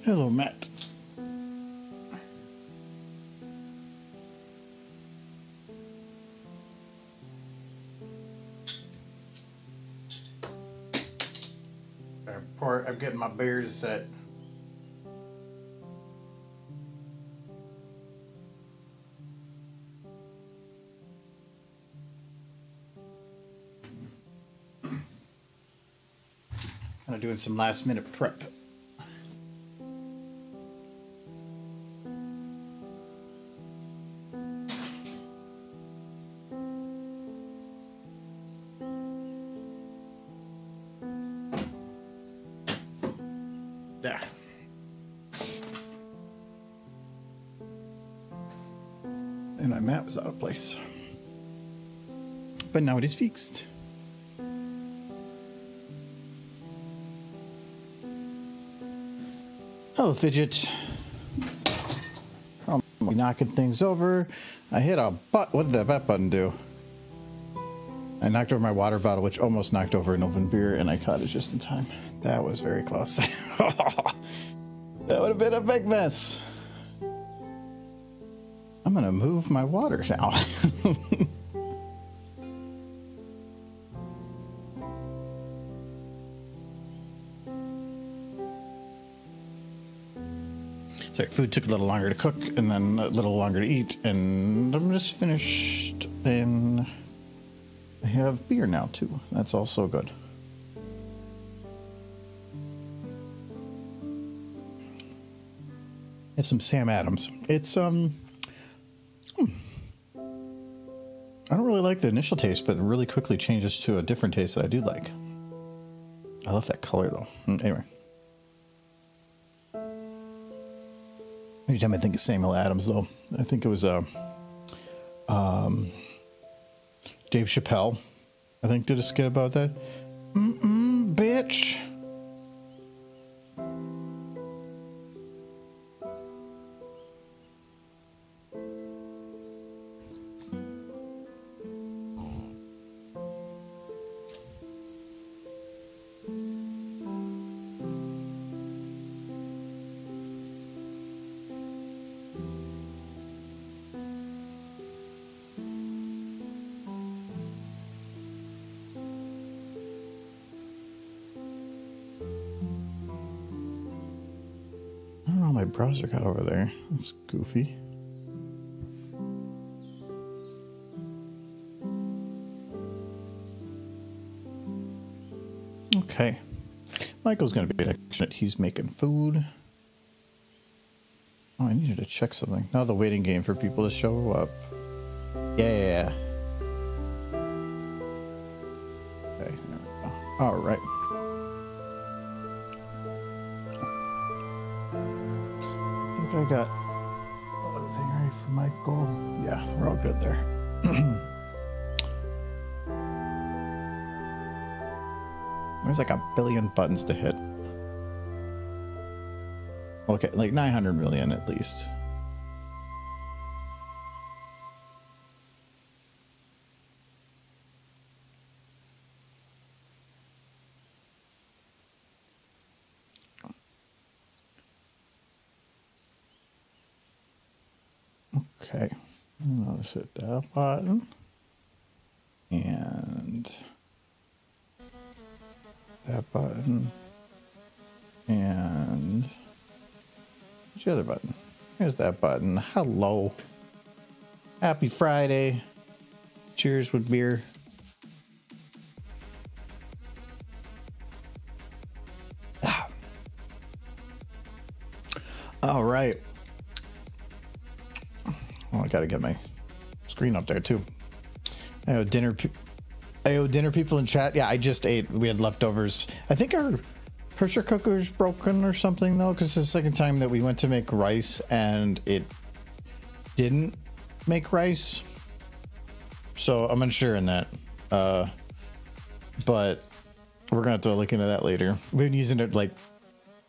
Hello, Matt. I'm getting my beers set. Kind of doing some last minute prep. There. And my map is out of place. But now it is fixed. Hello, Fidget. I'm knocking things over. I hit a butt. What did that butt button do? I knocked over my water bottle, which almost knocked over an open beer, and I caught it just in time. That was very close. That would have been a big mess. I'm gonna move my water now. Sorry, food took a little longer to cook and then a little longer to eat, and I'm just finished, and I have beer now too. That's also good. It's some Sam Adams. It's I don't really like the initial taste, but it really quickly changes to a different taste that I do like. I love that color though. Anyway. Anytime I think of Samuel Adams though, I think it was Dave Chappelle, I think, did a skit about that. Bitch. My browser got over there. That's goofy. Okay. Michael's gonna be next. He's making food. Oh, I needed to check something. Now the waiting game for people to show up. Yeah. Okay, there we go. All right. I got everything ready for Michael. Yeah, we're all good there. There's like a billion buttons to hit. Okay, like 900 million at least. Okay, let's hit that button and that button and what's the other button? Here's that button. Hello, happy Friday. Cheers with beer. All right. Oh, I gotta get my screen up there too. I owe dinner people in chat. Yeah, I just ate. We had leftovers. I think our pressure cooker's broken or something though, because it's the second time that we went to make rice and it didn't. make rice, so I'm unsure in that. But we're gonna have to look into that later. We've been using it like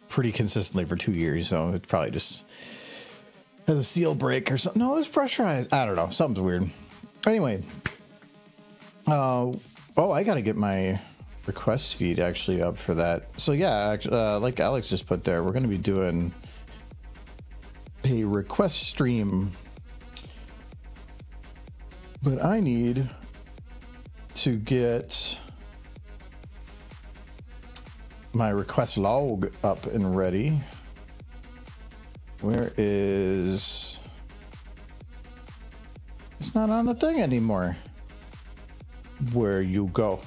pretty consistently for 2 years, so it probably just has a seal break or something. No, it's pressurized. I don't know. Something's weird. Anyway, oh, I gotta get my request feed actually up for that. So yeah, actually, like Alex just put there, we're gonna be doing a request stream, but I need to get my request log up and ready. Where is... It's not on the thing anymore. Where you go?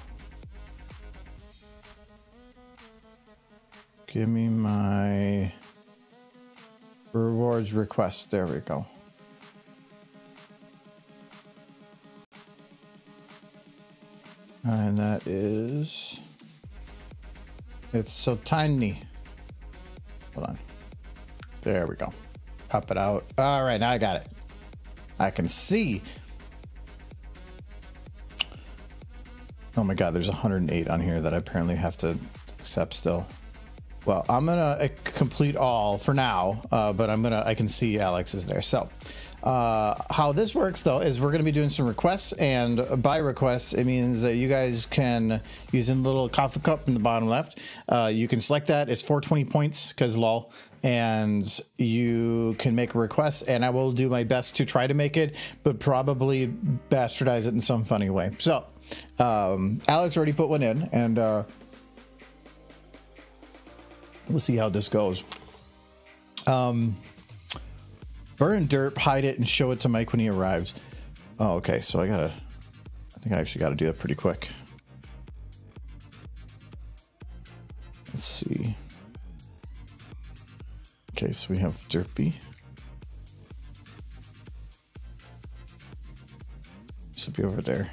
Give me my rewards request. There we go. And that is... It's so tiny. Hold on. There we go. Pop it out. All right, now I got it. I can see. Oh my God, there's 108 on here that I apparently have to accept still. Well, I'm gonna complete all for now, but I can see Alex is there. So how this works though is we're gonna be doing some requests, and by requests it means that you guys can, using the little coffee cup in the bottom left, you can select that. It's 420 points because lol, and you can make a request, and I will do my best to try to make it, but probably bastardize it in some funny way. So Alex already put one in, and we'll see how this goes. Burn derp, hide it, and show it to Mike when he arrives. Oh, okay. So I think I actually gotta do that pretty quick. Let's see. Okay, so we have Derpy. This will be over there.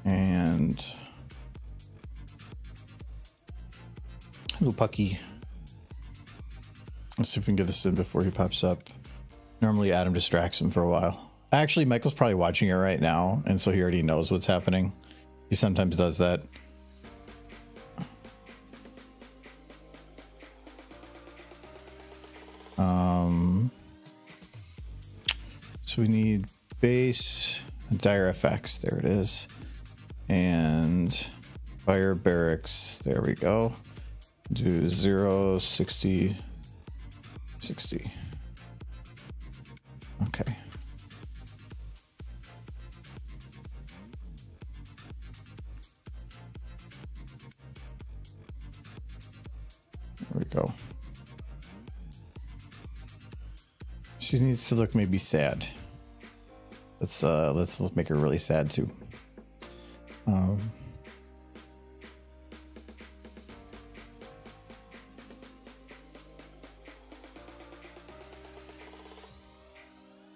And little Pucky. Let's see if we can get this in before he pops up. Normally Adam distracts him for a while. Actually, Michael's probably watching it right now, and so he already knows what's happening. He sometimes does that. So we need base, dire effects, there it is. And fire barracks, there we go. Do 0, 60, 60. Okay. There we go. She needs to look maybe sad. Let's make her really sad too.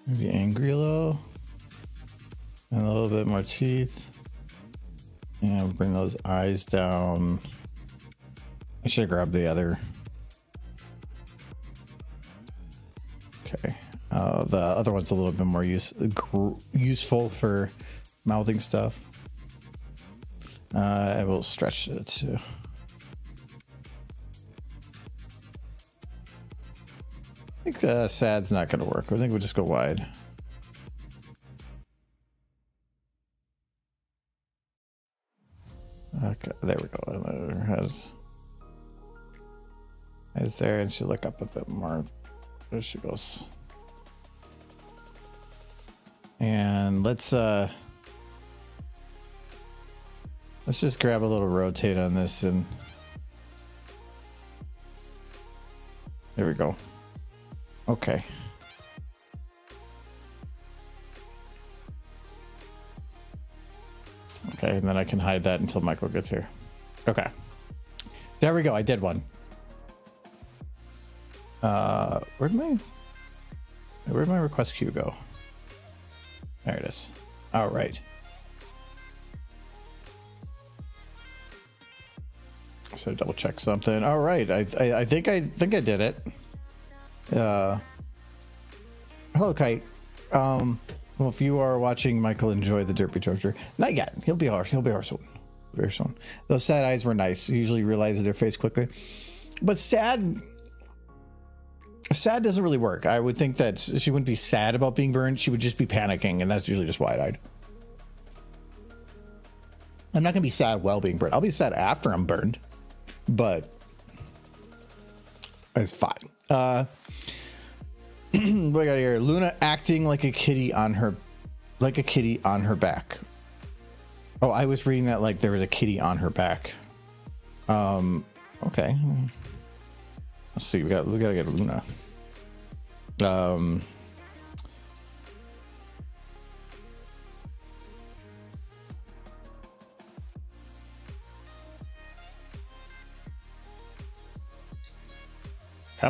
Maybe angry a little, and a little bit more teeth, and bring those eyes down. I should grab the other. Okay, the other one's a little bit more useful for mouthing stuff. I will stretch it too. I think sad's not going to work. I think we'll just go wide. Okay, there we go. Her head's there, and she'll look up a bit more. There she goes. And let's just grab a little rotate on this, and there we go. Okay. Okay, and then I can hide that until Michael gets here. Okay. There we go. I did one. Where'd my request queue go? There it is. All right. So double check something. All right. I think I did it. Hello, Kite. Well, if you are watching Michael enjoy the Derpy Torture, not yet. He'll be ours. He'll be ours soon. Very soon. Those sad eyes were nice. He usually realizes their face quickly. But sad doesn't really work. I would think that she wouldn't be sad about being burned. She would just be panicking, and that's usually just wide-eyed. I'm not going to be sad while being burned. I'll be sad after I'm burned, but it's fine. What I got here? Luna acting like a kitty on her back. Oh, I was reading that like there was a kitty on her back. Okay. Let's see. We gotta get Luna. Come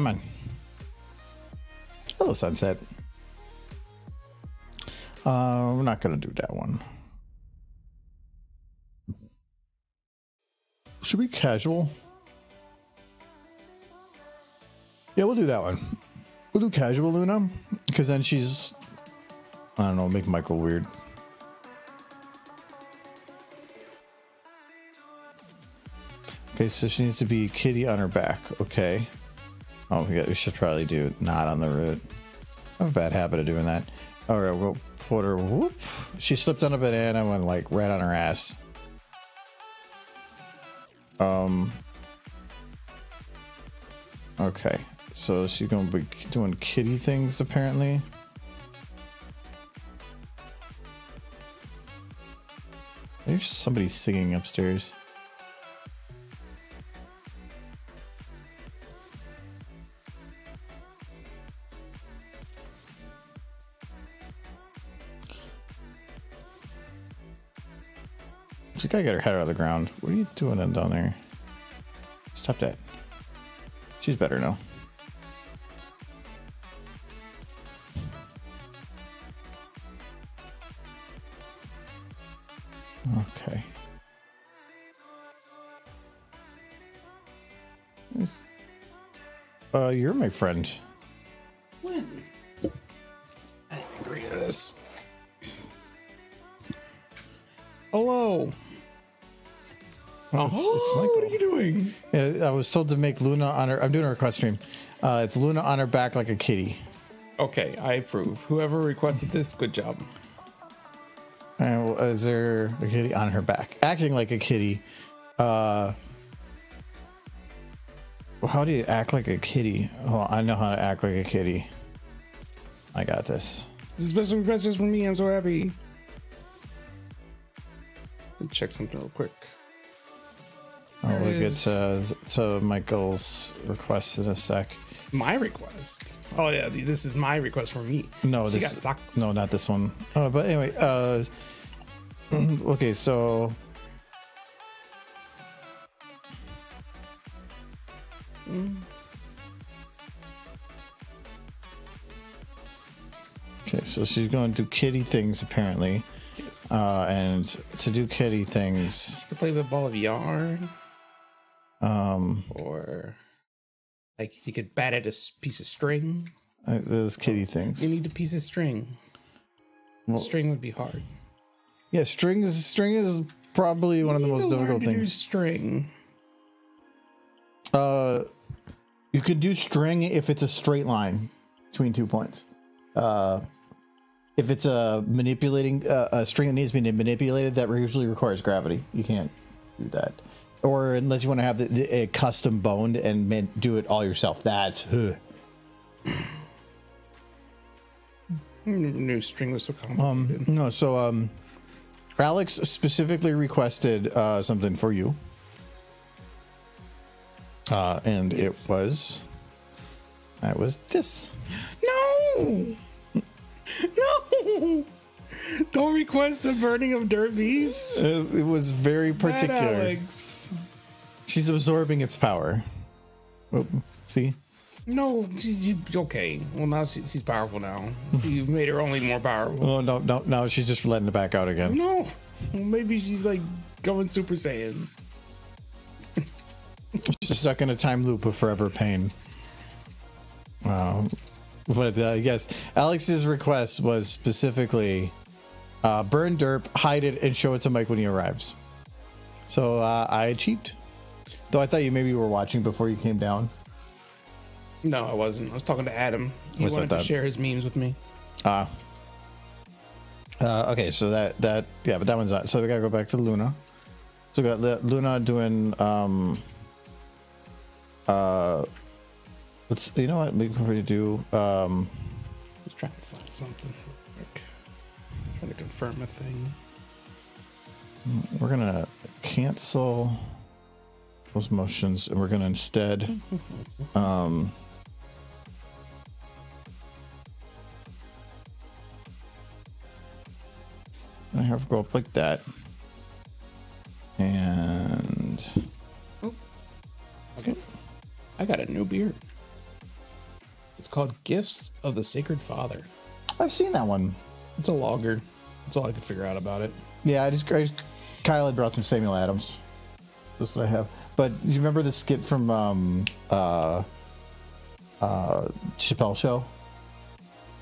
on. Hello, sunset. We're not gonna do that one. Should we casual? Yeah, we'll do that one. We'll do casual Luna, because then she's, I don't know, make Michael weird. Okay, so she needs to be kitty on her back. Okay. Oh, we should probably do not on the root. I have a bad habit of doing that. All right, we'll put her. Whoop. She slipped on a banana and went like right on her ass. Okay, so she's gonna be doing kitty things apparently. There's somebody singing upstairs. She gotta get her head out of the ground. What are you doing down there? Stop that. She's better now. Okay. You're my friend. When? I didn't agree to this. Hello. Oh, it's Michael. What are you doing? Yeah, I was told to make Luna on her. I'm doing a request stream. It's Luna on her back like a kitty. Okay, I approve. Whoever requested this, good job. Well, is there a kitty on her back? Acting like a kitty. How do you act like a kitty? Oh, I know how to act like a kitty. I got this. This is a special request just for me. I'm so happy. Let's check something real quick. Oh, we'll get to Michael's request in a sec. My request? Oh yeah, this is my request for me. No, she this got socks. No, not this one. Oh, but anyway, okay, so okay, so she's going to do kitty things apparently. Yes. And to do kitty things, You could play with a ball of yarn. Or like you could bat at a piece of string. those kitty things. You need a piece of string. Well, String would be hard. yeah, string is probably one of the most difficult things. String. You can do string if it's a straight line between 2 points. If it's a manipulating a string that needs to be manipulated, that usually requires gravity. You can't do that, or unless you want to have a custom boned and do it all yourself. That's New string was so complicated. no. So Alex specifically requested something for you, and Yes. it was this. No! No! Don't request the burning of derbies. It was very particular. Alex. She's absorbing its power. Oh, see? No, okay. Well, now she's powerful now. You've made her only more powerful. Oh, no, now she's just letting it back out again. No. Well, maybe she's like going Super Saiyan. She's stuck in a time loop of forever pain. But yes, Alex's request was specifically burn derp, hide it, and show it to Mike when he arrives. So I achieved. Though I thought you maybe were watching before you came down. No, I wasn't. I was talking to Adam. He wanted to share his memes with me. Okay, so that yeah, but that one's not. So we gotta go back to Luna. So we got Luna doing let's, you know what, we can already do Just trying to find something real quick. Trying to confirm a thing. we're gonna cancel those motions and we're gonna instead I have to go up like that. And Okay. I got a new beer. It's called Gifts of the Sacred Father. I've seen that one. It's a lager. That's all I could figure out about it. Yeah, I just Kyle had brought some Samuel Adams. That's what I have. But you remember the skit from Chappelle Show?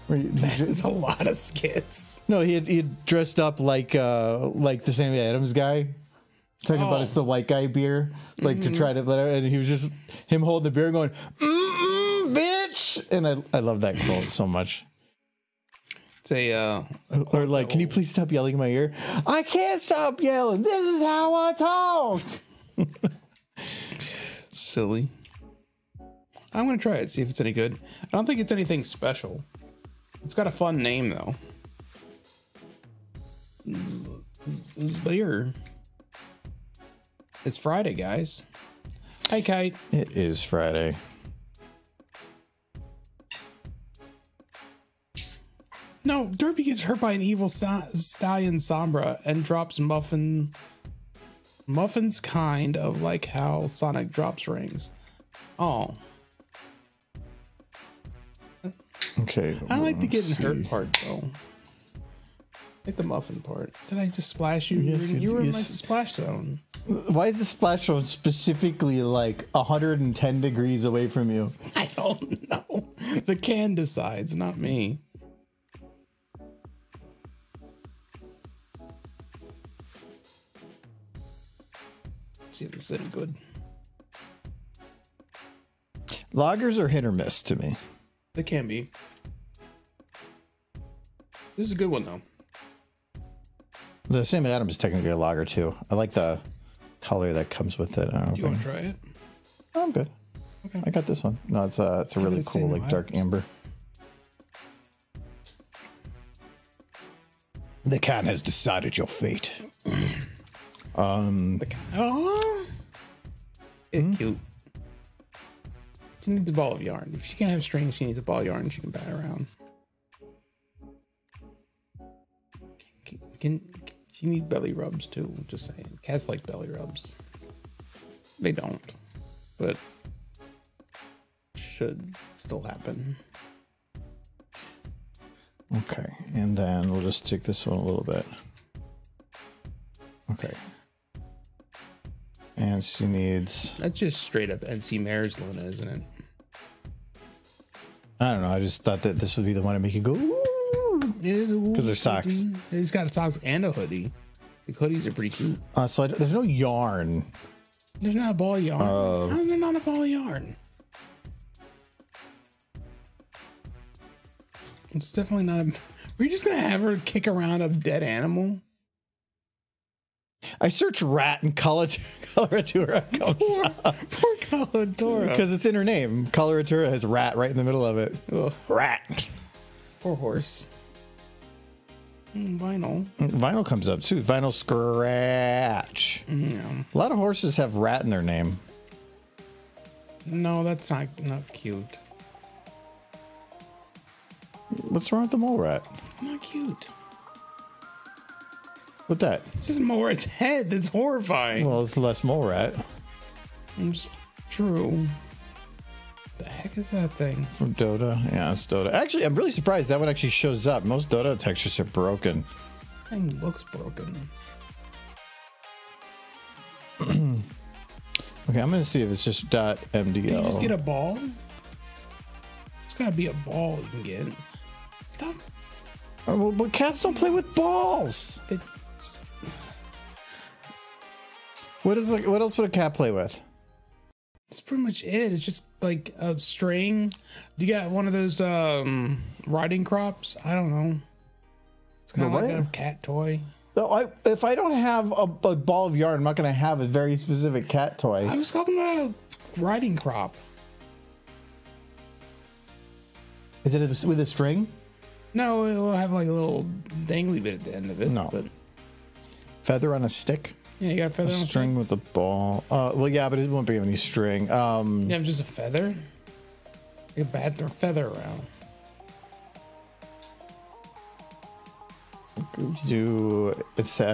There's a lot of skits. No, he had dressed up like the Samuel Adams guy, talking about it's the white guy beer, like to try to and he was just him holding the beer and going, bitch, and I love that quote so much. It's a or like, can you please stop yelling in my ear? I can't stop yelling. This is how I talk. Silly. I'm gonna try it, see if it's any good. I don't think it's anything special. It's got a fun name though. This beer. It's Friday, guys. Hi, Kite. It is Friday. No, Derpy gets hurt by an evil stallion Sombra and drops Muffin's kind of like how Sonic drops rings. Oh. Okay. I like the getting hurt part though. Like the muffin part. Did I just splash you? Yes, you were in yes. like the splash zone. Why is the splash zone specifically like 110 degrees away from you? I don't know. The can decides, not me. See if this is any good. Lagers are hit or miss to me. They can be. This is a good one though. The Sam Adams is technically a lager too. I like the color that comes with it. I don't know. You want to try it? Oh, I'm good. Okay. I got this one. No, it's a really it's cool Sam like dark Adams. amber. The can has decided your fate. Oh, it's cute. She needs a ball of yarn. If she can't have string, she needs a ball of yarn she can bat around. She needs belly rubs too. Just saying. Cats like belly rubs. They don't, but should still happen. Okay, and then we'll just take this one a little bit. Okay. And she needs... That's just straight up NC Mares Luna, isn't it? I don't know. I just thought that this would be the one to make you go, ooh. It is Because they're socks. He's got socks and a hoodie. The hoodies are pretty cute. So there's no yarn. There's not a ball of yarn. How is there not a ball of yarn? It's definitely not a... Were you just going to have her kick around a dead animal? I search rat and coloratura comes up. Poor Coloratura. Because it's in her name. Coloratura has rat right in the middle of it. Ugh, Rat. poor horse. Vinyl. Vinyl comes up too. Vinyl scratch. Yeah. A lot of horses have rat in their name. No, that's not cute. What's wrong with the mole rat? Not cute. With that? This is more its head. That's horrifying. Well, it's less mole rat. It's true. The heck is that thing? From Dota. Yeah, it's Dota. Actually, I'm really surprised that one actually shows up. Most Dota textures are broken. Thing looks broken. Okay, I'm going to see if it's just .mdl. Did you just get a ball? It's gotta be a ball you can get. Stop. Oh, but cats don't play with balls. What else would a cat play with? That's pretty much it. It's just like a string. Do you got one of those riding crops? I don't know. It's kind of like a cat toy. No, if I don't have a ball of yarn, I'm not going to have a very specific cat toy. I was talking about a riding crop. Is it with a string? No, it will have like a little dangly bit at the end of it. No. But Feather on a stick? yeah, you got a feather on a string with a ball. Well, yeah, but it won't be any string. You have just a feather? You bat their feather around. I'm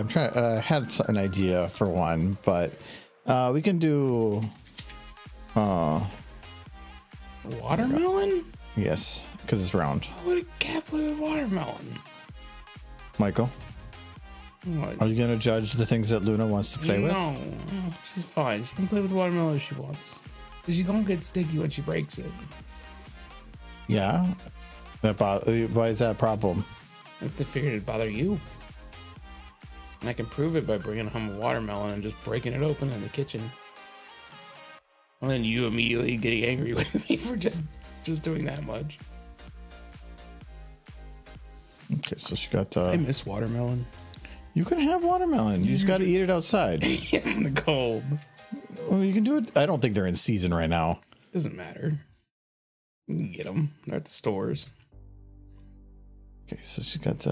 trying. I had an idea for one, but we can do. Watermelon? Yes, because it's round. How would a cat play with watermelon? Michael, What? are you gonna judge the things that Luna wants to play with? No, she's fine. She can play with watermelon if she wants. She's gonna get sticky when she breaks it. Yeah. Why is that a problem? I figured it'd bother you. And I can prove it by bringing home a watermelon and just breaking it open in the kitchen. And then you immediately getting angry with me for just doing that much. Okay, so she got. I miss watermelon. You can have watermelon. You just got to eat it outside. It's in the cold. Well, you can do it. I don't think they're in season right now. Doesn't matter. You can get them. They're at the stores. Okay, so she got.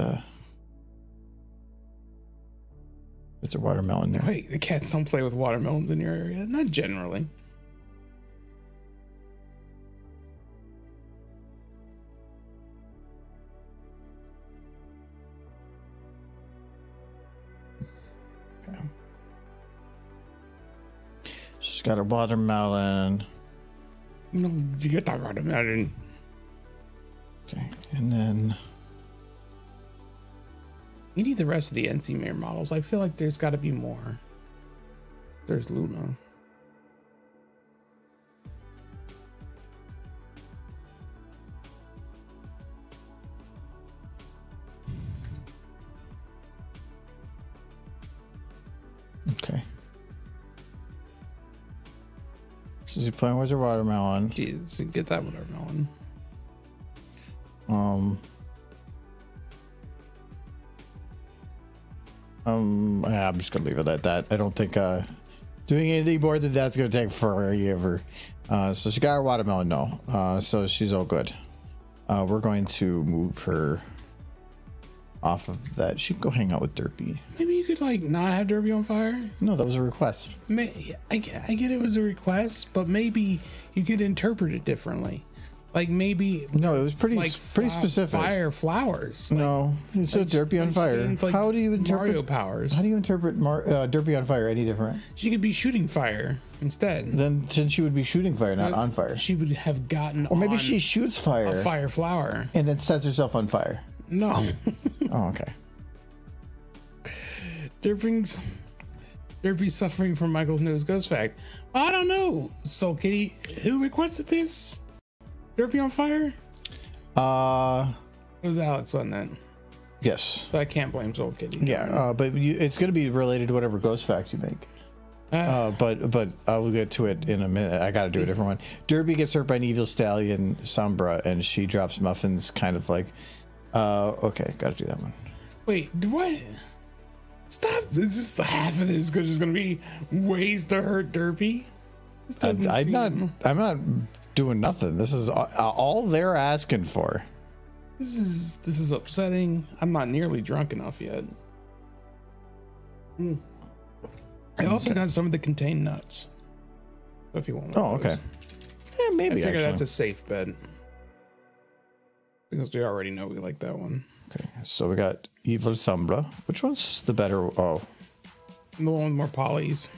It's a watermelon there. Wait, the cats don't play with watermelons in your area? Not generally. Okay. She's got a watermelon. No, you get that watermelon. Okay, and then. You need the rest of the NC Mirror models. I feel like there's got to be more. There's Luna. Okay. So she's playing with her watermelon. Jeez, get that watermelon. Yeah, I'm just gonna leave it at that. I don't think doing anything more than that's gonna take forever. So she got her watermelon, no. So she's all good. We're going to move her off of that. She can go hang out with Derpy. Maybe you could like not have Derpy on fire. No, that was a request. I get it was a request, but maybe you could interpret it differently. Like maybe No, it was pretty like pretty specific. Fire flowers. No, it said Derpy on fire. Like How do you interpret Mario powers? How do you interpret Derpy on fire any different? She could be shooting fire instead. Then she would be shooting fire, not on fire. She would have gotten Or maybe on she shoots fire a fire flower. and then sets herself on fire. No. Oh, okay. Derpy's suffering from Michael's newest ghost fact. Well, I don't know, Soul Kitty. Who requested this? Derpy on fire? It was Alex, wasn't it? Yes. So I can't blame Soul Kitty. Yeah, but it's going to be related to whatever ghost facts you make. But I'll get to it in a minute. I got to do a different one. Derpy gets hurt by an evil stallion, Sombra, and she drops muffins, kind of like. Okay, got to do that one. Wait, what? Stop! This is half of this is just gonna be ways to hurt Derpy. I'm not doing nothing. This is all they're asking for. This is upsetting. I'm not nearly drunk enough yet. I also got some of the contained nuts. If you want. Oh, okay. Yeah, maybe. I figure actually. that's a safe bet because we already know we like that one. Okay, so we got Evil Sombra. Which one's the better? Oh, The one with more polys.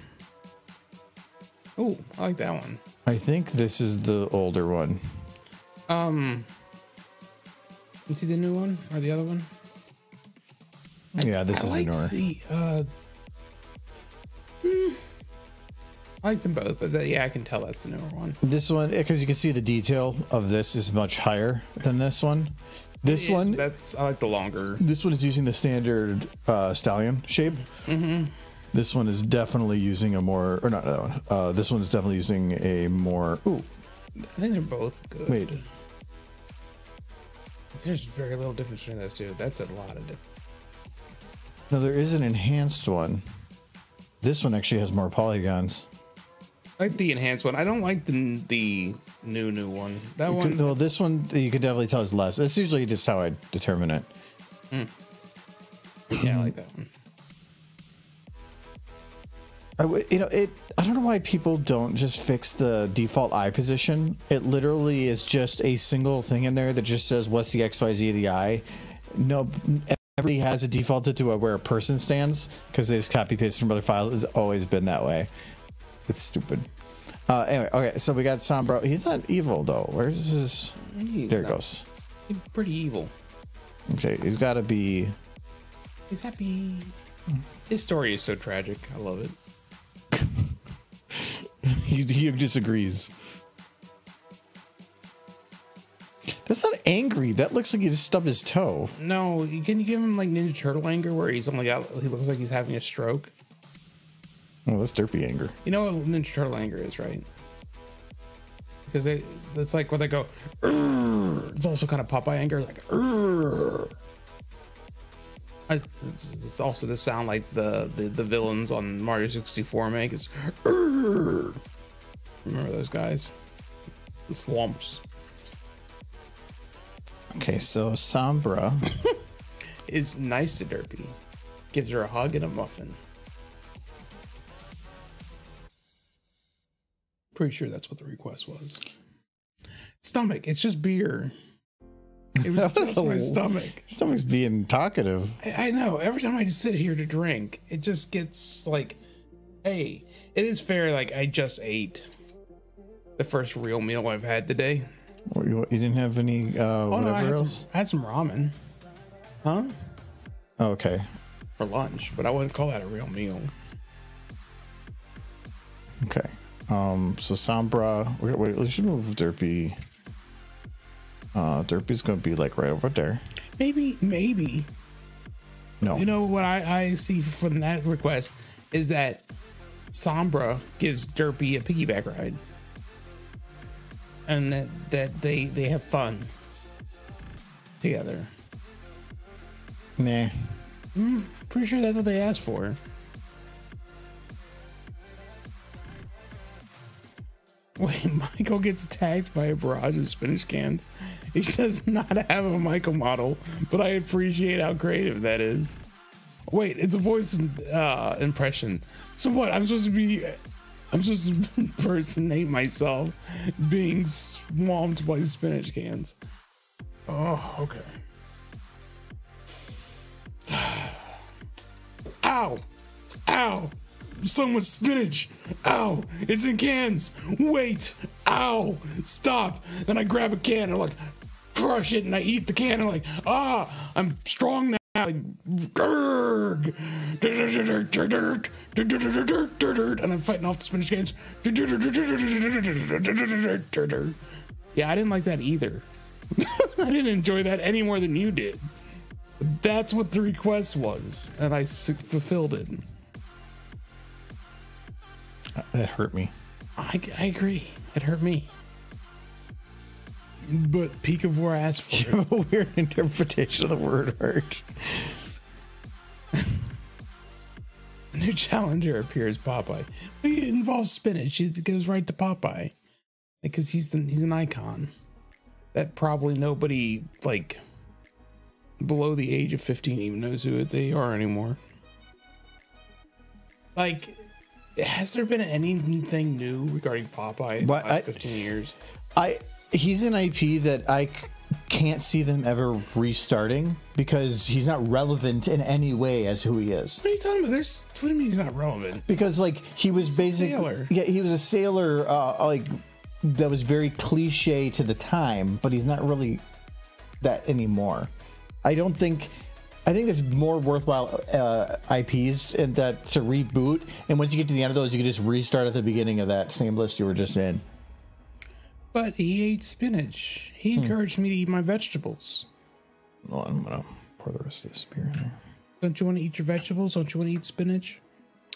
Oh, I like that one. I think this is the older one. You see the new one or the other one? Yeah, this is I the newer. I like them both, but yeah, I can tell that's the newer one. This one, because you can see the detail of this is much higher than this one. This one, I like the longer. This one is using the standard stallion shape. Mm-hmm. This one is definitely using a more, or not that one. This one is definitely using a more. Ooh, I think they're both good. wait. There's very little difference between those two. That's a lot of difference. No, there is an enhanced one. This one actually has more polygons. I like the enhanced one. I don't like the new one. That one. No, this one you can definitely tell is less. It's usually just how I determine it. Yeah, I like that one. I don't know why people don't just fix the default eye position. It literally is just a single thing in there that just says what's the XYZ of the eye. No, everybody has it defaulted to where a person stands because they just copy paste from other files. It's always been that way. It's stupid. Anyway, okay, so we got Sombra. He's not evil though. Where's his? There it goes. He's pretty evil. Okay, he's got to be. He's happy. His story is so tragic. I love it. He disagrees. That's not angry. That looks like he just stubbed his toe. No, can you give him like Ninja Turtle anger where he's only got, he looks like he's having a stroke? Oh, that's derpy anger. You know what Ninja Turtle anger is, right? Because it's like when they go, "Urgh." It's also kind of Popeye anger, like, "Urgh." It's also the sound like the villains on Mario 64 make is, "Urgh." Remember those guys? The swamps. Okay, so Sombra is nice to Derpy. Gives her a hug and a muffin. Pretty sure that's what the request was. Stomach. It's just beer. It was just my stomach. Stomach's being talkative. I know. Every time I sit here to drink, it just gets like, hey, it is fair. Like I just ate the first real meal I've had today. You didn't have any whatever else? I had some ramen. Huh? Oh, okay. For lunch, but I wouldn't call that a real meal. Okay. So Sombra, wait, let's move Derpy. Derpy's gonna be like right over there. Maybe. No. You know what I see from that request is that Sombra gives Derpy a piggyback ride. And that they have fun together. Nah. Pretty sure that's what they asked for. Wait, Michael gets tagged by a barrage of spinach cans. He does not have a Michael model, but I appreciate how creative that is. Wait, it's a voice impression. So what? I'm supposed to impersonate myself being swamped by spinach cans. Oh, okay. Ow! Ow! So much spinach! Ow! It's in cans! Wait! Ow! Stop! Then I grab a can and I'm like, crush it, and I eat the can and I'm like, I'm strong now. Like, grrg, and I'm fighting off the spinach cans. Yeah, I didn't like that either. I didn't enjoy that any more than you did. That's what the request was, and I fulfilled it. That hurt me. I agree. It hurt me. But Pikavore asked for You have a weird interpretation of the word hurt. New challenger appears Popeye. It involves spinach. It goes right to Popeye because he's an icon that probably nobody like below the age of 15 even knows who they are anymore. Like, has there been anything new regarding Popeye in the last 15 years? He's an IP that I can't see them ever restarting because he's not relevant in any way as who he is. What are you talking about? What do you mean he's not relevant? Because like he was basically a sailor. Yeah, he was a sailor like that was very cliche to the time, but he's not really that anymore. I don't think I think there's more worthwhile IPs and that to reboot. And once you get to the end of those, you can just restart at the beginning of that same list you were just in. But he ate spinach. He encouraged me to eat my vegetables. Well, I'm gonna pour the rest of this beer in there. Don't you want to eat your vegetables? Don't you want to eat spinach?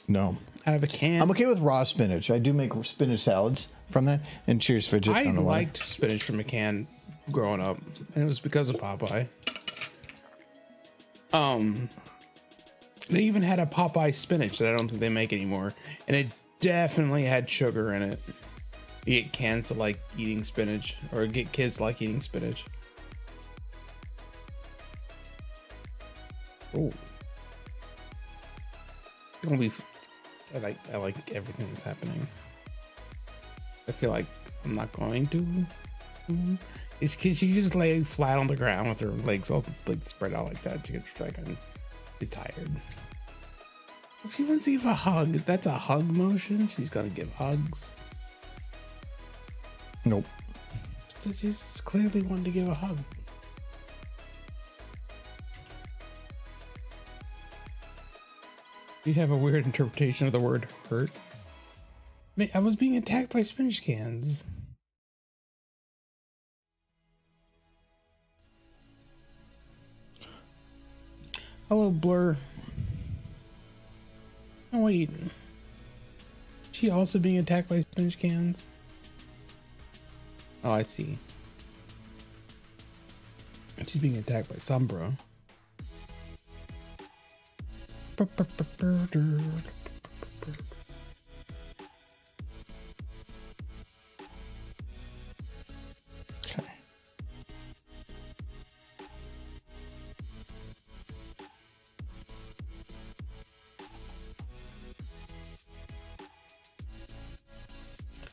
No. Out of a can? I'm okay with raw spinach. I do make spinach salads from that. And cheers, Fidget. I liked spinach from a can growing up, and it was because of Popeye. They even had a Popeye spinach that I don't think they make anymore, and it definitely had sugar in it. You get cans to like eating spinach, or get kids to like eating spinach. Oh, gonna be. I like everything that's happening. I feel like I'm not going to. It's because you just lay flat on the ground with her legs all like spread out like that. She's tired. She wants to give a hug. That's a hug motion. She's gonna give hugs. Nope. So she's clearly wanting to give a hug. You have a weird interpretation of the word hurt. I was being attacked by spinach cans. Hello, Blur. Oh, wait. She also being attacked by spinach cans? Oh, I see. She's being attacked by Sombra. Okay.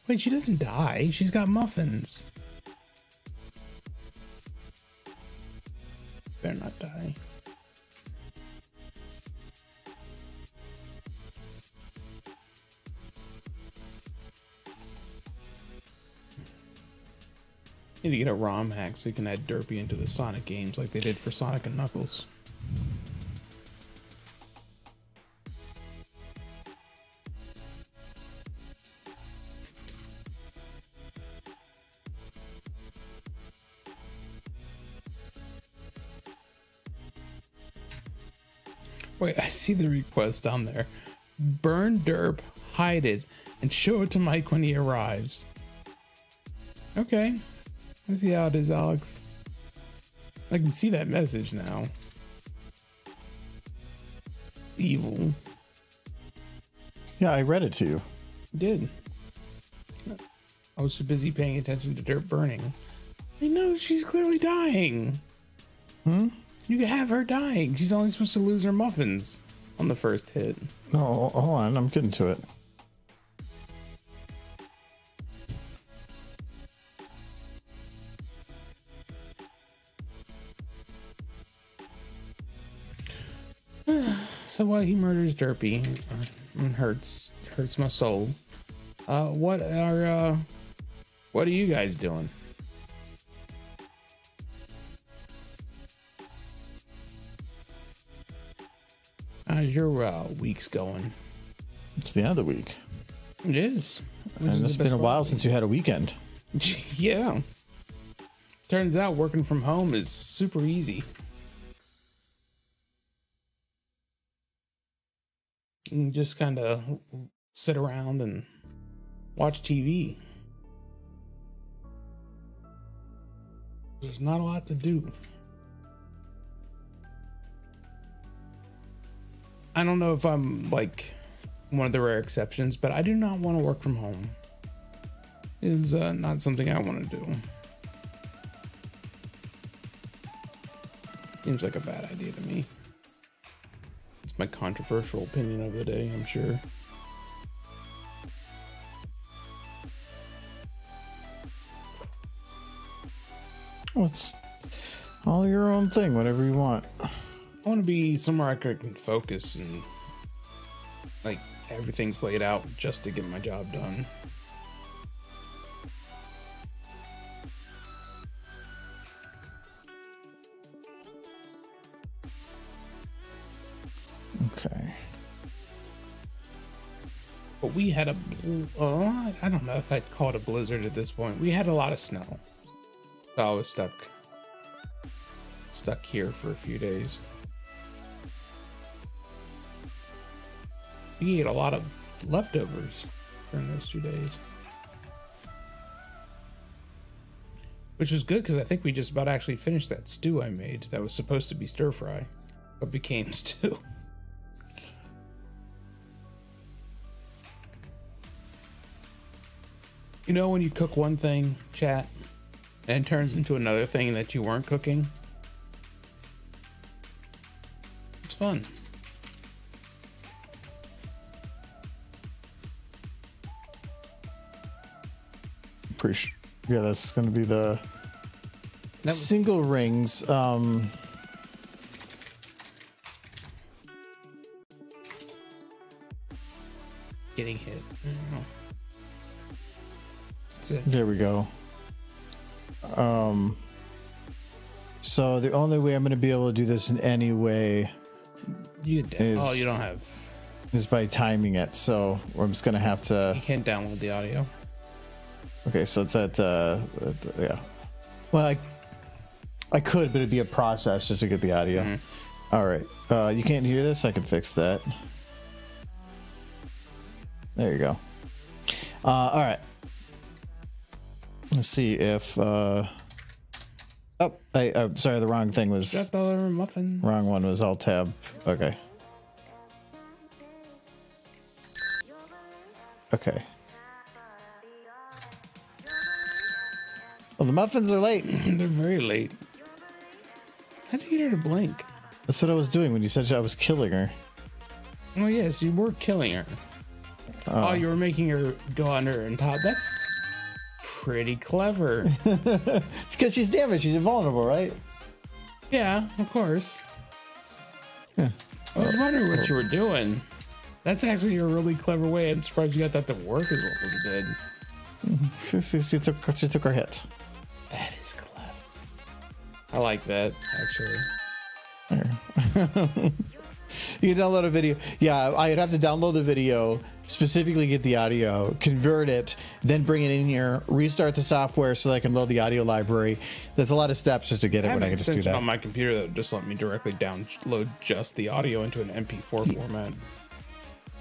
Wait, she doesn't die. She's got muffins. Better not die. Need to get a ROM hack so you can add Derpy into the Sonic games like they did for Sonic and Knuckles. Wait, I see the request down there. Burn Derp, hide it, and show it to Mike when he arrives. Okay. I see how it is, Alex. I can see that message now. Evil. Yeah, I read it to you. You did. I was too busy paying attention to Derp burning. I know, she's clearly dying. You can have her dying. She's only supposed to lose her muffins on the first hit. No, hold on. I'm getting to it. So while he murders Derpy and hurts my soul, what are you guys doing? How's your week's going? It's the end of the week. It is. And it's been a while since you had a weekend. Yeah. Turns out working from home is super easy. You can just kind of sit around and watch TV. There's not a lot to do. I don't know if I'm like one of the rare exceptions, but I do not want to work from home. It is not something I want to do. Seems like a bad idea to me. It's my controversial opinion of the day, I'm sure. Well, it's all your own thing, whatever you want. I want to be somewhere I can focus and like everything's laid out just to get my job done. Okay. But we had I don't know if I'd call it a blizzard at this point. We had a lot of snow. So I was stuck here for a few days. We ate a lot of leftovers during those 2 days. Which was good because I think we just about actually finished that stew I made that was supposed to be stir fry, but became stew. You know when you cook one thing, chat, and it turns into another thing that you weren't cooking? It's fun. Pretty sure. Yeah, that's going to be the single rings. Getting hit. I don't know. That's it. There we go. So the only way I'm going to be able to do this in any way You don't have. is by timing it. So I'm just going to have to. You can't download the audio. Okay, so it's at yeah. Well, I could, but it'd be a process just to get the audio. Mm-hmm. All right, you can't hear this. I can fix that. There you go. All right. Let's see if. Oh, I'm sorry. The wrong thing was. $1 muffins. Wrong one was Alt Tab. Okay. Okay. Well, the muffins are late. They're very late. How did you get her to blink? That's what I was doing when you said I was killing her. Oh, yes, you were killing her. Oh, you were making her go under and top. That's pretty clever. It's because she's damaged. She's invulnerable, right? Yeah, of course. Yeah. I was wondering what you were doing. That's actually a really clever way. I'm surprised you got that to work as well as it did. She took her hit. That is clever. I like that, actually. You can download a video. Yeah, I'd have to download the video, specifically get the audio, convert it, then bring it in here, restart the software so that I can load the audio library. There's a lot of steps just to get it when I can just do that. On my computer that just let me directly download just the audio into an MP4 format.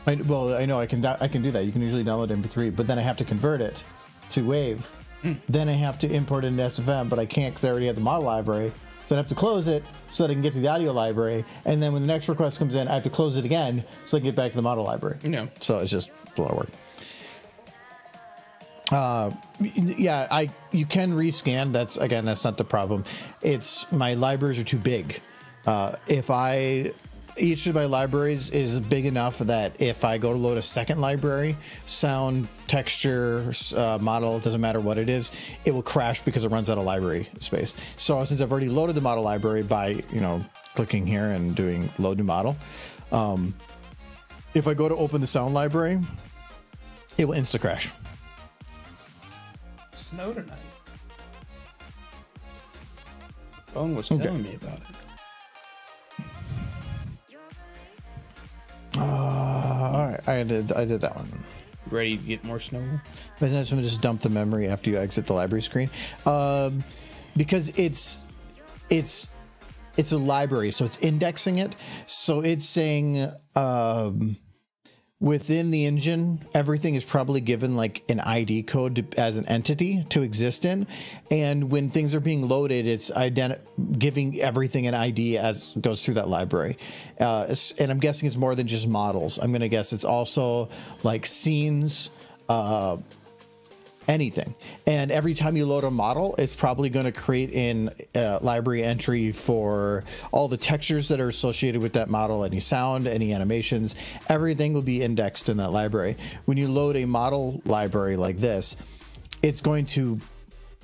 I know I can do that. You can usually download MP3, but then I have to convert it to WAV. Then I have to import it into SFM, but I can't because I already have the model library. So I have to close it so that I can get to the audio library. And then when the next request comes in, I have to close it again so I can get back to the model library. Yeah. So it's just a lot of work. Yeah, you can rescan. That's not the problem. It's my libraries are too big. Each of my libraries is big enough that if I go to load a second library, sound, texture, model, it doesn't matter what it is, it will crash because it runs out of library space. So since I've already loaded the model library by, clicking here and doing load new model, if I go to open the sound library, it will insta crash. Snow tonight. Phone was telling me about it. All right, I did that one. Ready to get more snow? But then I'm gonna just dump the memory after you exit the library screen, because it's a library, so it's indexing it. So it's saying within the engine, everything is probably given like an ID code as an entity to exist in, and when things are being loaded, it's giving everything an ID as it goes through that library. And I'm guessing it's more than just models. I'm gonna guess it's also like scenes, anything. And every time you load a model, it's probably going to create in library entry for all the textures that are associated with that model, any sound, any animations, everything will be indexed in that library. When you load a model library like this, it's going to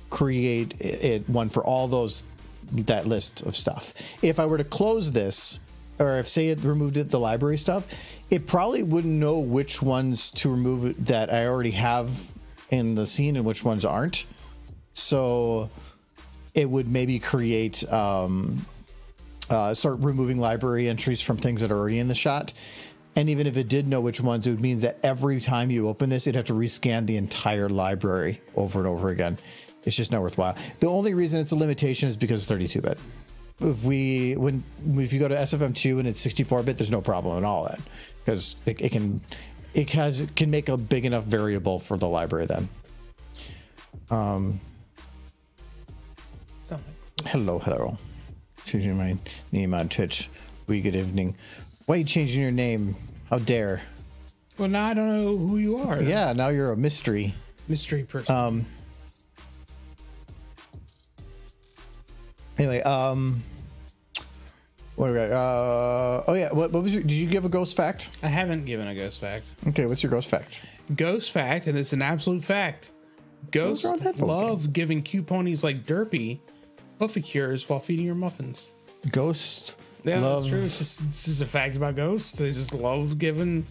create one for all that list of stuff. If I were to close this, or if say it removed the library stuff, it probably wouldn't know which ones to remove that I already have in the scene and which ones aren't. So it would maybe create start removing library entries from things that are already in the shot. And even if it did know which ones, it would mean that every time you open this, it'd have to rescan the entire library over and over again. It's just not worthwhile. The only reason it's a limitation is because it's 32-bit. If you go to SFM2 and it's 64-bit, there's no problem at all then, because it can make a big enough variable for the library then. Hello. Changing my name on Twitch. Good evening. Why are you changing your name? How dare? Well, now I don't know who you are. Yeah, now you're a mystery person. Anyway, what do we got? Oh yeah, what was did you give a ghost fact? I haven't given a ghost fact. Okay, what's your ghost fact? Ghost fact, and it's an absolute fact. Ghosts love giving cute ponies like Derpy hoofacures while feeding her muffins. Ghosts Yeah, that's true. It's just a fact about ghosts. They just love giving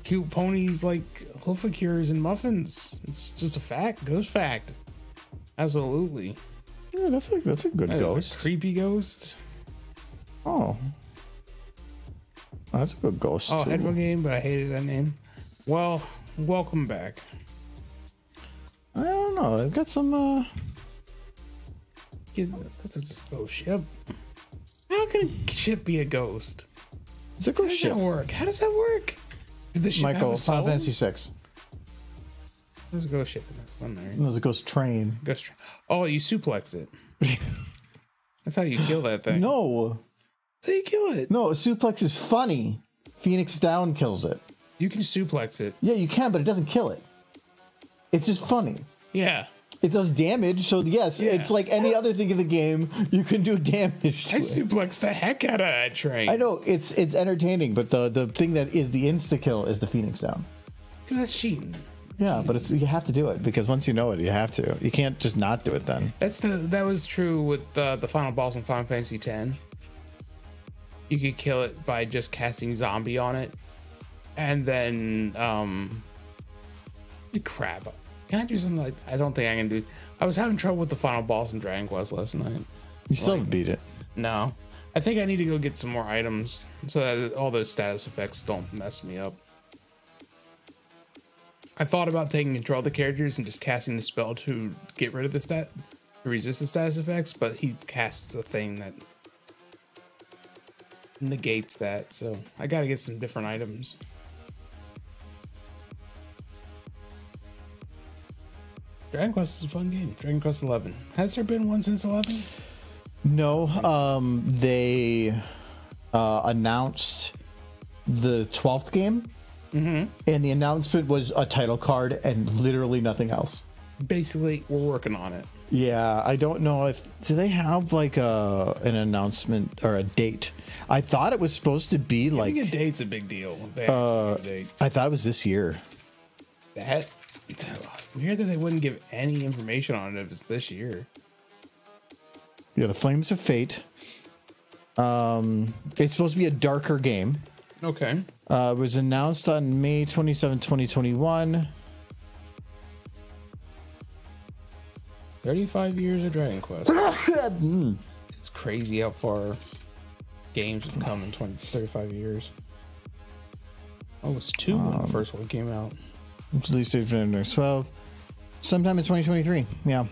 cute ponies like hoofacures and muffins. It's just a fact. Ghost fact. Absolutely. Yeah, that's a good ghost. A creepy ghost. Oh, that's a good ghost. Oh, headphone game, but I hated that name. Well, welcome back. I don't know. They've got some. That's a ghost ship. How can a ship be a ghost? It's a ghost ship. How does that work? Did the ship Michael, have a soul? Final Fantasy VI. There's a ghost ship in that one there. There's a ghost train. Oh, you suplex it. That's how you kill that thing. No. That's how you kill it. No, a suplex is funny. Phoenix Down kills it. You can suplex it. Yeah, you can, but it doesn't kill it. It's just funny. Yeah. It does damage, so yes, it's like any other thing in the game. You can do damage to I it. suplex the heck out of that train. I know it's entertaining, but the thing that is the insta kill is the Phoenix Down. That's cheating. Yeah, but you have to do it because once you know it, you have to. You can't just not do it then. That was true with the final boss in Final Fantasy X. You could kill it by just casting zombie on it, and then crap. Can I do something like? I don't think I can do. I was having trouble with the final boss in Dragon Quest last night. You still haven't beat it. No, I think I need to go get some more items so that all those status effects don't mess me up. I thought about taking control of the characters and just casting the spell to get rid of the to resist the status effects, but he casts a thing that negates that, so I gotta get some different items. Dragon Quest is a fun game. Dragon Quest 11. Has there been one since 11? No, they announced the 12th game. And the announcement was a title card and literally nothing else. Basically, we're working on it. Yeah, I don't know do they have like an announcement or a date? I thought it was supposed to be like a date's a big deal. A date. I thought it was this year. That weird that they wouldn't give any information on it if it's this year. Yeah, the Flames of Fate. It's supposed to be a darker game. Okay. It was announced on May 27, 2021. 35 years of Dragon Quest. It's crazy how far games have come in 35 years. Oh, it was 2 when the first one came out. It's released date for next 12. Sometime in 2023. Yeah.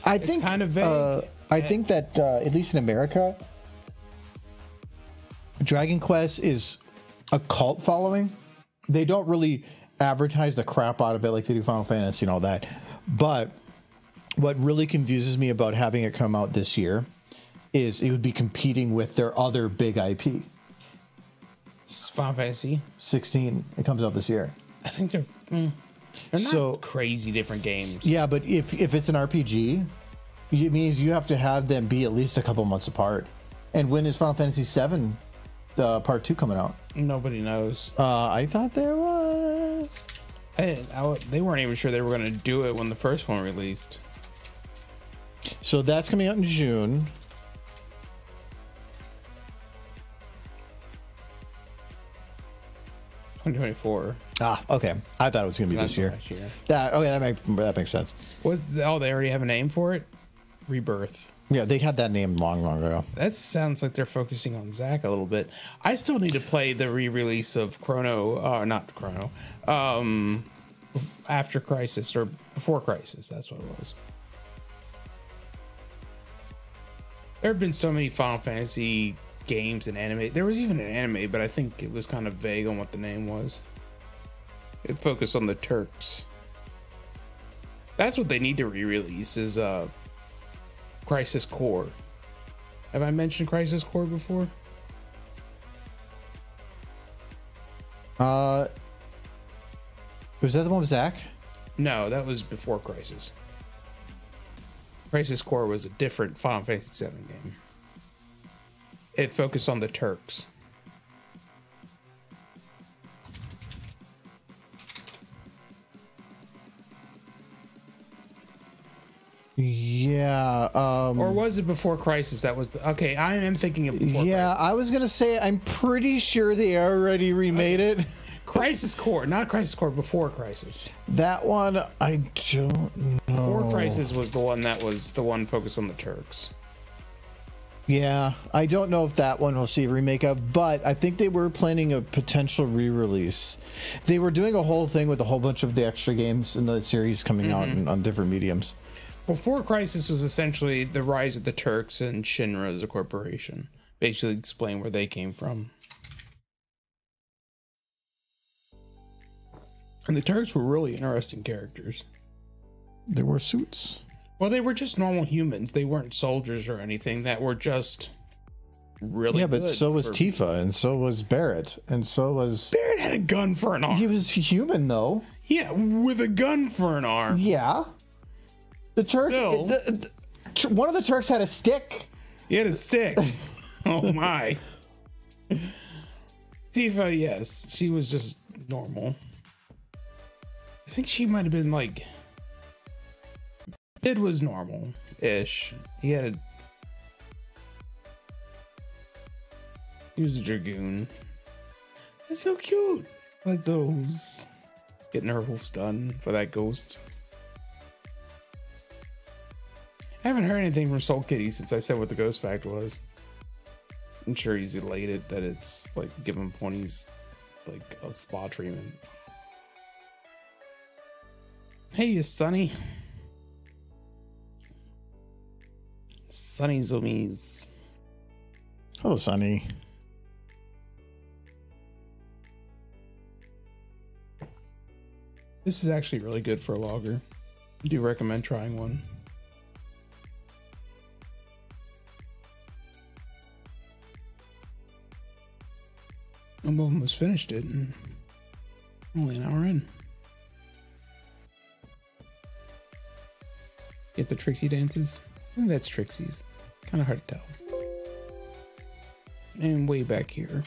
I think kind of vague. I think that at least in America, Dragon Quest is a cult following. They don't really advertise the crap out of it like they do Final Fantasy and all that. But what really confuses me about having it come out this year is it would be competing with their other big IP. Final Fantasy 16. It comes out this year. I think they're not crazy different games. Yeah, but if it's an RPG, it means you have to have them be at least a couple months apart. And when is Final Fantasy VII Part 2 coming out? Nobody knows. I thought there was. They weren't even sure they were going to do it when the first one released. So that's coming out in June. $2024. Ah, okay. I thought it was going to be this year. That makes sense. They already have a name for it? Rebirth. Yeah, they had that name long ago. That sounds like they're focusing on Zack a little bit. I still need to play the re-release of Chrono, not Chrono, after Crisis or before Crisis. That's what it was. There have been so many Final Fantasy games and anime. There was even an anime, but I think it was kind of vague on what the name was. It focused on the Turks. That's what they need to re-release is Crisis Core. Have I mentioned Crisis Core before? Was that the one with Zack? No, that was before Crisis. Crisis Core was a different Final Fantasy VII game. It focused on the Turks. Yeah. Or was it before Crisis? That was the, okay. I am thinking of before. Yeah, Crisis. I was gonna say I'm pretty sure they already remade it. Crisis Core, not Crisis Core. Before Crisis. That one I don't know. Before Crisis was the one that was the one focused on the Turks. Yeah, I don't know if that one will see a remake of, but I think they were planning a potential re-release. They were doing a whole thing with a whole bunch of the extra games in the series coming out on different mediums. Before Crisis was essentially the rise of the Turks and Shinra as a corporation. Basically explain where they came from. And the Turks were really interesting characters. There were suits. Well, they were just normal humans. They weren't soldiers or anything that were just really but good so was for- Tifa, and so was Barrett, and so was... Barrett had a gun for an arm. He was human, though. Yeah, with a gun for an arm. Yeah. The Turks... Still. One of the Turks had a stick. He had a stick. Oh, my. Tifa, yes. She was just normal. I think she might have been like... It was normal-ish. He was a dragoon. It's so cute. Like those. Getting her hoofs done for that ghost. I haven't heard anything from Soul Kitty since I said what the ghost fact was. I'm sure he's elated that it's like giving ponies like a spa treatment. Hey, Sunny. Sunny Zoomies. Hello, Sonny. This is actually really good for a logger. I do recommend trying one. I'm almost finished it and only an hour in. Get the Trixie dances? I think that's Trixie's. Kind of hard to tell. And way back here,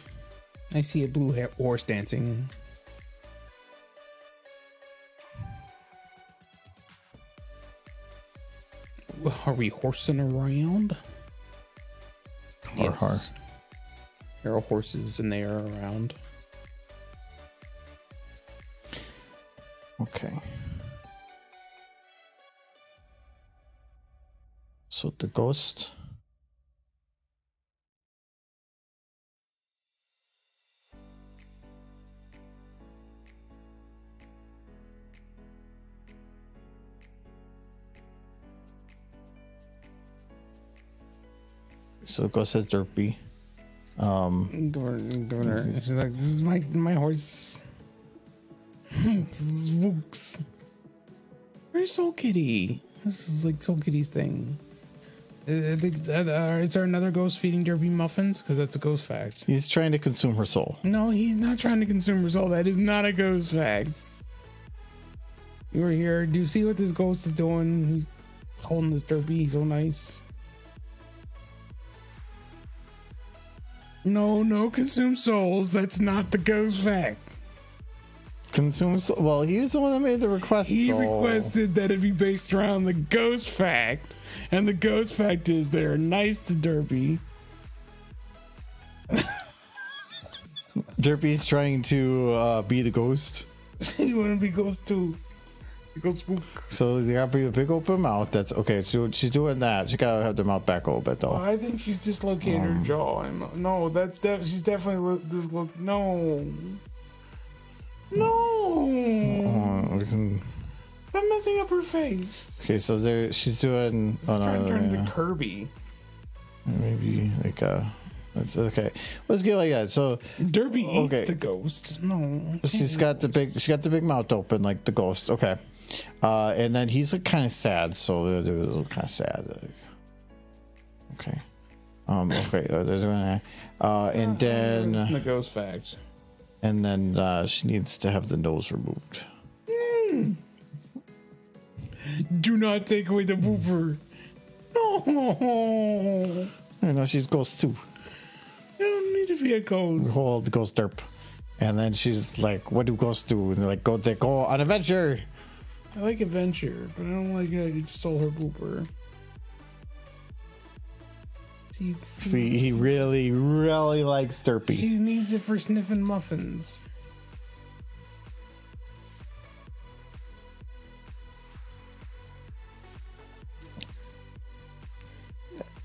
I see a blue horse dancing. Are we horsing around? Yes. There are horses and they are around. Okay. So the ghost. So ghost has Derpy. Governor. She's like, this is my horse. Swooks. Where's Soul Kitty? This is like Soul Kitty's thing. Is there another ghost feeding Derpy muffins? Because that's a ghost fact. He's trying to consume her soul. No, he's not trying to consume her soul. That is not a ghost fact. You were here. Do you see what this ghost is doing? He's holding this Derpy. He's so nice. No, consume souls. That's not the ghost fact. Consume soul. Well, he's the one that made the request. He though. requested that it be based around the ghost fact. And the ghost fact is they're nice to Derpy. Derpy's trying to be the ghost. You want to be ghost too. Go spook. So you gotta be a big open mouth. That's okay. So she's doing that. She gotta have the mouth back a little bit though. I think she's dislocated her jaw. No, that's she's definitely dislocated. No. We can. I'm messing up her face. Okay, so there she's doing. She's trying to turn into Kirby. Maybe like that's okay. Let's get like that. So Derpy eats the ghost. No. She got the big mouth open like the ghost. Okay. And then he's like kind of sad, so it was a little kind of sad. Okay. Okay. There's one. And then it's the ghost fact. And then she needs to have the nose removed. Do not take away the booper. No. You know she's ghost too. I don't need to be a ghost. Hold the ghost derp. And then she's like, "What do ghosts do?" And they're like, "They go on adventure." I like adventure, but I don't like it. You stole her booper. See, he really, really likes Derpy. She needs it for sniffing muffins.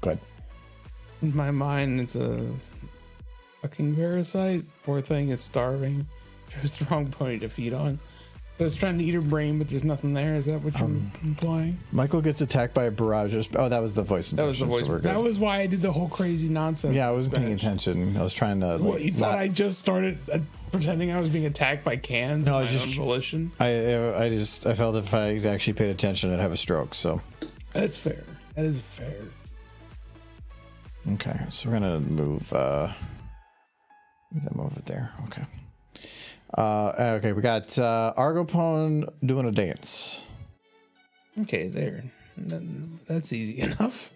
Good. In my mind, it's a fucking parasite. Poor thing is starving. Chose the wrong pony to feed on. I was trying to eat her brain, but there's nothing there. Is that what you're implying? Michael gets attacked by a barrage. Oh, that was the voice. That was the voice. So that was why I did the whole crazy nonsense. Yeah, I wasn't paying attention. I was trying to. What, you thought I just started pretending I was being attacked by cans? No, just volition. I felt if I actually paid attention, I'd have a stroke. So that's fair. That is fair. Okay, so we're gonna move. Them over there. Okay. Okay, we got Argopone doing a dance. Okay, there. That's easy enough.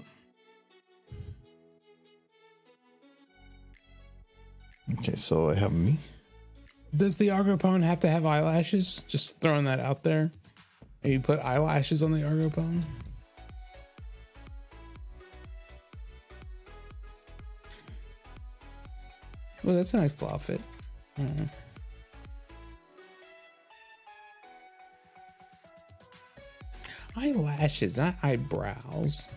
Okay, so I have me. Does the Argopone have to have eyelashes? Just throwing that out there. Maybe put eyelashes on the Argopone. Well, that's a nice little outfit. Eyelashes, not eyebrows.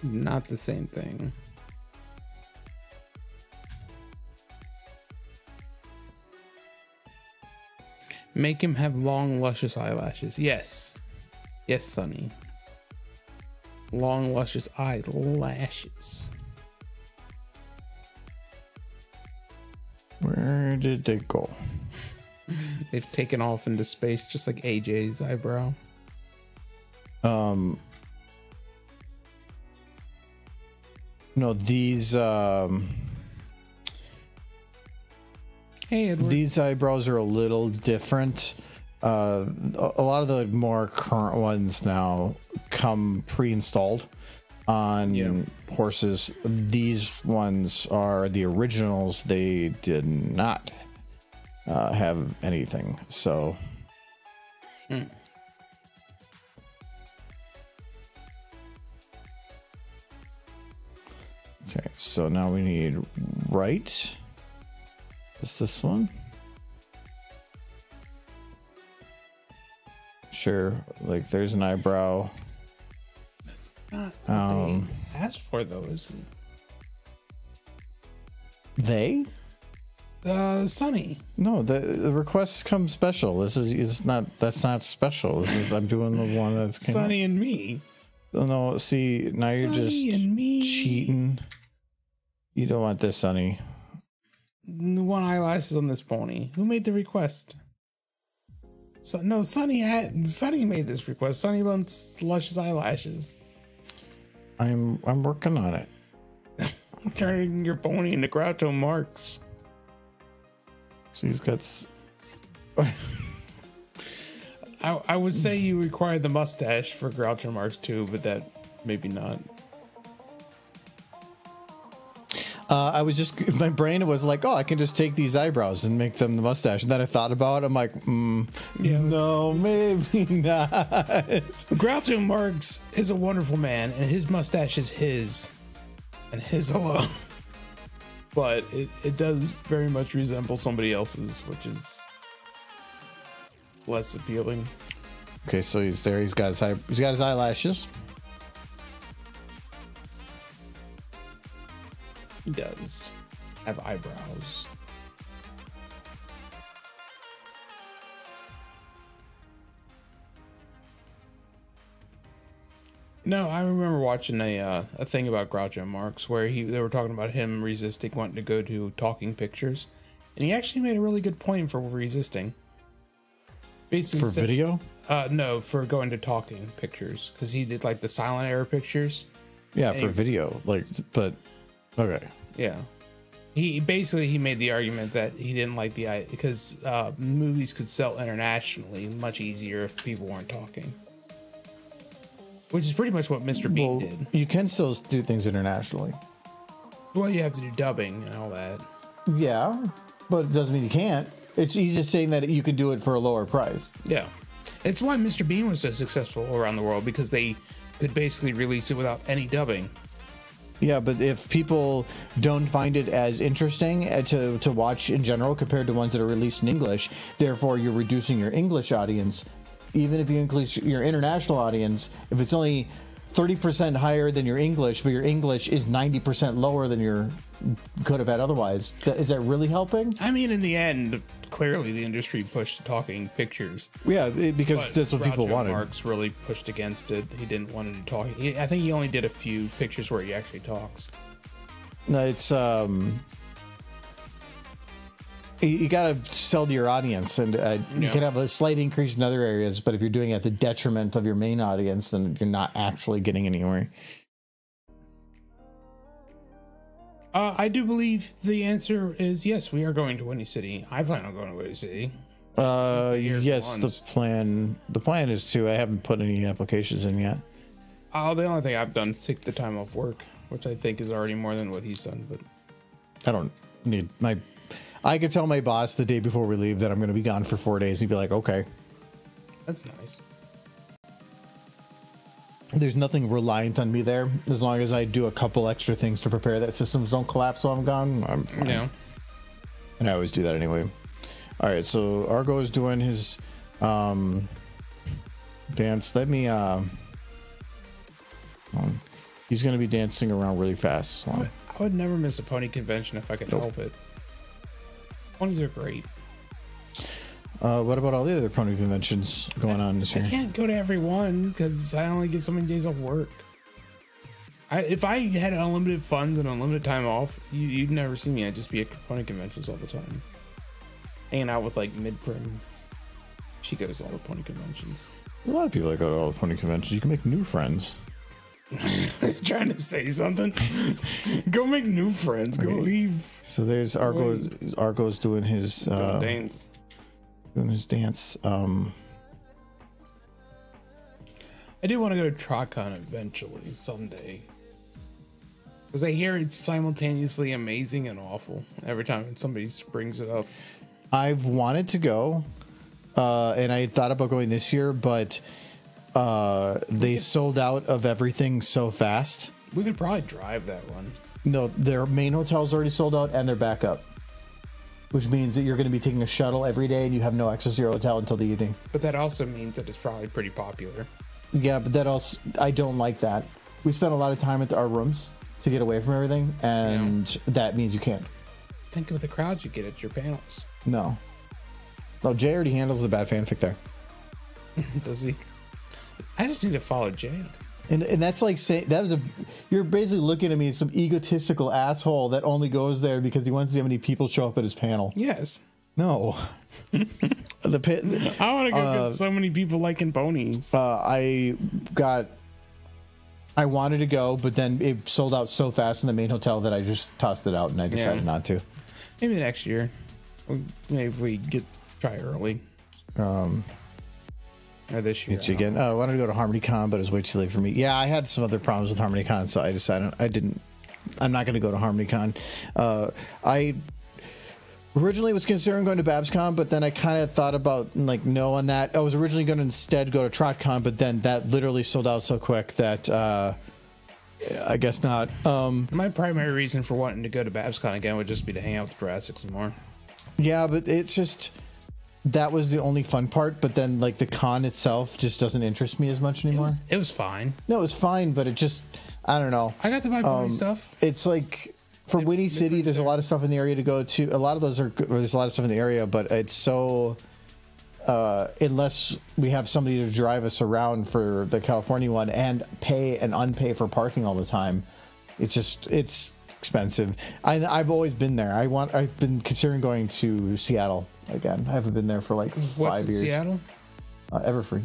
Not the same thing. Make him have long, luscious eyelashes. Yes. Yes, Sonny. Long, luscious eyelashes. Where did they go? They've taken off into space, just like AJ's eyebrow. No, these hey, Edward. These eyebrows are a little different. A lot of the more current ones now come pre-installed on horses. These ones are the originals. They did not have anything. So okay, so now we need right. Is this one? Sure, like there's an eyebrow. Not what they asked for those. They? Sonny. No, the requests come special. That's not special. This is I'm doing the one that's Sonny and me. Oh, no, see, now you're just cheating. You don't want this, Sonny. One eyelashes on this pony. Who made the request? So no, Sonny made this request. Sonny wants luscious eyelashes. I'm working on it. Turning your pony into Groucho Marx. So he's got. I would say you require the mustache for Groucho Marx too, but that maybe not. I was just, my brain was like, oh, I can just take these eyebrows and make them the mustache. And then I thought about it. I'm like, no, maybe not. Groucho Marx is a wonderful man, and his mustache is his and his alone. But it does very much resemble somebody else's, which is less appealing. Okay, so he's there. He's got his eyelashes. He does have eyebrows. No, I remember watching a thing about Groucho Marx where they were talking about him resisting wanting to go to talking pictures, and he actually made a really good point for resisting. Basically For video? No, for going to talking pictures, because he did like the silent era pictures. Yeah, for video. Like, but okay. Yeah, he made the argument that he didn't like because movies could sell internationally much easier if people weren't talking. Which is pretty much what Mr. Bean did. You can still do things internationally. Well, you have to do dubbing and all that. Yeah, but it doesn't mean you can't. He's just saying that you can do it for a lower price. Yeah. It's why Mr. Bean was so successful around the world, because they could basically release it without any dubbing. Yeah, but if people don't find it as interesting to watch in general compared to ones that are released in English, therefore you're reducing your English audience. Even if you increase your international audience, if it's only 30% higher than your English, but your English is 90% lower than your could have had otherwise, is that really helping? I mean, in the end, clearly the industry pushed talking pictures. Yeah, because that's what people wanted. Marx really pushed against it. He didn't want to do talking. I think he only did a few pictures where he actually talks. No, it's you got to sell to your audience, and you can have a slight increase in other areas, but if you're doing it at the detriment of your main audience, then you're not actually getting anywhere. I do believe the answer is yes, we are going to Windy City. I plan on going to Windy City. Yes, the plan is to. I haven't put any applications in yet. The only thing I've done is take the time off work, which I think is already more than what he's done, but I don't need I could tell my boss the day before we leave that I'm going to be gone for 4 days. He'd be like, okay. That's nice. There's nothing reliant on me there. As long as I do a couple extra things to prepare that systems don't collapse while I'm gone, I'm fine. Yeah. And I always do that anyway. All right, so Argo is doing his dance. Let me... he's going to be dancing around really fast. I would never miss a pony convention if I could help it. Ponies are great. What about all the other pony conventions going on this year? I can't go to every one because I only get so many days off work. If I had unlimited funds and unlimited time off, you'd never see me. I'd just be at pony conventions all the time, hanging out with like Mid-Prim. She goes to all the pony conventions. A lot of people that go to all the pony conventions. You can make new friends. Trying to say something. Go make new friends. Go leave. So there's Argo. Argo's doing his dance. Doing his dance. I do want to go to TrotCon eventually, someday, because I hear it's simultaneously amazing and awful every time somebody brings it up. I've wanted to go, and I had thought about going this year, but they sold out of everything so fast. We could probably drive that one. No, their main hotel's already sold out, and their backup, which means that you're going to be taking a shuttle every day, and you have no access to your hotel until the evening. But that also means that it's probably pretty popular. Yeah, but that also, I don't like that. We spent a lot of time at our rooms to get away from everything, and that means you can't. Think of the crowds you get at your panels. No, Jay already handles the bad fanfic there. Does he? I just need to follow Jay. And that's like saying you're basically looking at me as some egotistical asshole that only goes there because he wants to see how many people show up at his panel. Yes. No. I want to go because so many people liking ponies. I wanted to go, but then it sold out so fast in the main hotel that I just tossed it out and I decided not to. Maybe next year. Maybe if we try early. Or this year. Again. I wanted to go to HarmonyCon, but it was way too late for me. Yeah, I had some other problems with HarmonyCon, so I decided I'm not going to go to HarmonyCon. I originally was considering going to BabsCon, but then I kind of thought about no on that. I was originally going to instead go to TrotCon, but then that literally sold out so quick that I guess not. My primary reason for wanting to go to BabsCon again would just be to hang out with Jurassic some more. Yeah, but it's just that was the only fun part. But then like the con itself just doesn't interest me as much anymore. It was fine. No, it was fine, but it just, I don't know. I got to buy pony stuff. It's like for Winnie City, there's a lot of stuff in the area to go to. A lot of those are, there's a lot of stuff in the area, but it's so, unless we have somebody to drive us around for the California one and pay and unpay for parking all the time, it's expensive. I've always been there. I've been considering going to Seattle again. I haven't been there for like 5 years. Seattle? Everfree.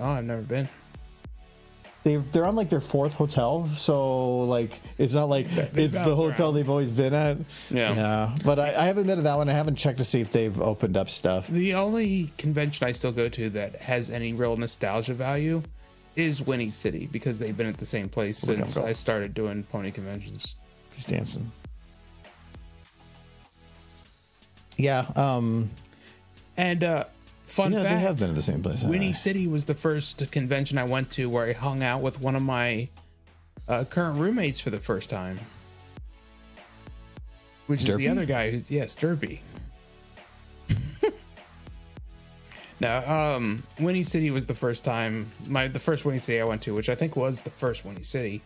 Oh, I've never been. They're on like their 4th hotel, so like it's not like it's the hotel they've always been at. Yeah. But I haven't been to that one. I haven't checked to see if they've opened up stuff. The only convention I still go to that has any real nostalgia value is Winnie City, because they've been at the same place since I started doing pony conventions. Just dancing. Yeah. And fun fact, they have been at the same place. Winnie City was the first convention I went to where I hung out with one of my current roommates for the first time, which is the other guy who's Derpy. Now, Winnie City was the first time, the first Winnie City I went to, which I think was the first Winnie City,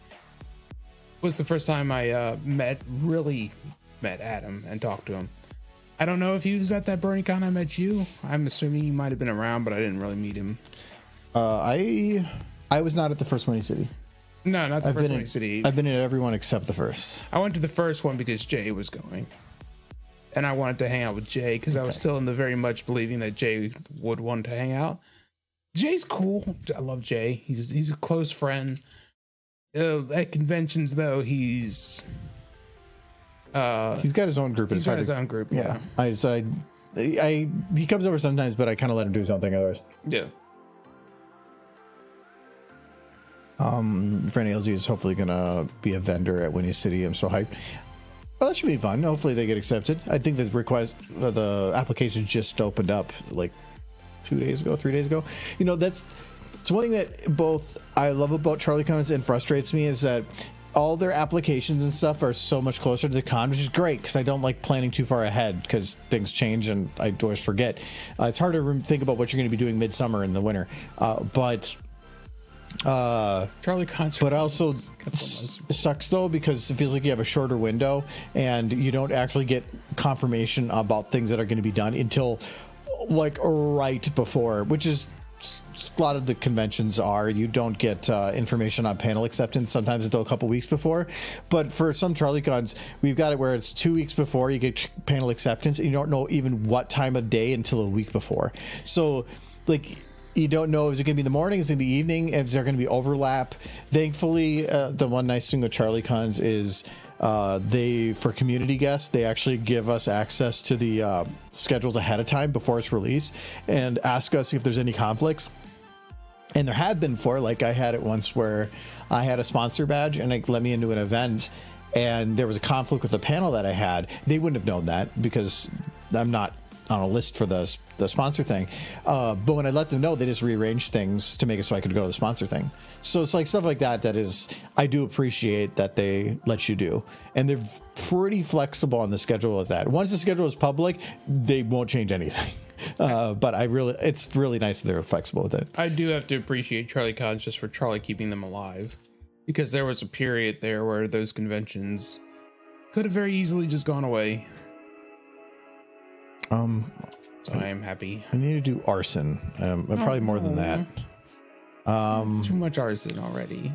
was the first time I really met Adam and talked to him. I don't know if he was at that BronyCon I met you. I'm assuming you might have been around, but I didn't really meet him. I was not at the first Winnie City. No, not the first Winnie City. I've been at everyone except the first. I went to the first one because Jay was going. And I wanted to hang out with Jay because I was still in the very much believing that Jay would want to hang out. Jay's cool. I love Jay. He's a close friend. At conventions, though, he's got his own group. He's got his own group. Yeah. He comes over sometimes, but I kind of let him do something otherwise. Yeah. Franny LZ is hopefully gonna be a vendor at Winnie City. I'm so hyped. Well, that should be fun. Hopefully they get accepted. I think the application just opened up like 3 days ago. You know, it's one thing that both I love about CharlieCons and frustrates me is that all their applications and stuff are so much closer to the con, which is great because I don't like planning too far ahead because things change and I always forget. It's hard to think about what you're going to be doing midsummer in the winter, but CharlieCons. But also sucks though because it feels like you have a shorter window and you don't actually get confirmation about things that are going to be done until like right before, which is a lot of the conventions are. You don't get information on panel acceptance sometimes until a couple weeks before, but for some CharlieCons we've got it where it's 2 weeks before you get panel acceptance and you don't know even what time of day until a week before. So like you don't know, is it going to be in the morning, is it going to be evening, is there going to be overlap? Thankfully, the one nice thing with CharlieCons is for community guests, they actually give us access to the schedules ahead of time before it's released and ask us if there's any conflicts. And there have been like I had it once where I had a sponsor badge and it let me into an event and there was a conflict with the panel that I had. They wouldn't have known that because I'm not on a list for the sponsor thing, but when I let them know, they just rearranged things to make it so I could go to the sponsor thing. So it's like stuff like that is I do appreciate that they let you do, and they're pretty flexible on the schedule with that. Once the schedule is public, they won't change anything. But it's really nice that they're flexible with it. I do have to appreciate CharlieCons just for Charlie keeping them alive, because there was a period there where those conventions could have very easily just gone away. So I am happy. I need to do arson. Probably more than that. It's too much arson already.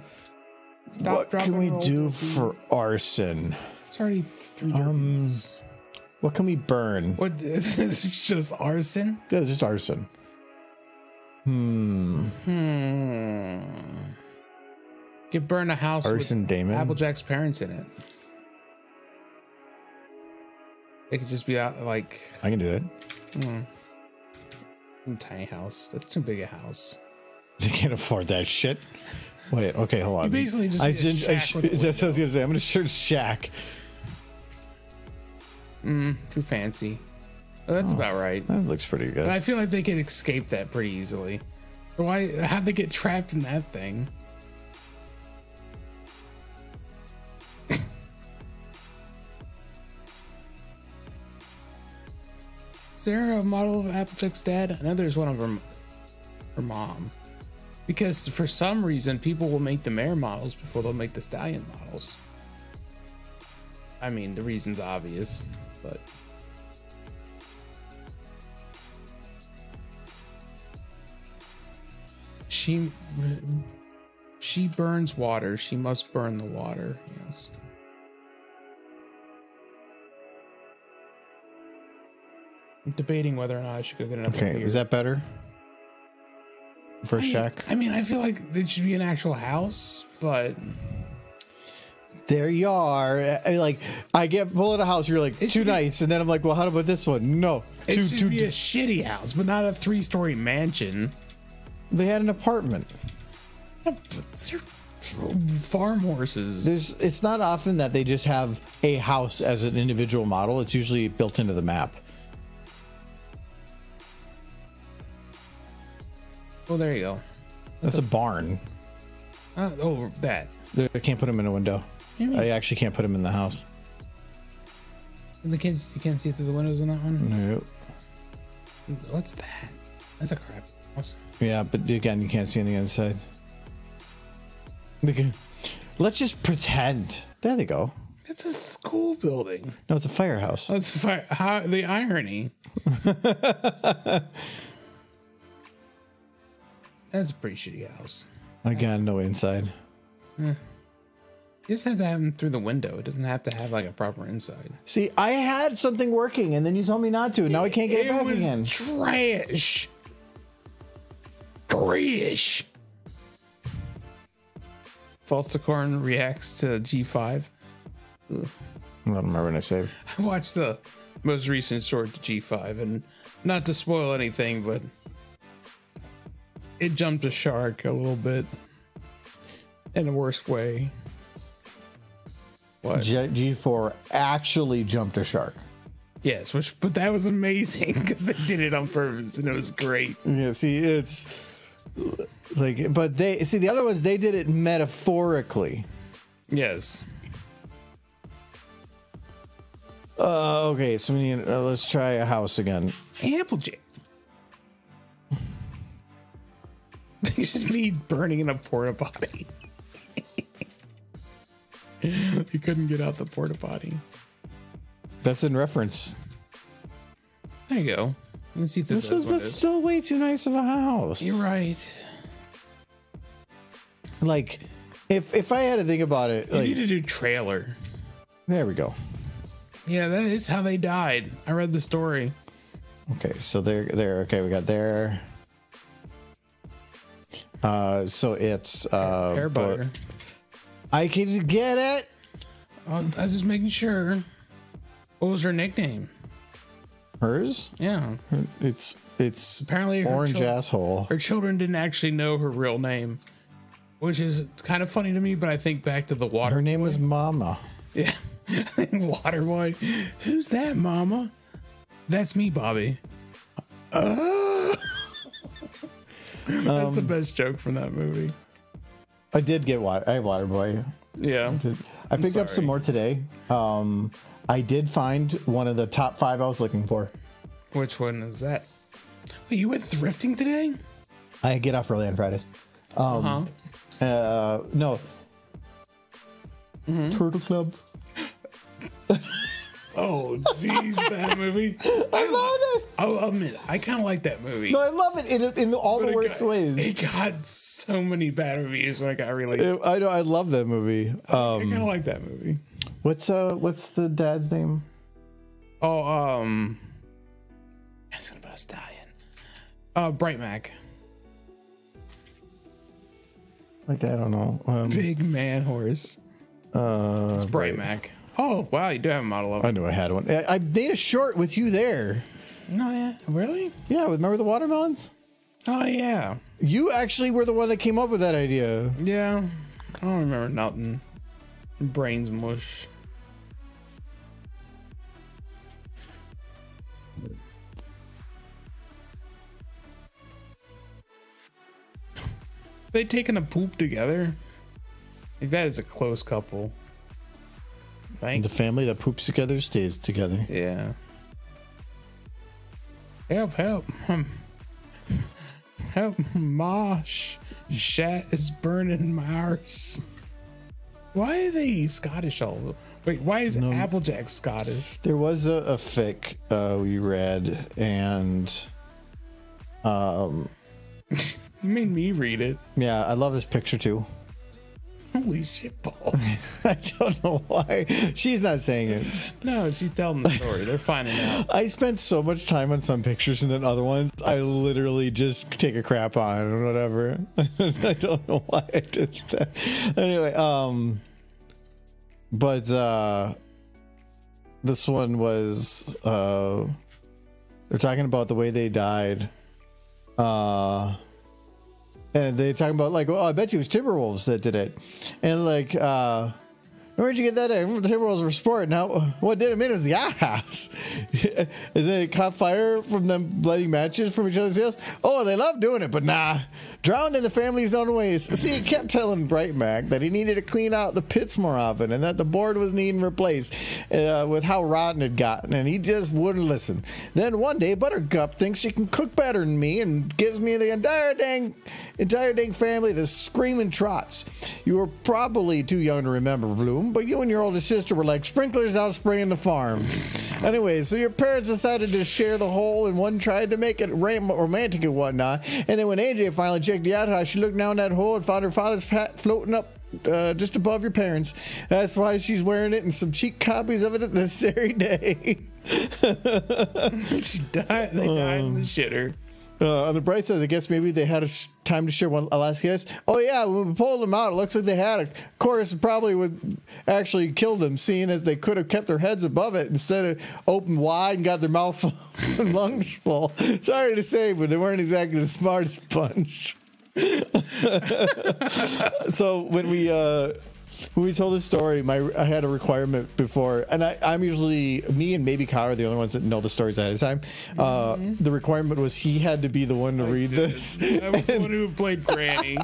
What can we do for arson? It's already 3 days. What can we burn? What? It's just arson? Yeah, it's just arson. Could burn a house arson with Damon? Applejack's parents in it. It could just be out like. I can do it. Tiny house. That's too big a house. They can't afford that shit. Wait. Okay. Hold on. You basically just. That's what I was gonna say. I'm gonna search shack. Too fancy. Oh, that's about right. That looks pretty good. But I feel like they could escape that pretty easily. How'd they get trapped in that thing? there a model of Applejack's dad? I know there's one of her mom. Because for some reason, people will make the mare models before they'll make the stallion models. I mean, the reason's obvious, but... She burns water. She must burn the water. Yes. I'm debating whether or not I should go get another beer. Is that better? For shack? I mean, I feel like it should be an actual house, but... There you are. Like, I get pull at a house, you're like, too nice. And then I'm like, well, how about this one? No. It should be a shitty house, but not a 3-story mansion. They had an apartment. They're farm horses. It's not often that they just have a house as an individual model. It's usually built into the map. Oh, there you go. That's a barn. Oh, that. I can't put them in a window. I actually can't put them in the house. You can't see through the windows in that one? No. What's that? That's a crap house. Yeah, but again, you can't see on the inside. Let's just pretend. There they go. It's a school building. No, it's a firehouse. That's the irony. That's a pretty shitty house. Again, no inside. You just have to have them through the window. It doesn't have to have like a proper inside. See, I had something working, and then you told me not to. And now I can't get it back again. Trash. Trash. Falsticorn reacts to G5. Ugh. I don't remember when I saved. I watched the most recent Sword to G5, and not to spoil anything, but it jumped a shark a little bit in the worst way. What? G4 actually jumped a shark. Yes, but that was amazing because they did it on purpose and it was great. Yeah, see, it's like, but the other ones, they did it metaphorically. Yes. Okay, so we need, let's try a house again. Applejack. It's just me burning in a porta potty. He couldn't get out the porta potty. That's in reference. There you go. Let's see if this is still way too nice of a house. You're right. Like, if I had to think about it, You like, need to do trailer. There we go. Yeah, that is how they died. I read the story. Okay, so there. Okay, we got there. So it's Hair butter. I can get it. I'm just making sure. What was her nickname? Hers? Yeah. It's apparently orange asshole. Her children didn't actually know her real name, which is kind of funny to me. But I think back to the water. Her name was Mama. Yeah, Waterboy. Who's that, Mama? That's me, Bobby. That's the best joke from that movie. I did get Waterboy. Yeah. I picked up some more today. I did find one of the top 5 I was looking for. Which one is that? Wait, you went thrifting today? I get off early on Fridays. No. Turtle Club. Oh, jeez, that movie. I love it. I'll admit, I kind of like that movie. No, I love it in all the worst ways. It got so many bad reviews when it got released. I know. I love that movie. I kind of like that movie. What's the dad's name? Oh, it's about a stallion. Bright Mac. Like, I don't know. Big man horse. It's Bright Mac. Oh, wow, you do have a model of it. I knew I had one. I made a short with you there. No, yeah, really? Yeah, remember the watermelons? Oh, yeah. You actually were the one that came up with that idea. Yeah, I don't remember nothing. Brains mush. They taking a poop together? Like, that is a close couple. The family that poops together stays together. Yeah. Help. Help, Mosh. Shat is burning my arse. Why are they Scottish all? Wait, why is Applejack Scottish? There was a fic we read, and you made me read it. yeah, I love this picture too. Holy shit balls. I don't know why. She's not saying it. No, she's telling the story. They're finding out. I spent so much time on some pictures and then other ones I literally just take a crap on or whatever. I don't know why I did that. Anyway, but this one was they're talking about the way they died. And they're talking about like, oh, I bet you it was Timberwolves that did it. And like, where'd you get that? I remember the Timberwolves were sport. Now, what did it mean? It was the ass. Is it caught fire from them bloody matches from each other's tails? Oh, they love doing it, but nah. Drowned in the family's own ways. See, he kept telling Brightmac that he needed to clean out the pits more often and that the board was needing replaced with how rotten it gotten, and he just wouldn't listen. Then one day, Buttercup thinks she can cook better than me and gives me the entire dang family the screaming trots. You were probably too young to remember, Bloom, but you and your older sister were like sprinklers out spraying the farm. Anyway, so your parents decided to share the hole, and one tried to make it romantic and whatnot. And then when AJ finally checked the outhouse, she looked down that hole and found her father's hat floating up just above your parents. That's why she's wearing it and some cheap copies of it this very day. She died. They died in the shitter. On the bright side, I guess maybe they had time to share one last kiss. Oh yeah, when we pulled them out, it looks like they had a chorus. Probably would actually kill them, seeing as they could have kept their heads above it instead of open wide and got their mouth full and lungs full. Sorry to say, but they weren't exactly the smartest bunch. So when we told this story, I had a requirement before, and I'm usually, me and maybe Kyle are the only ones that know the stories ahead of time. The requirement was he had to be the one to read this. I was the one who played Granny.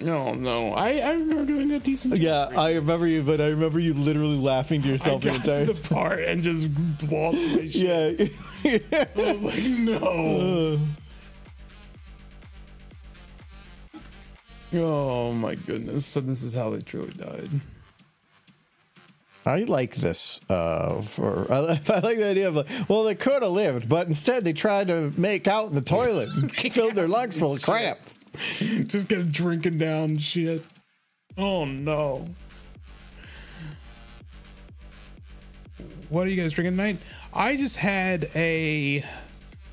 No, I remember doing a decent job. Yeah, I remember you, but I remember you literally laughing to yourself I got the entire to the part and just waltzed my shit. Yeah. I was like, no. Oh my goodness. So this is how they truly died. I like this. I like the idea of like, well, they could have lived, but instead they tried to make out in the toilet and filled their lungs full of crap. Just kept drinking down shit. Oh no. What are you guys drinking tonight? I just had a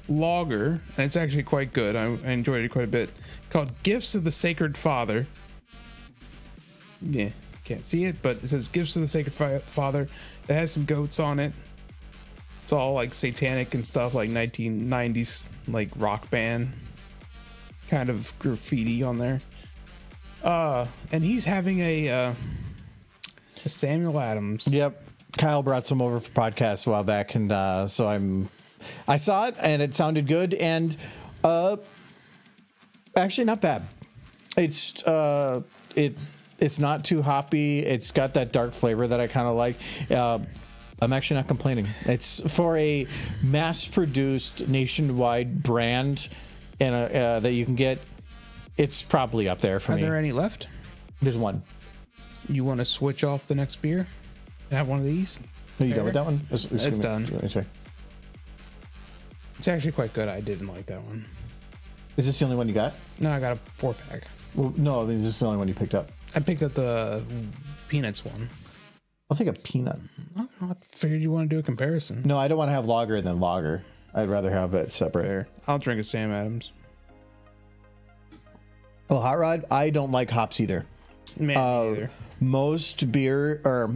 lager, and it's actually quite good. I enjoyed it quite a bit. Called Gifts of the Sacred Father. Yeah, can't see it, but it says Gifts of the Sacred Father. It has some goats on it. It's all like satanic and stuff, like 1990s like rock band kind of graffiti on there. And he's having a Samuel Adams. Yep. Kyle brought some over for podcast a while back, and so I saw it and it sounded good, and actually not bad. It's not too hoppy. It's got that dark flavor that I kind of like. I'm actually not complaining. It's for a mass-produced nationwide brand, and that you can get. It's probably up there for me. Are there any left? There's one. You want to switch off the next beer? Have one of these? Are you done with that one? It's done. Sorry. It's actually quite good. I didn't like that one. Is this the only one you got? No, I got a 4-pack. Well, no, I mean, is this the only one you picked up? I picked up the Peanuts one. I'll take a peanut. I figured you want to do a comparison. No, I don't want to have lager than lager. I'd rather have it separate. Fair. I'll drink a Sam Adams. Well, Hot Rod, I don't like hops either. Man, either. Most beer, or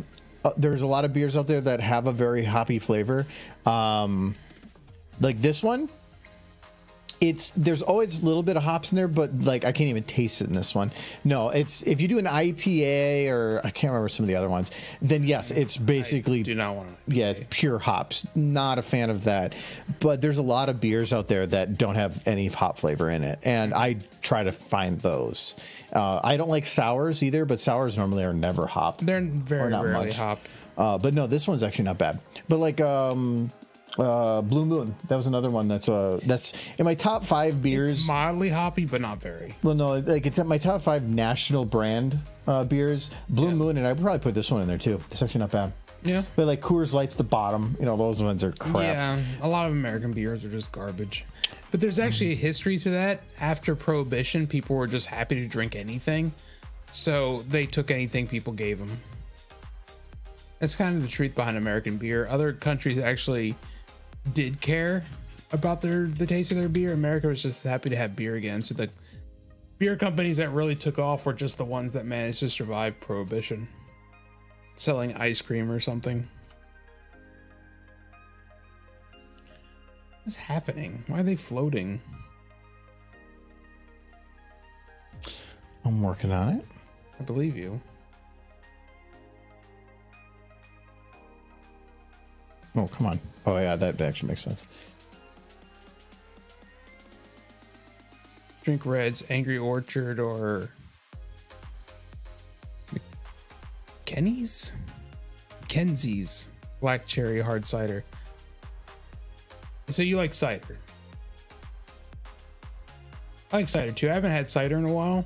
there's a lot of beers out there that have a very hoppy flavor. Like this one, there's always a little bit of hops in there, but like I can't even taste it in this one. No, it's if you do an IPA or I can't remember some of the other ones, then yes, it's basically I do not want to. Yeah, it's pure hops. Not a fan of that. But there's a lot of beers out there that don't have any hop flavor in it, and I try to find those. I don't like sours either, but sours normally are never hop. They're very rarely much. hop. But no, this one's actually not bad. But like Blue Moon. That was another one that's in my top 5 beers. It's mildly hoppy, but not very. Well, no, like it's at my top 5 national brand beers. Blue Moon, and I would probably put this one in there too. It's actually not bad. Yeah. But like Coors Light's the bottom. You know, those ones are crap. Yeah, a lot of American beers are just garbage. But there's actually a history to that. After Prohibition, people were just happy to drink anything. So they took anything people gave them. That's kind of the truth behind American beer. Other countries actually did care about the taste of their beer. America was just happy to have beer again. So the beer companies that really took off were just the ones that managed to survive Prohibition. Selling ice cream or something. What's happening? Why are they floating? I'm working on it. I believe you. Oh, come on. Oh, yeah, that actually makes sense. Drink Reds, Angry Orchard, or Kenny's? Kenzie's Black Cherry Hard Cider. So you like cider? I like cider too. I haven't had cider in a while.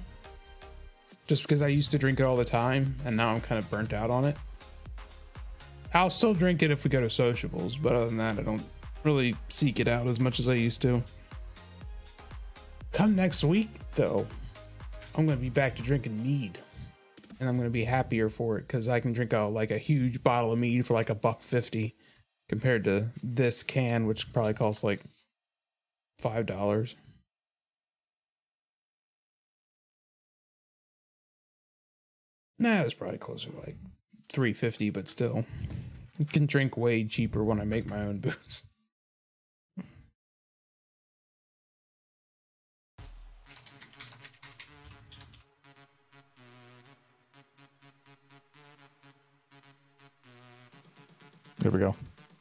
Just because I used to drink it all the time, and now I'm kind of burnt out on it. I'll still drink it if we go to sociables, but other than that, I don't really seek it out as much as I used to. Come next week, though, I'm going to be back to drinking mead. And I'm going to be happier for it because I can drink a huge bottle of mead for like $1.50 compared to this can, which probably costs like $5. Nah, it's probably closer to like $3.50, but still, I can drink way cheaper when I make my own booze. There we go.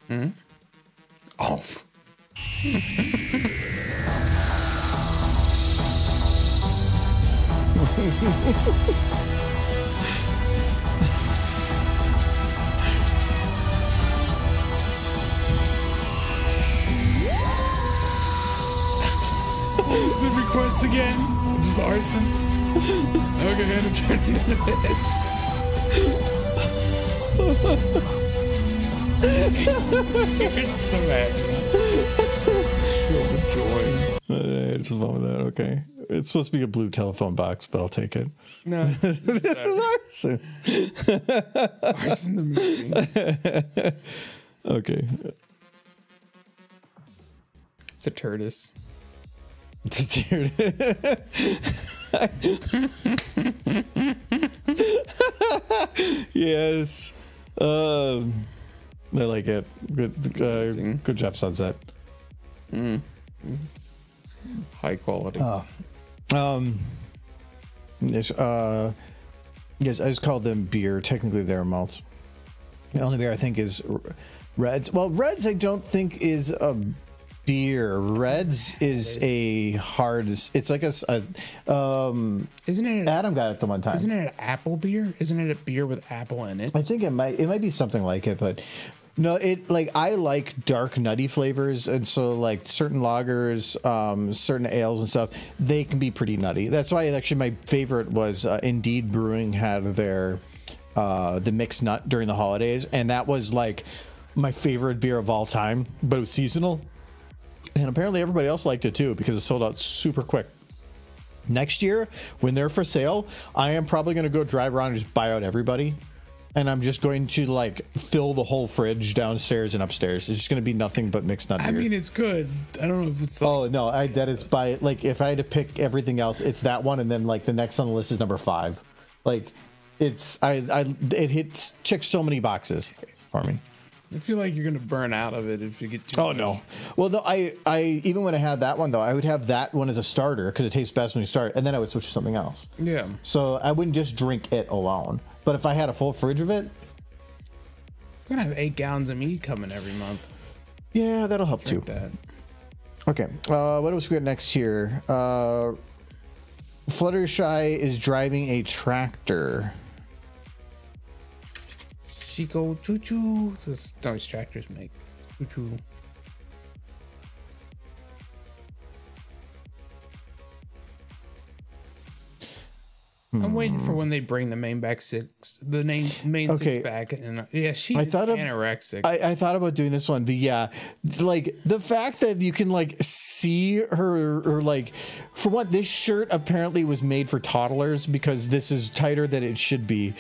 Hmm? Oh. The request again. Just arson. Okay, I'm gonna turn into this. You're so mad. Filled with joy. I just love that. Okay. It's supposed to be a blue telephone box, but I'll take it. No, this is arson. Arson the movie. Okay. It's a tortoise. Yes. I like it. Good job, Sunset. High quality. Yes, yes, I just called them beer. Technically, they're malts. The only beer I think is Reds. Well, Reds I don't think is a beer. Reds is a hard. It's like Isn't it? Adam got it the one time. Isn't it an apple beer? Isn't it a beer with apple in it? I think it might be something like it, but no, I like dark nutty flavors, and so like certain lagers, certain ales and stuff, they can be pretty nutty. That's why actually my favorite was Indeed Brewing had their the mixed nut during the holidays, and that was like my favorite beer of all time, but it was seasonal, and apparently everybody else liked it too because it sold out super quick. Next year when they're for sale, I am probably going to go drive around and just buy out everybody. And I'm just going to like fill the whole fridge downstairs and upstairs. It's just going to be nothing but mixed nut beer. I mean, it's good. I don't know if it's like... Oh no, that is by like if I had to pick everything else, it's that one, and then like the next on the list is number 5. Like it checks so many boxes for me. I feel like you're gonna burn out of it if you get too Oh much. no. Well, though I even when I had that one though, I would have that one as a starter because it tastes best when you start, and then I would switch to something else. Yeah. So I wouldn't just drink it alone. But if I had a full fridge of it, I'm gonna have 8 gallons of meat coming every month. yeah, that'll help Drink too. that. Okay, what else we got next here? Fluttershy is driving a tractor. She go choo choo. Those tractors make choo choo. I'm waiting for when they bring the main six back. And yeah, she's anorexic. I thought about doing this one, but yeah, like the fact that you can like see her, or like, for what, this shirt apparently was made for toddlers because this is tighter than it should be.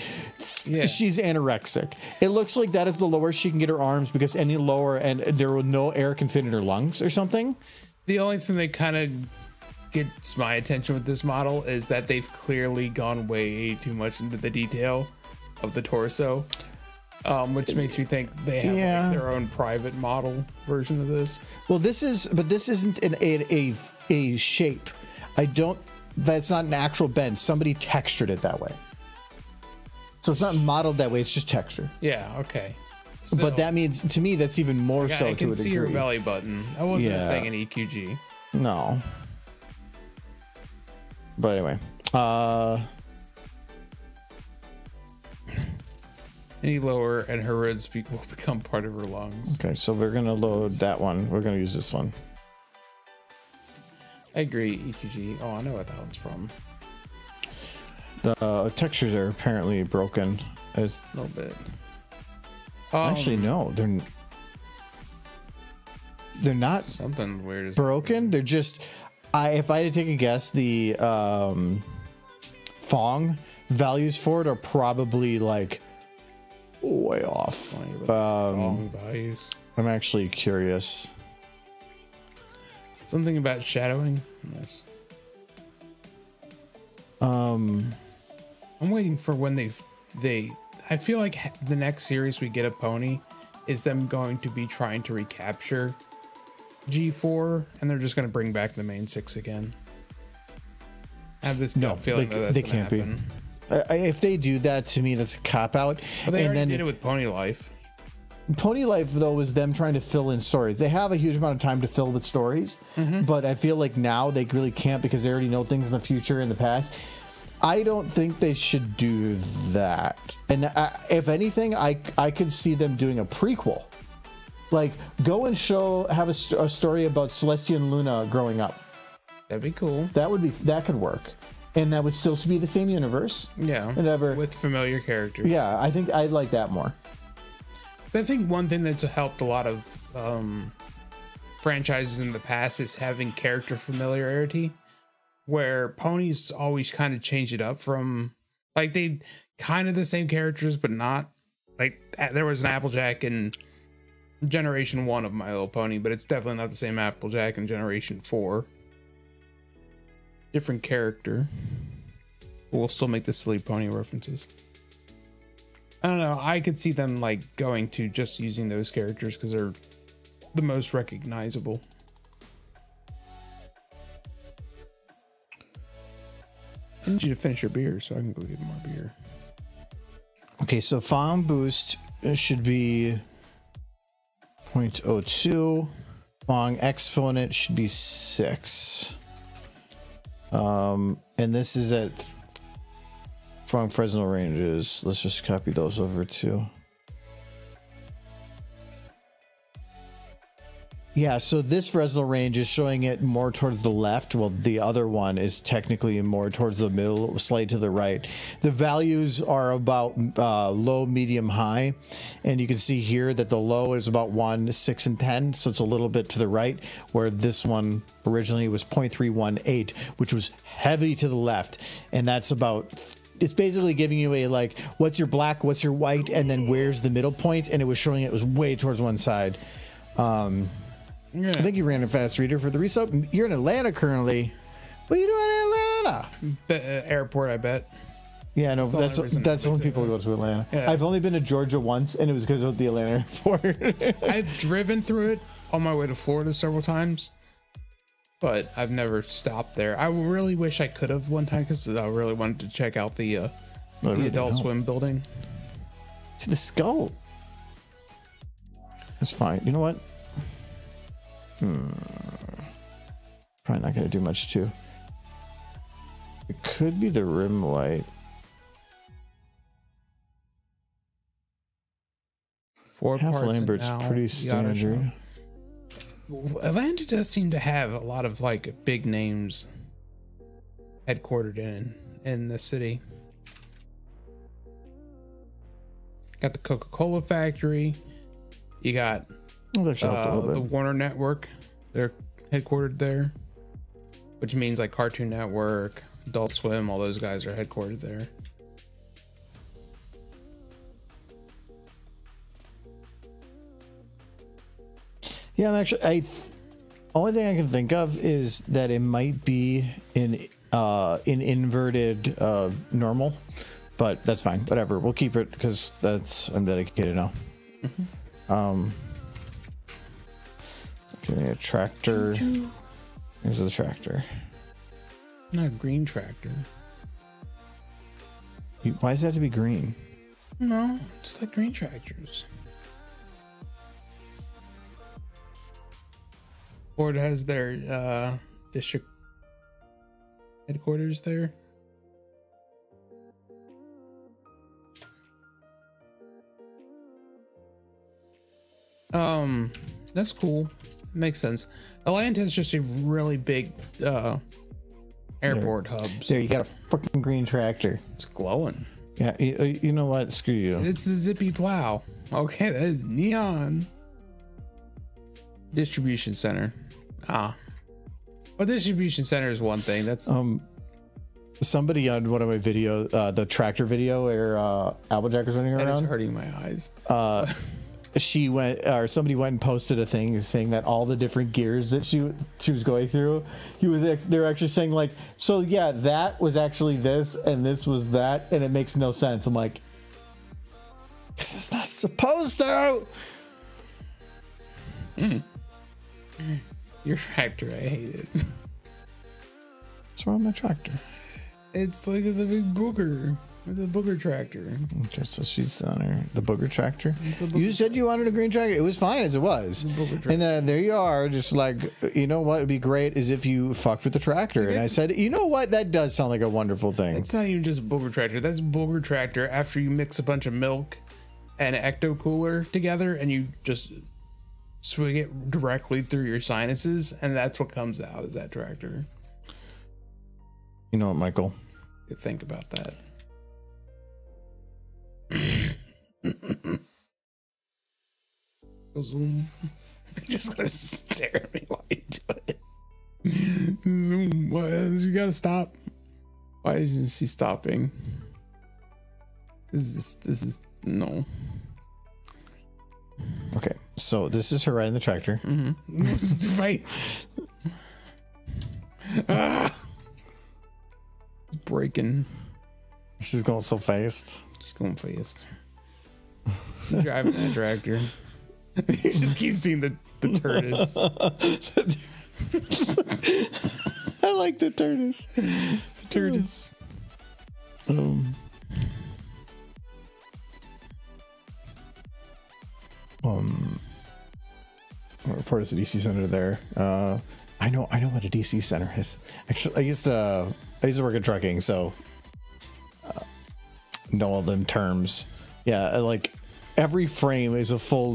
Yeah, she's anorexic. It looks like that is the lowest she can get her arms, because any lower and there will no air can fit in her lungs or something. The only thing that kind of gets my attention with this model is that they've clearly gone way too much into the detail of the torso, which makes me think they have like their own private model version of this. Well, this isn't a shape. That's not an actual bend. Somebody textured it that way. So it's not modeled that way. It's just texture. Yeah. Okay. But that means, to me, that's even more so. I can see her belly button. That wasn't a thing in EQG. No. But anyway, any lower and her ribs will become part of her lungs. Okay, so we're gonna load that one. We're gonna use this one. I agree. EQG. Oh, I know what that one's from. The textures are apparently broken. A little bit. Actually, no, they're not. Something weird is broken. They're just. If I had to take a guess, the Fong values for it are probably like way off. Values. I'm actually curious. Something about shadowing. Yes. I'm waiting for when they. I feel like the next series we get a pony is them going to be trying to recapture G4, and they're just going to bring back the main six again. I have this feeling that they can't happen. Be. If they do that, to me, that's a cop out. Well, they already did it with Pony Life. Pony Life, though, was them trying to fill in stories. They have a huge amount of time to fill with stories, but I feel like now they really can't because they already know things in the future and the past. I don't think they should do that. And if anything, I could see them doing a prequel. Like, go and have a story about Celestia and Luna growing up. That'd be cool. That could work. And that would still be the same universe. Yeah. Whatever. With familiar characters. Yeah, I think I'd like that more. I think one thing that's helped a lot of franchises in the past is having character familiarity, where ponies always kind of change it up from, like, they kind of the same characters, but not. Like, there was an Applejack in Generation 1 of My Little Pony, but it's definitely not the same Applejack in Generation 4. Different character. We'll still make the silly pony references. I don't know. I could see them like going to just using those characters because they're the most recognizable. I need you to finish your beer so I can go get more beer. Okay, so Fong Boost should be 0.02. Fong Exponent should be 6. And this is at Fong Fresnel ranges. Let's just copy those over too. Yeah, so this Fresnel range is showing it more towards the left, while the other one is technically more towards the middle, slight to the right. The values are about low, medium, high, and you can see here that the low is about 1, 6, and 10, so it's a little bit to the right, where this one originally was 0.318, which was heavy to the left, and that's about... It's basically giving you a, like, what's your black, what's your white, and then where's the middle point, and it was showing it was way towards one side. Yeah. I think you ran a fast reader for the resub. You're in Atlanta currently. What are you doing in Atlanta? Airport, I bet. Yeah, no, that's when people go to Atlanta. Yeah. I've only been to Georgia once, and it was because of the Atlanta airport. I've driven through it on my way to Florida several times, but I've never stopped there. I really wish I could have one time because I really wanted to check out the Adult Swim building. See the skull. That's fine. You know what? Probably not going to do much too. It could be the rim light. Half Lambert's pretty standard. Atlanta does seem to have a lot of like big names headquartered in the city. Got the Coca-Cola factory. You got the Warner Network. They're headquartered there, which means like Cartoon Network, Adult Swim, all those guys are headquartered there. Yeah, I'm actually. Only thing I can think of is that it might be in inverted normal, but that's fine. Whatever, we'll keep it because I'm dedicated now. Okay, a tractor. Here's the tractor. Not a green tractor. Why does it have to be green? No, just like green tractors. Ford has their district headquarters there. That's cool. Makes sense. Atlanta is just a really big airport hub. There, you got a freaking green tractor. It's glowing. Yeah, you know what? Screw you. It's the Zippy plow. Okay, that is neon. Distribution center. Well, distribution center is one thing. That's somebody on one of my videos, the tractor video where Applejack was running around. That is hurting my eyes. Somebody went and posted a thing saying that all the different gears that she was going through, they were actually saying like, so yeah, that was actually this and this was that, and it makes no sense. I'm like, this is not supposed to. Your tractor, I hate it. What's wrong with my tractor? It's like it's a big booger. It's a booger tractor. Okay, so she's on her the booger tractor. You said you wanted a green tractor. It was fine as it was. And then there you are, just like, you know what would be great is if you fucked with the tractor. And I said, you know what, that does sound like a wonderful thing. It's not even just booger tractor. That's booger tractor after you mix a bunch of milk and ecto cooler together and you just swing it directly through your sinuses, and that's what comes out is that tractor. You know what, Michael? Think about that. Zoom. Just gonna stare at me while you do it. Zoom. What? You gotta stop. Why isn't she stopping? This is no. Okay, so this is her riding the tractor. Face. Breaking. She's going so fast. She's going fast. She's driving that tractor. You just keep seeing the tortoise. I like the tortoise. It's the tortoise. Report to DC Center there. I know what a DC Center is. Actually, I used to work in trucking, so know all them terms. Yeah, like every frame is a full.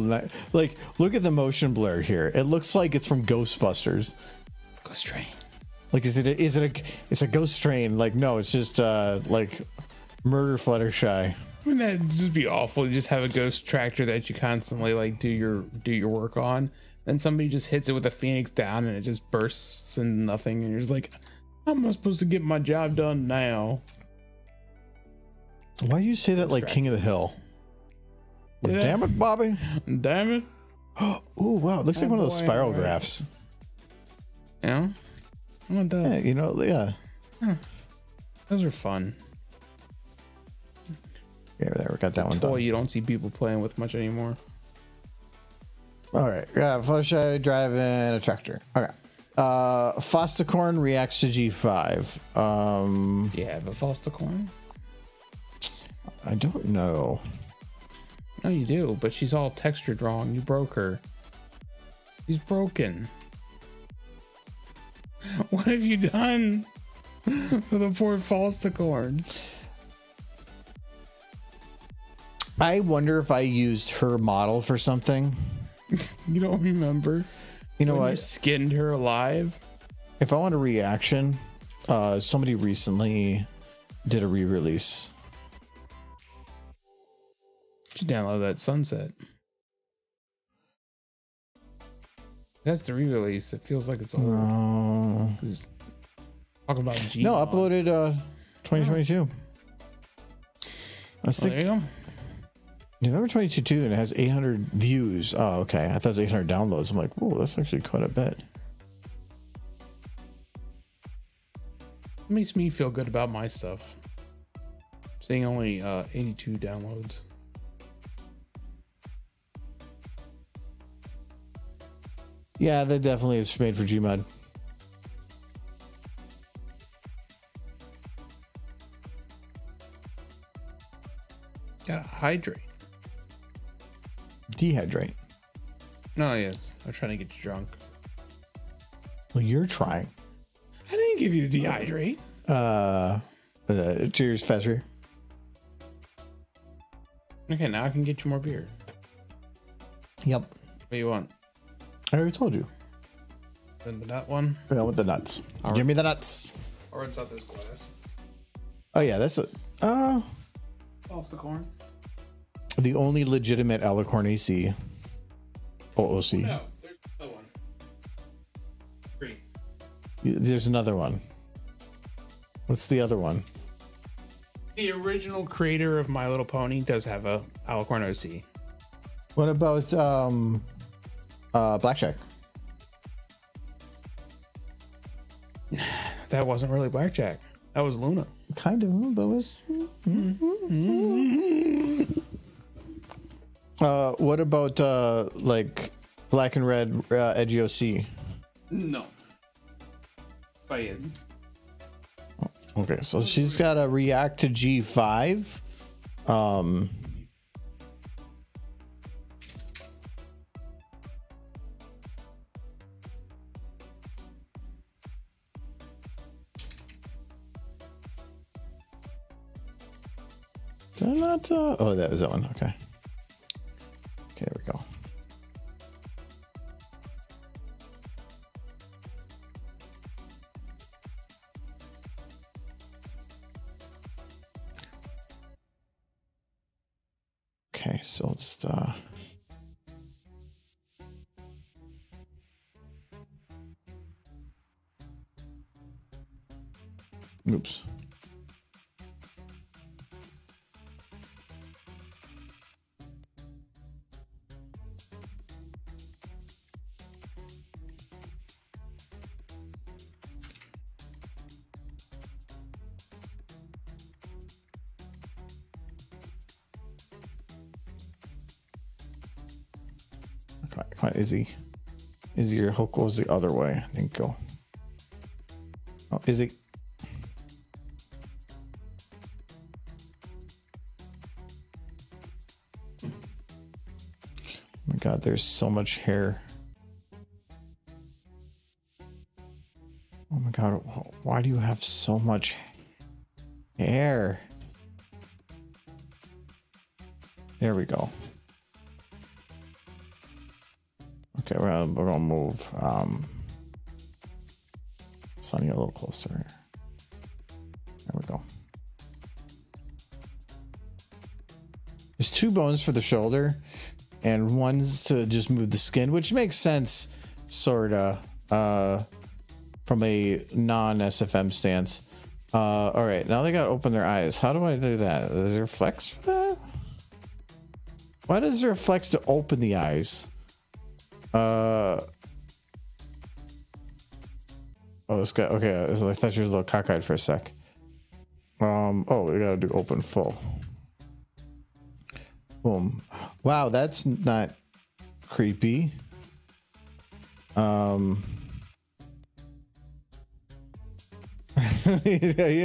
Like, look at the motion blur here. It looks like it's from Ghostbusters. Ghost train. Like, it's a ghost train? Like, no, it's just like Murder Fluttershy. Wouldn't that just be awful? You just have a ghost tractor that you constantly like do your work on. Then somebody just hits it with a Phoenix down and it just bursts into nothing. And you're just like, how am I supposed to get my job done now? Why do you say that like King of the Hill? Well, damn it, Bobby. Damn it. Oh, wow. It looks like one of those spiral graphs. Yeah? Oh, it does. Yeah, you know, yeah. Huh. Those are fun. Yeah, there, we got that one done. You don't see people playing with much anymore. All right, yeah, Fluttershy driving a tractor. Okay. Fosticorn reacts to G5. Do you have a Fosticorn? I don't know. No, you do, but she's all textured wrong. You broke her. She's broken. What have you done for the poor Fosticorn? I wonder if I used her model for something. You don't remember? You know when what? You skinned her alive? If I want a reaction, somebody recently did a re-release. Should download that Sunset. That's the re-release. It feels like it's old. No, Talking about G. no, uploaded 2022. I was There you thinking go. November 22, and it has 800 views. Oh, okay. I thought it was 800 downloads. I'm like, oh, that's actually quite a bit. It makes me feel good about my stuff. Seeing only 82 downloads. Yeah, that definitely is made for Gmod. Gotta hydrate. Dehydrate. No, yes. I'm trying to get you drunk. Well, you're trying. I didn't give you the dehydrate. Cheers, Fezzer. Okay, now I can get you more beer. Yep. What do you want? I already told you. Then that one? Yeah, with the nuts. All Give me the nuts. Or rinse out this glass. Oh yeah, that's it. False the corn. The only legitimate Alicorn AC. OOC. No, there's another one. 3. There's another one. What's the other one? The original creator of My Little Pony does have a Alicorn OC. What about Blackjack? That wasn't really Blackjack. That was Luna. Kind of, but it was. What about like black and red edgy OC? No. By it. Okay, so she's got to react to G5. Did I not? Oh, that was that one. Okay. Okay, there we go. Okay, so just oops. Quite Izzy. Izzy, your hook goes the other way. I think go. Oh, Izzy. Oh my god, there's so much hair. Oh my god, why do you have so much hair? There we go. Okay, we're gonna move Sunny a little closer. There we go. There's 2 bones for the shoulder, and one's to just move the skin, which makes sense, sorta, from a non-SFM stance. All right, now they gotta open their eyes. How do I do that? Is there flex for that? Why does there flex to open the eyes? Oh, this guy. Okay, I thought you were a little cockeyed for a sec. Oh, we gotta do open full. Boom. Wow, that's not creepy. You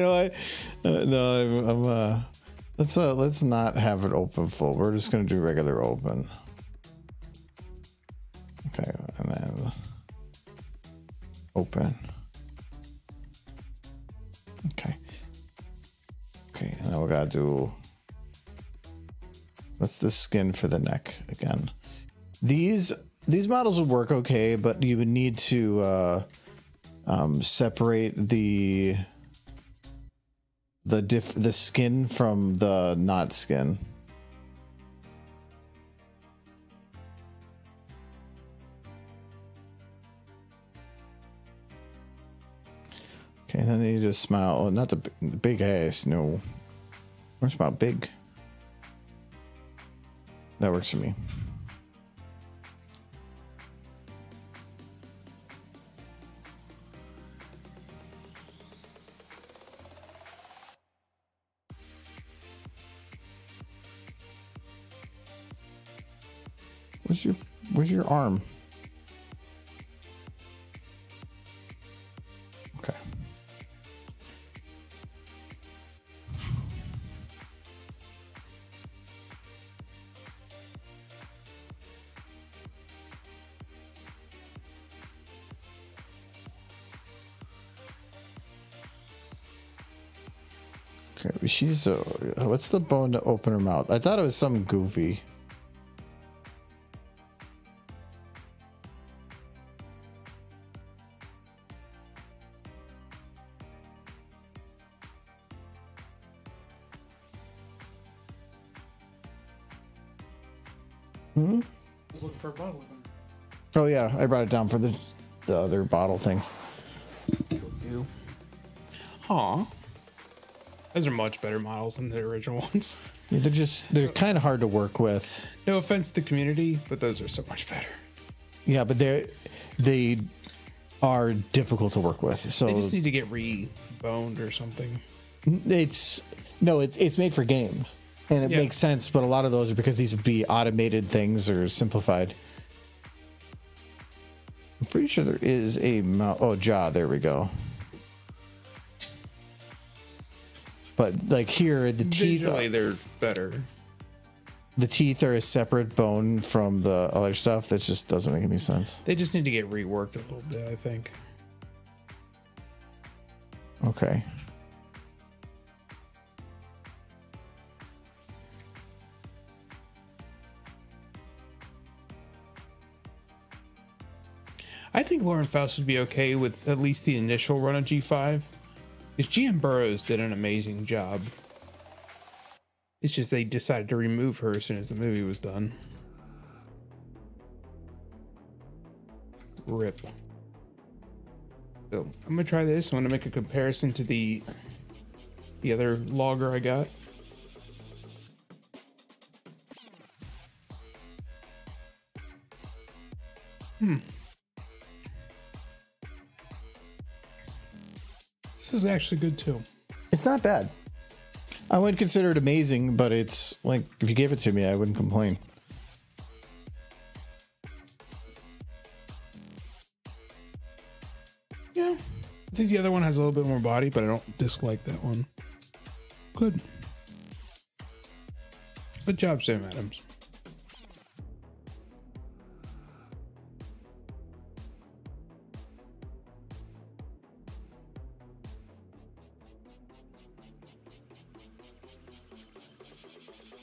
know what? No, let's not have it open full. We're just gonna do regular open. Okay, and then open. Okay. Okay, and then we gotta do. That's the skin for the neck again. These models would work okay, but you would need to separate the skin from the not skin. Okay, then they just smile. Oh, not the big ass. No. Or smile big. That works for me. Where's your arm? Okay. Okay, she's what's the bone to open her mouth? I thought it was some goofy. I was looking for a bottle opener. Oh yeah, I brought it down for the other bottle things. Aw. Those are much better models than the original ones. Yeah, they're kind of hard to work with. No offense to the community, but those are so much better. Yeah, but they are difficult to work with. So They just need to get reboned or something. it's made for games. And it makes sense, but a lot of those are because these would be automated things or simplified. I'm pretty sure there is a jaw. There we go. But like here, the Visually, they're better. The teeth are a separate bone from the other stuff. That just doesn't make any sense. They just need to get reworked a little bit, I think. Okay. I think Lauren Faust would be okay with at least the initial run of G5. Because GM Burrows did an amazing job. It's just they decided to remove her as soon as the movie was done. RIP. So I'm gonna try this. I'm gonna make a comparison to the other logger I got. This is actually good too. It's not bad. I wouldn't consider it amazing, but it's like if you gave it to me, I wouldn't complain. Yeah. I think the other one has a little bit more body, but I don't dislike that one. Good. Good job, Sam Adams.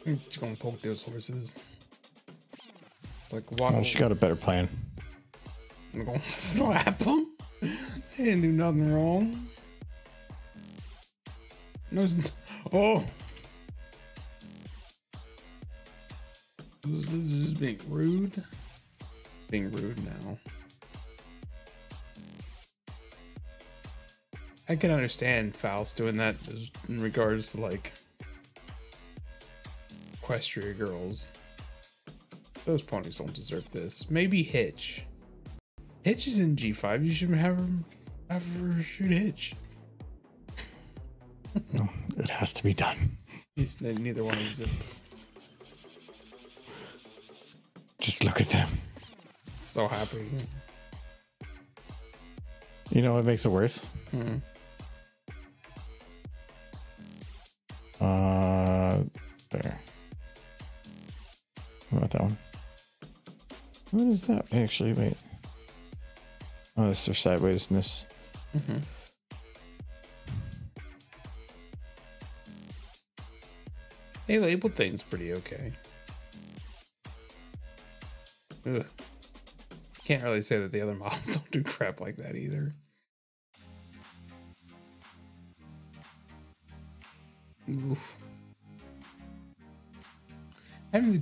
I'm just gonna poke those horses. It's like walk. Oh, she got a better plan. I'm gonna slap them. They didn't do nothing wrong. No. Oh. This is just being rude. Being rude now. I can understand Faust doing that in regards to like Equestria girls. Those ponies don't deserve this. Maybe Hitch. Hitch is in G5. You should have her shoot Hitch. No, it has to be done. Neither one of them. Just look at them. So happy. You know what makes it worse? There. What about that one? What is that? Actually, wait. Oh, this is their sidewaysness. They labeled things pretty okay. Ugh. Can't really say that the other models don't do crap like that either. Oof. Having the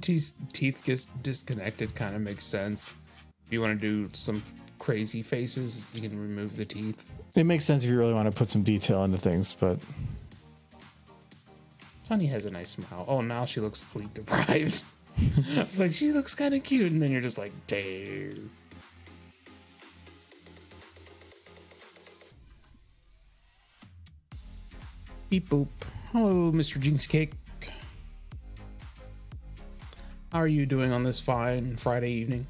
teeth get disconnected kind of makes sense. If you want to do some crazy faces, you can remove the teeth. It makes sense if you really want to put some detail into things, but Sunny has a nice smile. Oh, now she looks sleep deprived. I was like, she looks kind of cute, and then you're just like, damn. Beep boop. Hello, Mr. Jinx Cake. How are you doing on this fine Friday evening?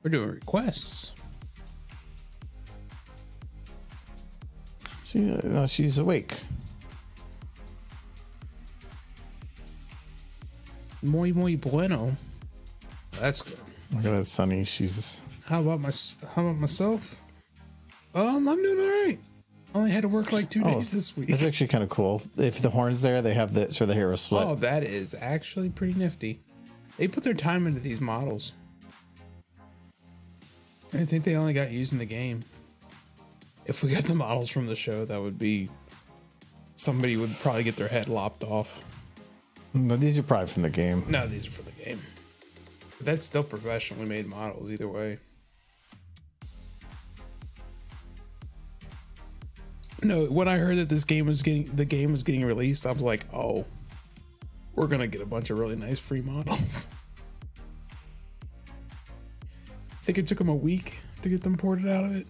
We're doing requests. see, she's awake. Muy bueno. That's good. Look at that, Sunny. She's. How about myself? I'm doing all right. Only had to work like 2 days this week. That's actually kind of cool. If the horn's there, they have the the hair was split. Oh, that is actually pretty nifty. They put their time into these models. I think they only got used in the game. If we got the models from the show, that would be somebody would probably get their head lopped off. No, these are probably from the game. No, these are for the game. But that's still professionally made models either way. No, when I heard that the game was getting released, I was like, oh, we're gonna get a bunch of really nice free models. I think it took them a week to get them ported out of it.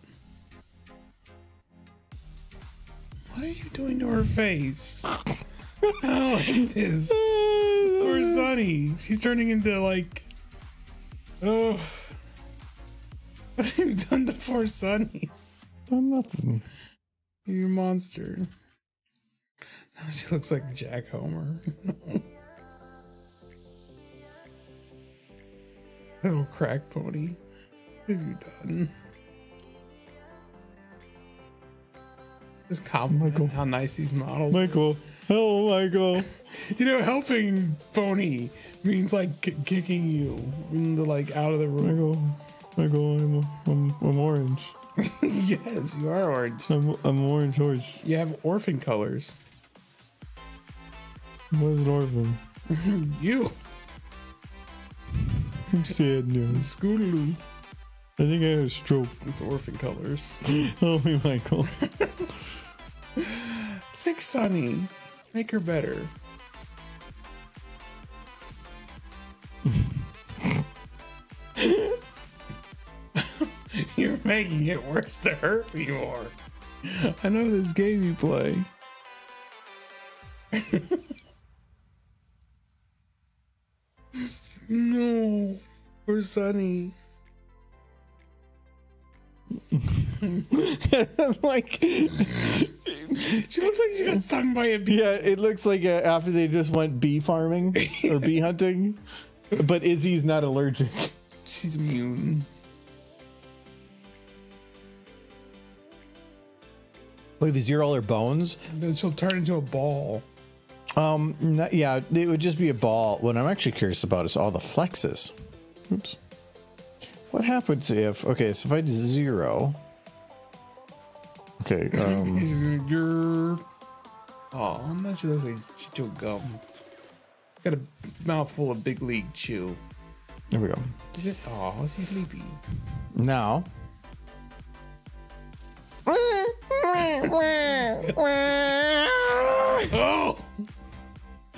What are you doing to her face? I don't like this. Poor Sunny. She's turning into like, oh, what have you done to poor Sunny? Nothing. You monster. Now she looks like Jack Homer. Little crack pony. What have you done? Just compliment Michael. how nice these models are. Michael. Hello, Michael. You know, helping pony means like kicking you into like out of the room. Michael, I'm orange. Yes, you are orange. I'm orange horse. You have orphan colors. What is an orphan? You. I'm sad now. Scootaloo. I think I had a stroke. It's orphan colors. Help me, Michael. Fix Sunny. Make her better. You're making it worse to hurt me more. I know this game you play. No, poor Sunny. Like, She looks like she got stung by a bee. yeah, it looks like after they just went bee farming or bee hunting, but Izzy's not allergic. She's immune. But if you zero all her bones, Then she'll turn into a ball. yeah, it would just be a ball. What I'm actually curious about is all the flexes. Oops. What happens if, okay, so if I do 0. Okay, You're. Oh, I'm not sure. Looks like she chewed gum. Got a mouthful of big league chew. there we go. Is it? Oh, is he sleepy? Now. Oh!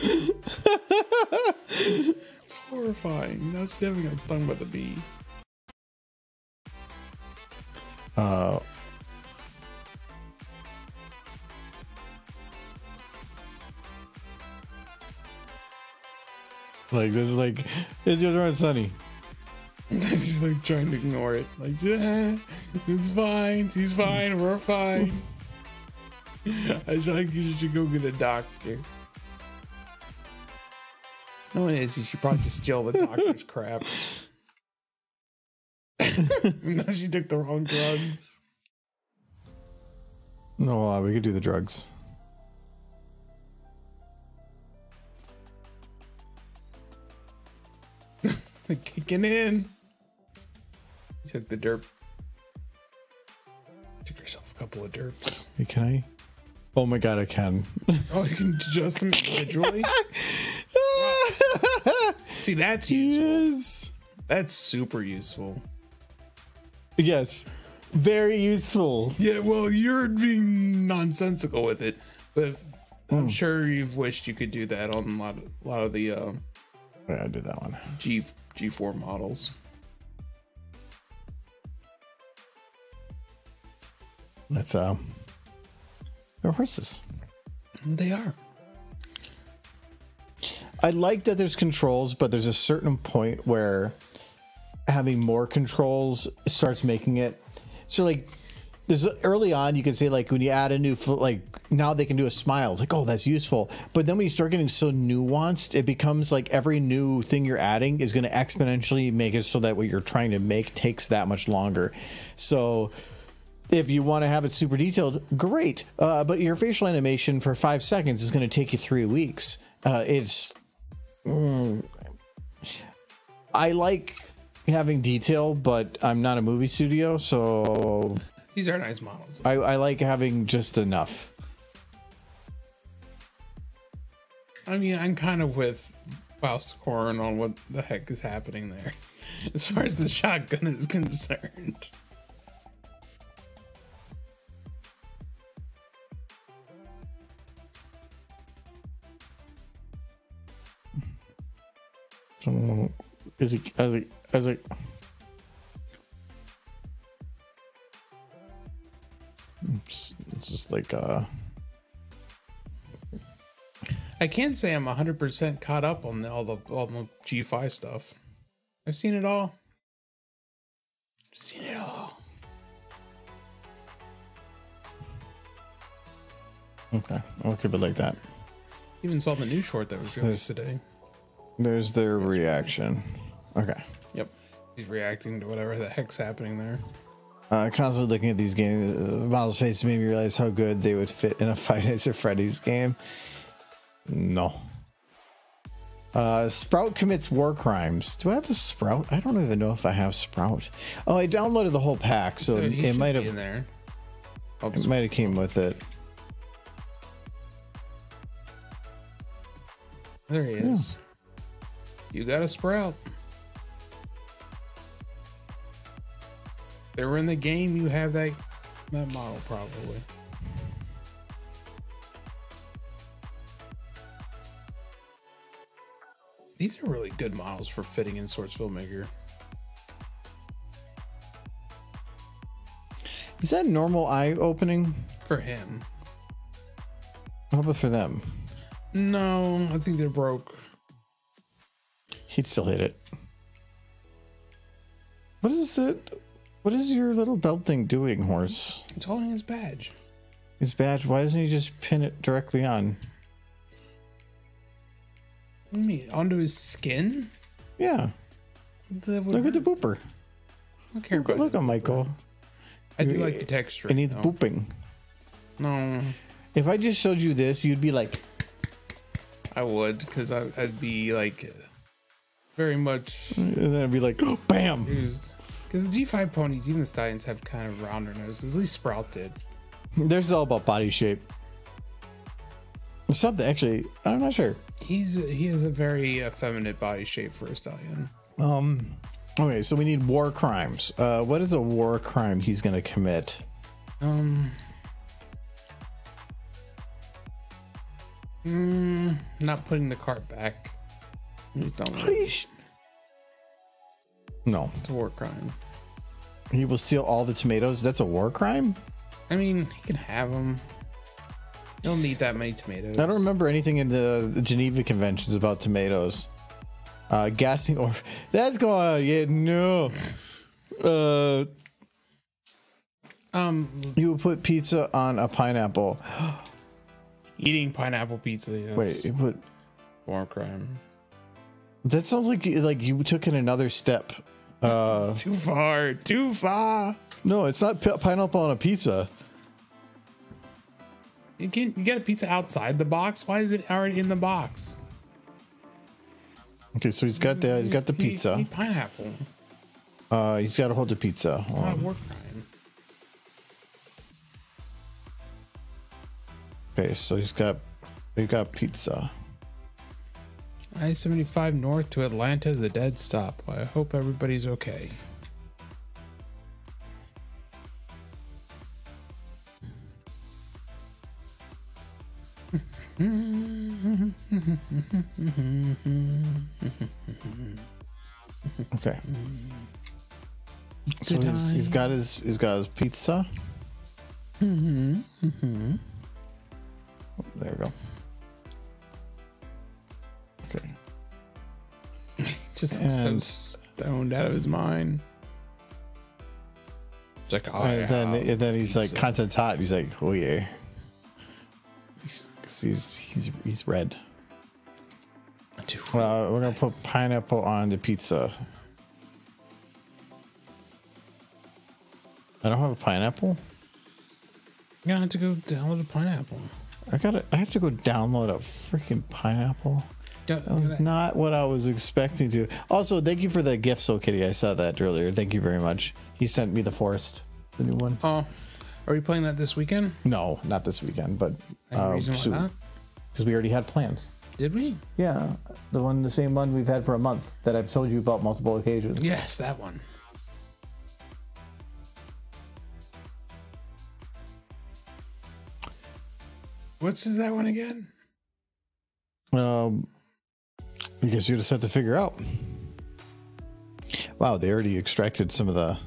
It's horrifying. Now she definitely got stung by the bee. Like this is like it's just around Sunny. She's like trying to ignore it. Like, it's fine. She's fine. We're fine. I just like you should go get a doctor. No one is. She should probably just steal the doctor's crap. No, she took the wrong drugs. No, we could do the drugs. Kicking in. Took the derp. Took herself a couple of derps. Hey, can I? Oh my god, I can. Oh, you can adjust them individually? See, that's useful. Yes. That's super useful. Yes. Very useful. Yeah, well, you're being nonsensical with it, but I'm sure you've wished you could do that on a lot of the Yeah, I do that one. G4 models. That's they're horses. They are. I like that there's controls, but there's a certain point where having more controls starts making it so like there's early on you can say like when you add a new foot, like now they can do a smile, it's like, oh, that's useful. But then when you start getting so nuanced, it becomes like every new thing you're adding is going to exponentially make it so that what you're trying to make takes that much longer. So if you want to have it super detailed, great. But your facial animation for 5 seconds is going to take you 3 weeks. I like having detail, but I'm not a movie studio, so These are nice models. I like having just enough. I mean, I'm kind of with Faustkorn on what the heck is happening there, as far as the shotgun is concerned. So, is it as it it's just like I can't say I'm 100% caught up on all the G5 stuff. I've seen it all. Seen it all. okay, I'll keep it like that. Even saw the new short that was released today. There's their reaction. Okay. Yep. He's reacting to whatever the heck's happening there. Constantly looking at these games, models' faces made me realize how good they would fit in a Five Nights at Freddy's game. No. Sprout commits war crimes. Do I have the Sprout? I don't even know if I have Sprout. Oh, I downloaded the whole pack, so it might have in there. It might have came with it. There he is. You got a Sprout. They were in the game. You have that model probably. These are really good models for fitting in Swords Filmmaker. Is that normal eye opening? For him. How about for them? No, I think they're broke. He'd still hit it. What is it? What is your little belt thing doing, horse? It's holding his badge. His badge? Why doesn't he just pin it directly on? What do you mean? Onto his skin? Yeah. Look at the booper. I don't care about Look at Michael. I do like the texture. It needs though. booping. No. If I just showed you this, you'd be like... I would, because I'd be like very much And then I'd be like, oh, bam! used. Because the G5 ponies, even the stallions, have kind of rounder noses. At least Sprout did. There's all about body shape. Something, actually, I'm not sure. He has a very effeminate body shape for a stallion. Okay, so we need war crimes. What is a war crime he's going to commit? Not putting the cart back. Just don't. How do you no, It's a war crime. he will steal all the tomatoes. That's a war crime? I mean, he can have them. You don't need that many tomatoes. I don't remember anything in the Geneva Conventions about tomatoes. Gassing or that's going. Yeah, no. You would put pizza on a pineapple. Eating pineapple pizza. Yes. Wait, you put. War crime. That sounds like you took it another step. It's too far. Too far. No, it's not pineapple on a pizza. You get a pizza outside the box. Why is it already in the box? Okay, so he's got the pizza. Eat pineapple. He's got to hold the pizza. It's not a war crime. Okay, so he's got pizza. I-75 north to Atlanta is a dead stop. I hope everybody's okay. Okay. So he's got his pizza. There we go. Okay. Just so stoned out of his mind. It's like, oh, and then he's like content hot. He's like, oh yeah. He's red. We're gonna put pineapple on the pizza. I don't have a pineapple. You're gonna have to go download a pineapple. I have to go download a freaking pineapple. That was not what I was expecting to. Also, thank you for the gift, Soul Kitty. I saw that earlier. Thank you very much. He sent me the Forest, the new one. Oh, are we playing that this weekend? No, not this weekend, but soon. Because we already had plans. Did we? Yeah, the same one we've had for a month that I've told you about multiple occasions. Yes, that one. What's that one again? I guess you just have to figure out. Wow, they already extracted some of the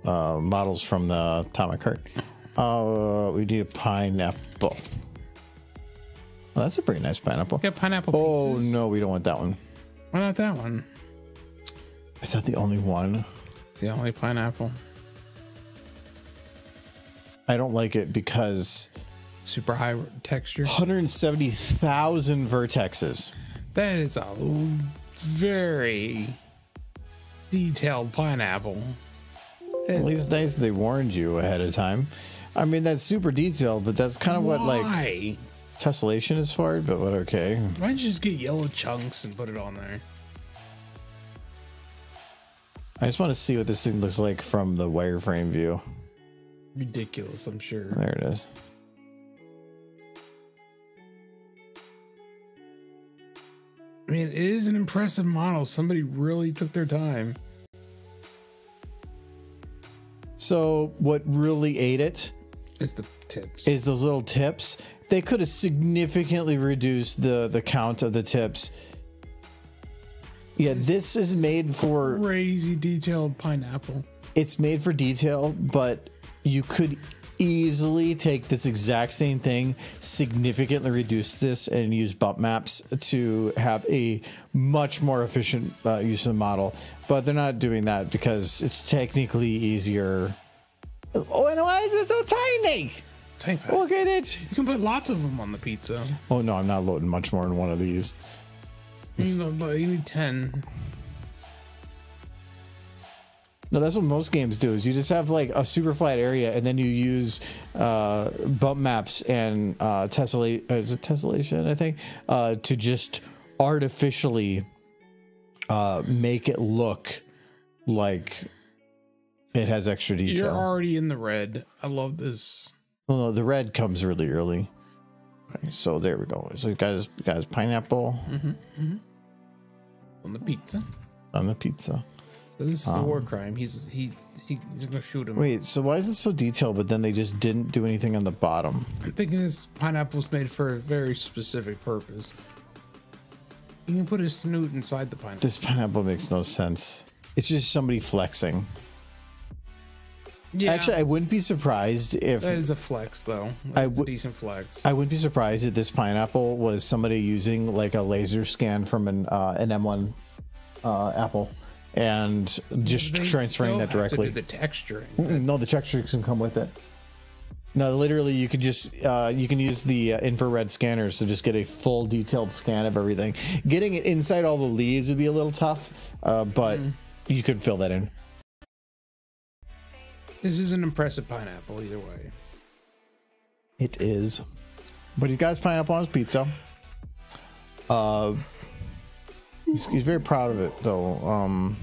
models from the atomic heart. We need a pineapple. Well, that's a pretty nice pineapple. Yeah, pineapple pieces. No, we don't want that one. Why not that one? Is that the only one? The only pineapple. I don't like it because super high texture. 170,000 vertexes. That is a very detailed pineapple. At least nice they warned you ahead of time. I mean, that's super detailed, but that's kind of what like tessellation is for. But what? Okay. Why don't you just get yellow chunks and put it on there? I just want to see what this thing looks like from the wireframe view. Ridiculous, I'm sure. There it is. I mean, it is an impressive model. Somebody really took their time. So what really ate it is the tips. Is those little tips. They could have significantly reduced the count of the tips. Yeah, this is made for crazy detailed pineapple. It's made for detail, but you could easily take this exact same thing, significantly reduce this, and use bump maps to have a much more efficient use of the model. But they're not doing that because it's technically easier. Oh, and why is it so tiny? Look at it. You can put lots of them on the pizza. Oh no, I'm not loading much more than one of these. You need 10. No, that's what most games do. Is you just have like a super flat area, and then you use bump maps and tessellation, I think, to just artificially make it look like it has extra detail. You're already in the red. I love this. Oh no, the red comes really early. Okay, so there we go. So guys, pineapple on the pizza. On the pizza. So this is a war crime. He's gonna shoot him. Wait, so why is it so detailed, but then they just didn't do anything on the bottom? I'm thinking this pineapple's made for a very specific purpose. You can put his snoot inside the pineapple. This pineapple makes no sense. It's just somebody flexing. Yeah. Actually, I wouldn't be surprised if that is a flex, though. That's a decent flex. I wouldn't be surprised if this pineapple was somebody using like a laser scan from an M1 Apple and just transferring that directly. To do the texturing. No, the texture can come with it. No, literally, you could just you can use the infrared scanners to just get a full detailed scan of everything. Getting it inside all the leaves would be a little tough, but you could fill that in. This is an impressive pineapple either way. It is. But he got his pineapple on his pizza. He's very proud of it, though.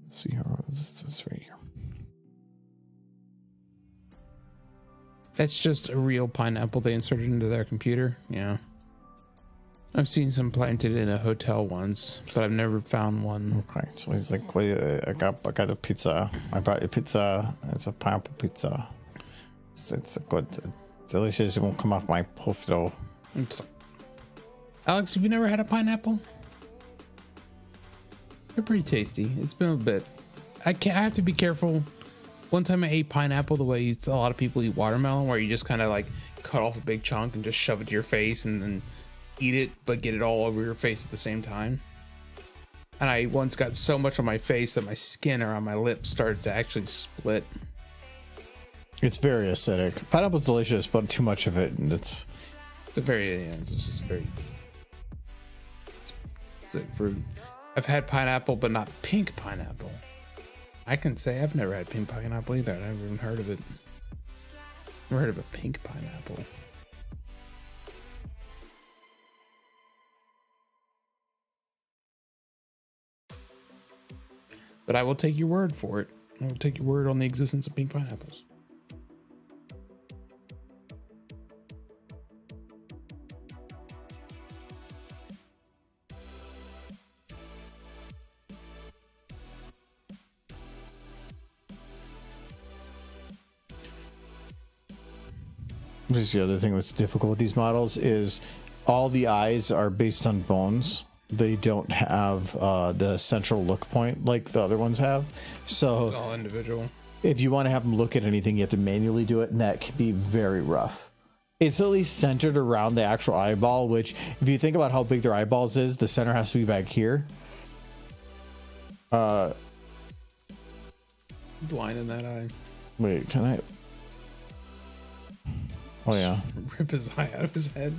Let's see how it's right here. That's just a real pineapple they inserted into their computer. Yeah. I've seen some planted in a hotel once, but I've never found one. Okay, so he's like, wait, I got a pizza. I brought you pizza. It's a pineapple pizza. It's a good, delicious. It won't come off my puff though. Alex, have you never had a pineapple? They're pretty tasty. It's been a bit. I have to be careful. One time I ate pineapple the way a lot of people eat watermelon, where you just kind of like cut off a big chunk and just shove it to your face and then eat it, but get it all over your face at the same time. And I once got so much on my face that my skin around my lips started to actually split. It's very acidic. Pineapple's delicious, but too much of it, and it's just very. It's like fruit. I've had pineapple, but not pink pineapple. I can say I've never had pink pineapple either. I've never even heard of it. Never heard of a pink pineapple. But I will take your word for it. I will take your word on the existence of pink pineapples. This is the other thing that's difficult with these models is all the eyes are based on bones. They don't have the central look point like the other ones have. So It's all individual. if you want to have them look at anything, you have to manually do it, and that can be very rough. It's at least centered around the actual eyeball, which if you think about how big their eyeballs is, the center has to be back here. Blind in that eye. Wait, can I? Oh yeah. Rip his eye out of his head.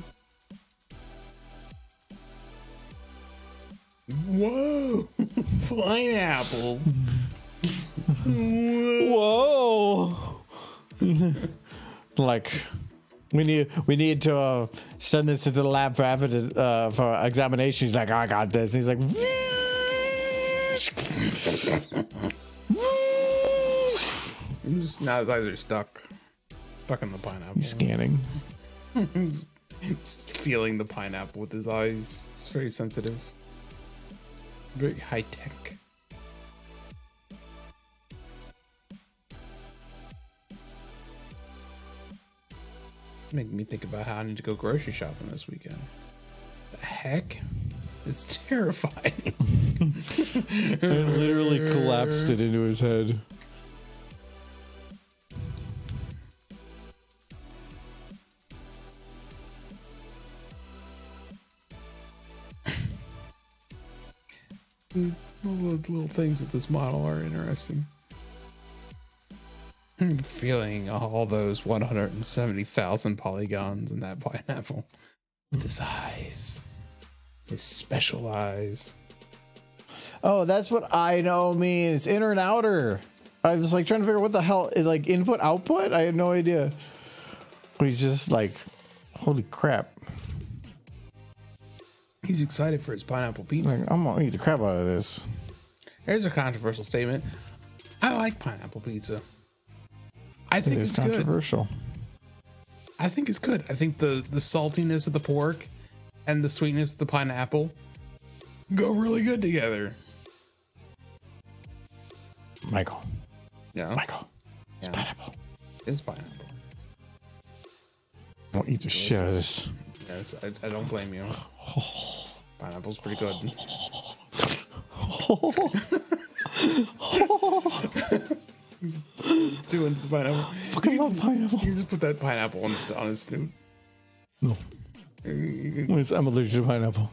Whoa! Pineapple! Whoa! Like, we need to send this to the lab for evidence for examination. He's like, I got this. And he's like, Now his eyes are stuck in the pineapple. he's scanning. He's feeling the pineapple with his eyes. It's very sensitive. Very high tech. Making me think about how I need to go grocery shopping this weekend. The heck? It's terrifying. It literally collapsed it into his head. Little things with this model are interesting. I'm feeling all those 170,000 polygons in that pineapple. With his eyes. His special eyes. Oh, that's what I know means. Inner and outer. I was like trying to figure out what the hell, like input, output? I had no idea. He's just like, holy crap. He's excited for his pineapple pizza. Like, I'm gonna eat the crap out of this. Here's a controversial statement. I like pineapple pizza. I think it's controversial. good. I think it's good. I think the saltiness of the pork and the sweetness of the pineapple go really good together. Michael. Yeah. Michael. It's pineapple. It's pineapple. Don't eat the shit out of this. Yes, I don't blame you. Pineapple's pretty good. He's doing the pineapple. Fucking love pineapple. You just put that pineapple on his snoot. No. I'm allergic to pineapple.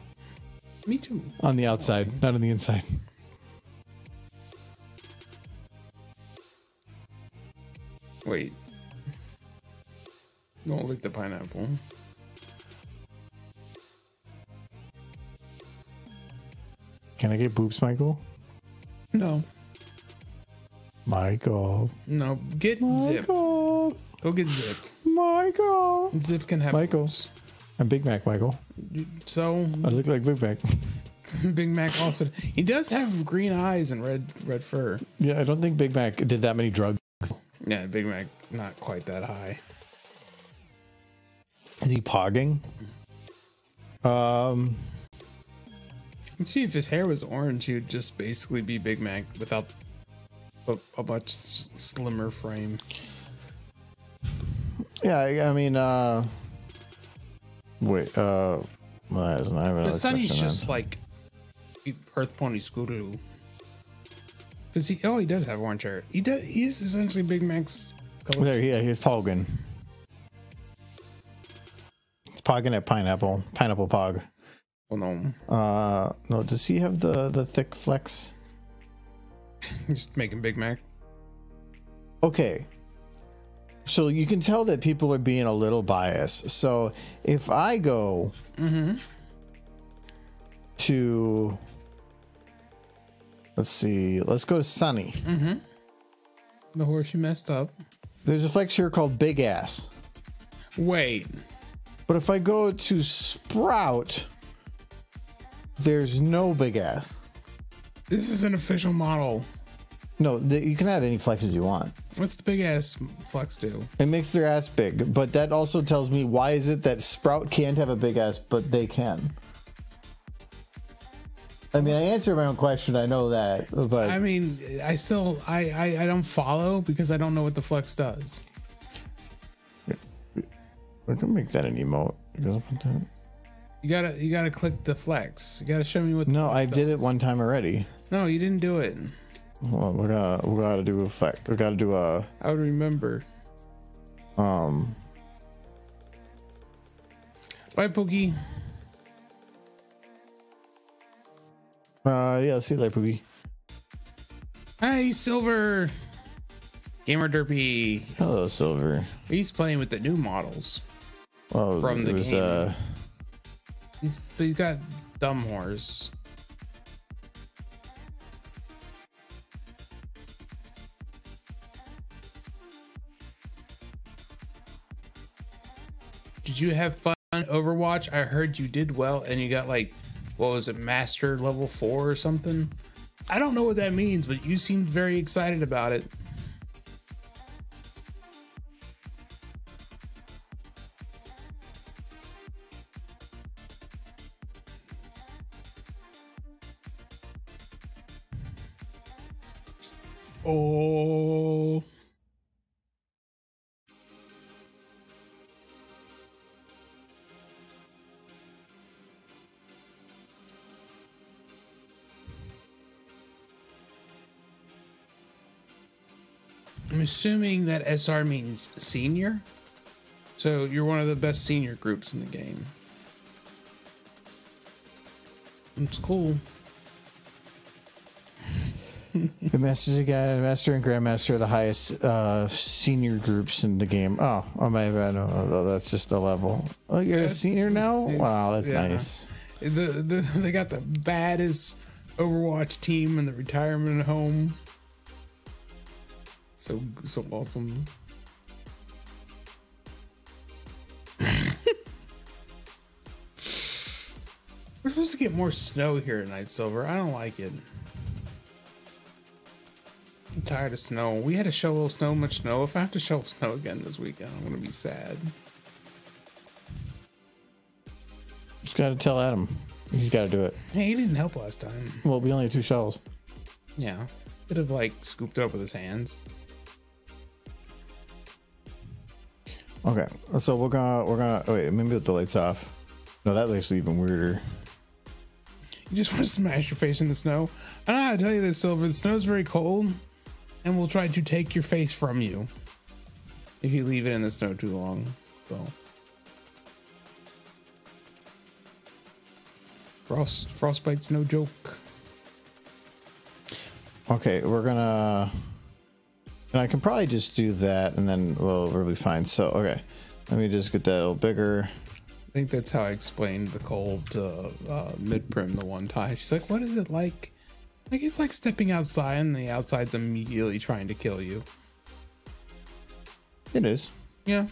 Me too. On the outside, not on the inside. Wait. Don't lick the pineapple. Can I get boobs, Michael? No. Michael. No. Get Zip. Michael. Go get Zip. Michael. Zip can have Michael. boobs. I'm Big Mac, Michael. So I look like Big Mac. Big Mac also. He does have green eyes and red fur. Yeah, I don't think Big Mac did that many drugs. Yeah, Big Mac not quite that high. Is he pogging? Let's see, if his hair was orange, he would just basically be Big Mac without a much slimmer frame. Yeah, I mean, wait, well, I have another But Sunny's question just then. like Earth Pony Scooter. Because he does have orange hair. He is essentially Big Mac's color. There, yeah, he's pogging. He's pogging at Pineapple Pog. Well, no. No, does he have the thick flex? Just making Big Mac. Okay. So you can tell that people are being a little biased. So if I go to, let's see, let's go to Sunny. The horse you messed up. There's a flex here called Big Ass. Wait. But if I go to Sprout, there's no Big Ass. This is an official model. No, you can add any flexes you want. What's the big ass flex do? It makes their ass big, but that also tells me why is it that Sprout can't have a big ass, but they can. I mean, I answered my own question. I know that, but I mean, I don't follow because I don't know what the flex does. we can make that an emote. You gotta click the flex. You gotta show me what. No, the I flex did it does. one time already. No, you didn't do it. Hold on, we gotta do a fact. We gotta do a I would remember. Bye, Pookie. yeah. See you later, Poogie. Hi, Silver. Gamer Derpy. Hello, Silver. He's playing with the new models. Oh, From the it was, game. He's got dumb horse. Did you have fun on Overwatch? I heard you did well and you got like, what was it, Master level 4 or something? I don't know what that means, but you seemed very excited about it. Oh. I'm assuming that SR means senior. So you're one of the best senior groups in the game. It's cool. The Masters again, Master and Grandmaster are the highest senior groups in the game. Oh my bad. No, that's just the level. Oh, you're a senior now? Wow, that's nice. They got the baddest Overwatch team in the retirement home. So awesome. We're supposed to get more snow here tonight, Silver. I don't like it. I'm tired of snow. We had to shovel so much snow. If I have to shovel snow again this weekend, I'm gonna be sad. Just gotta tell Adam. He's gotta do it. Hey, he didn't help last time. Well, we only have 2 shells. Yeah, could have like scooped it up with his hands. Okay, so we're gonna wait. Maybe with the lights off. No, that looks even weirder. You just want to smash your face in the snow. I don't know how to tell you this, Silver. The snow's very cold, and will try to take your face from you if you leave it in the snow too long. So, frostbite's no joke. Okay, we're gonna. And I can probably just do that, and then we'll be fine. So, okay, let me just get that a little bigger. I think that's how I explained the cold to Mid-Prim the one time. She's like, what is it like? Like, it's like stepping outside and the outside's immediately trying to kill you. It is. Yeah.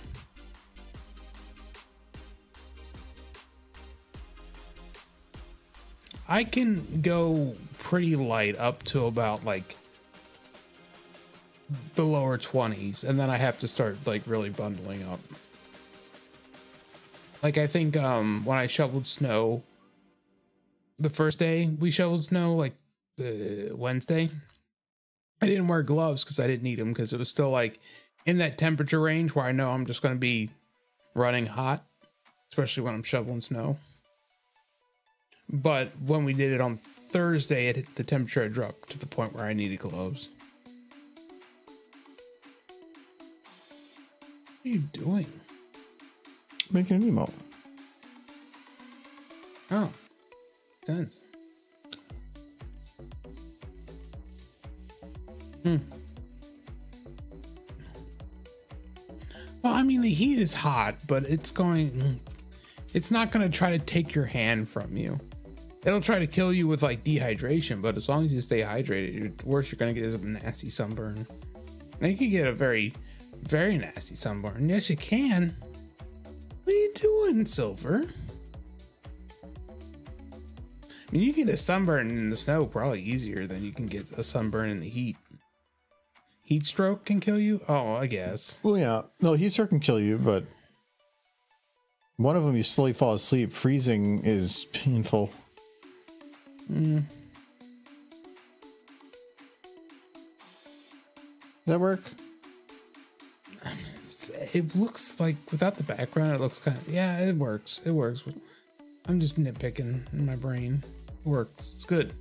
I can go pretty light up to about like the lower 20s, and then I have to start like really bundling up. Like, I think when I shoveled snow, the first day we shoveled snow, like the Wednesday, I didn't wear gloves because I didn't need them because it was still like in that temperature range where I know I'm just going to be running hot, especially when I'm shoveling snow. But when we did it on Thursday, the temperature had dropped to the point where I needed gloves. What are you doing? Making an emote. Oh, makes sense. Well, I mean, the heat is hot, but it's not going to try to take your hand from you. It'll try to kill you with like dehydration, but as long as you stay hydrated, worst you're going to get is a nasty sunburn. Now you can get a very, very nasty sunburn. Yes, you can. What are you doing, Silver? I mean, you get a sunburn in the snow probably easier than you can get a sunburn in the heat. Heat stroke can kill you? Oh, I guess. Well, yeah. No, heat stroke can kill you, but one of them you slowly fall asleep. Freezing is painful. Does that work? It looks like without the background, it looks kind of, yeah, it works. It works. I'm just nitpicking in my brain. It works. It's good.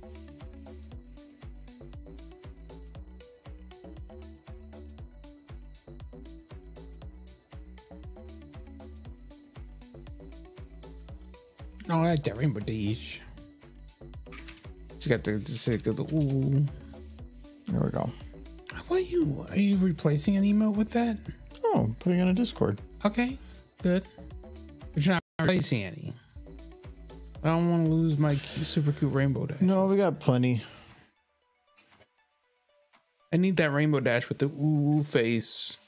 Oh, I like that Rainbow Dash. She got the ooh. There we go. What are you replacing an emote with that? Oh, putting on a Discord. Okay, good. But you're not replacing any. I don't want to lose my super cute Rainbow Dash. No, we got plenty. I need that Rainbow Dash with the ooh face,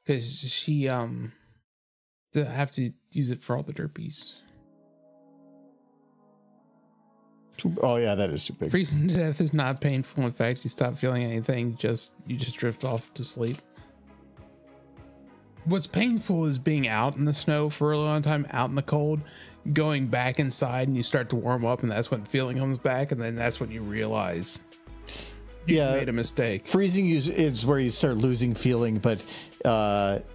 because she I have to use it for all the derpies. Oh yeah, that is too big. Freezing to death is not painful. In fact, you stop feeling anything. You just drift off to sleep. What's painful is being out in the snow for a long time, out in the cold, going back inside, and you start to warm up, and that's when feeling comes back, and then that's when you realize you made a mistake. Freezing is where you start losing feeling, but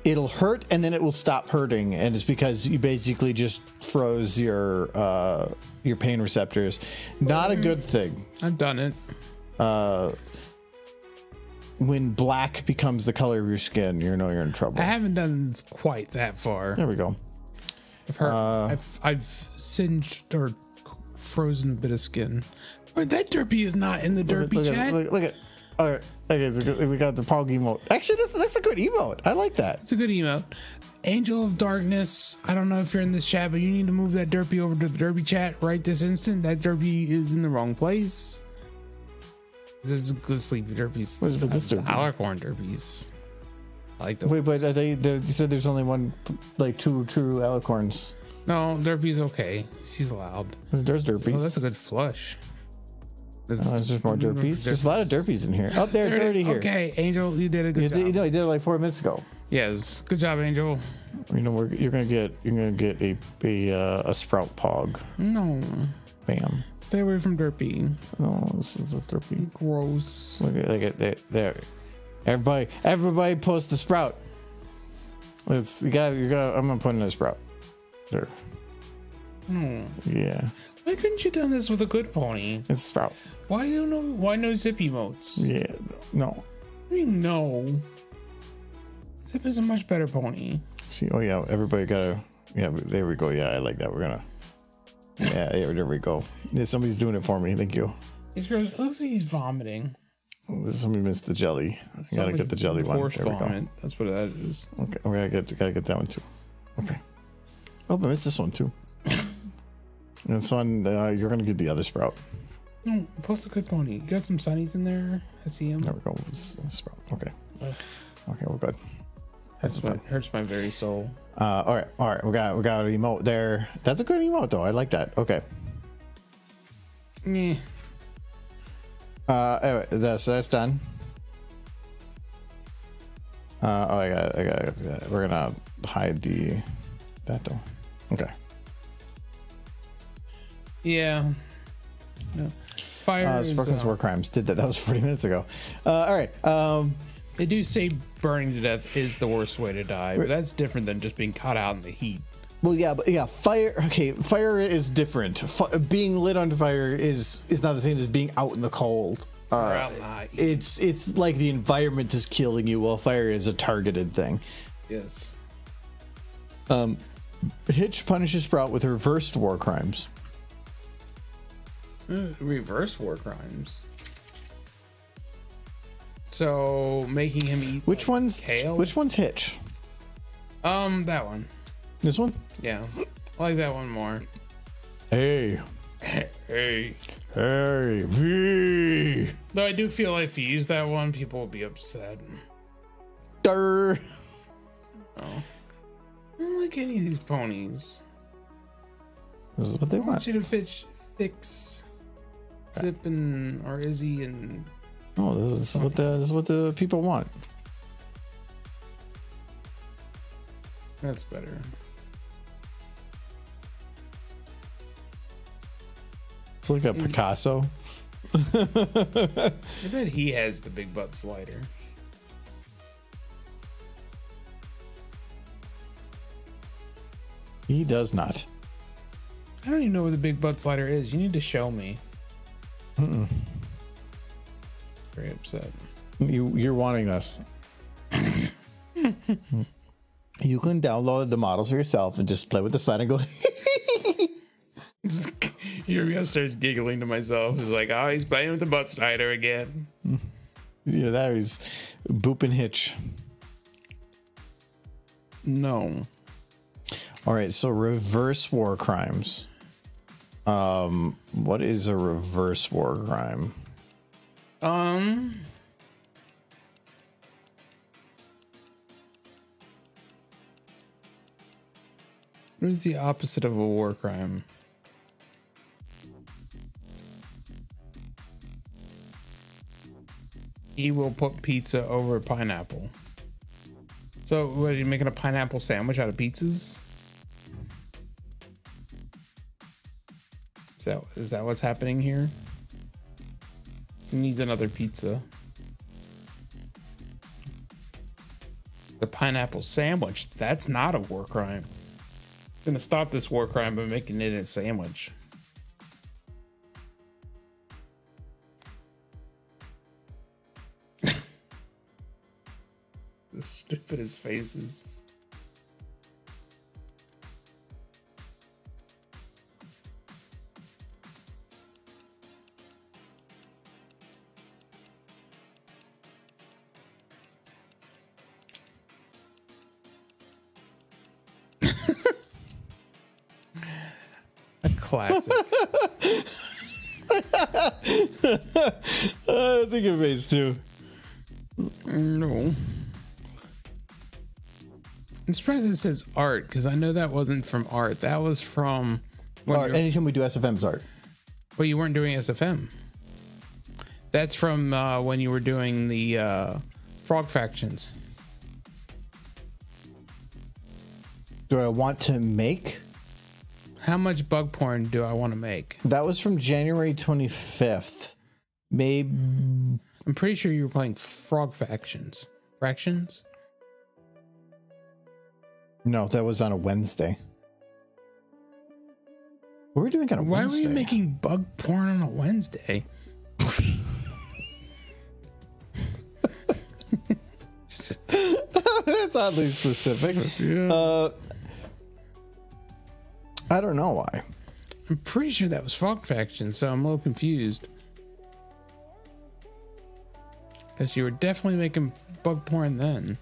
it'll hurt and then it will stop hurting, and it's because you basically just froze your pain receptors. Not a good thing. I've done it. When black becomes the color of your skin, you know you're in trouble. I haven't done quite that far. There we go. I've heard. I've singed or frozen a bit of skin. But that derpy is not in the derpy chat. Look at. All right. Okay, we got the Pog emote. Actually, that's a good emote. I like that. It's a good emote. Angel of Darkness. I don't know if you're in this chat, but you need to move that derpy over to the derpy chat right this instant. That derpy is in the wrong place. This is good sleepy derpies. What is this derpy? Alicorn derpies. I like the. Wait, but you said there's only one, like two true alicorns. No, derpy's okay. She's allowed. There's derpies. Oh, that's a good flush. There's just more derpies. There's a lot of derpies in here. Oh, there it's already here. Okay, Angel, you did a good job. You did it like 4 minutes ago. Yes, good job, Angel. You know, you're gonna get a sprout pog. No. Bam. Stay away from derpy. Oh, this is derpy. Gross. Look at there. Everybody post the sprout. You got. I'm gonna put in a sprout. There. Yeah. Why couldn't you done this with a good pony? It's a sprout. Why no zip emotes? Yeah. No. I mean, no. Zip is a much better pony. See, oh yeah, everybody gotta. Yeah, there we go. Yeah, I like that. We're gonna. Yeah, there we go. Yeah, somebody's doing it for me. Thank you. These girls, it looks like he's vomiting. Somebody missed the jelly. I gotta get the jelly one. Horse there vomit. we go. That's what that is. Okay, gotta get that one too. Okay. Oh, but I missed this one too. And this one, you're gonna get the other sprout. No, post a good pony. You got some sunnies in there. I see him. There we go. It's sprout. Okay. Okay, we're good. That's what hurts my very soul. All right. We got an emote there. That's a good emote though. I like that. Okay. Yeah. Anyway, that's done. I got. We're gonna hide that though. Okay. Yeah. No. Fire is, Sparkman's War Crimes did that. That was 40 minutes ago. All right. they do say burning to death is the worst way to die, but that's different than just being caught out in the heat. Well, yeah, but yeah, fire. Okay, fire is different. Being lit on fire is not the same as being out in the cold. It's like the environment is killing you, while fire is a targeted thing. Yes. Hitch punishes Sprout with reversed war crimes. Reverse war crimes. So making him eat Which one's kale? Which one's Hitch? That one. This one? Yeah, I like that one more. Hey, Hey. V. Though I do feel like if you use that one, people will be upset. Durr. Oh. I don't like any of these ponies. This is what they I want want. you to fix Zip or Izzy and. Oh, this is what the people want. That's better. It's like a Picasso. I bet he has the big butt slider. He does not. I don't even know where the big butt slider is. You need to show me. Mm-mm. Very upset. You're wanting this. You can download the models for yourself and just play with the slide and go. Here me, I starts giggling to myself. It's like, oh, he's playing with the butt slider again. Yeah, that is Boop and Hitch. No. All right, so reverse war crimes. What is a reverse war crime? What is the opposite of a war crime? He will put pizza over pineapple. So, what, are you making a pineapple sandwich out of pizzas? Is that what's happening here? He needs another pizza. The pineapple sandwich, that's not a war crime. I'm gonna stop this war crime by making it a sandwich. The stupidest faces. A classic. I think it face too. No. I'm surprised it says art because I know that wasn't from art. That was from. Anytime we do SFM's art. Well, you weren't doing SFM. That's from when you were doing the frog factions. Do I want to make? How much bug porn do I want to make? That was from January 25th. Maybe. I'm pretty sure you were playing frog factions. Fractions? No, that was on a Wednesday. What were we doing on a Why Wednesday? were you making bug porn on a Wednesday? That's oddly specific. Yeah. I don't know why. I'm pretty sure that was frog factions, so I'm a little confused. Because you were definitely making bug porn then.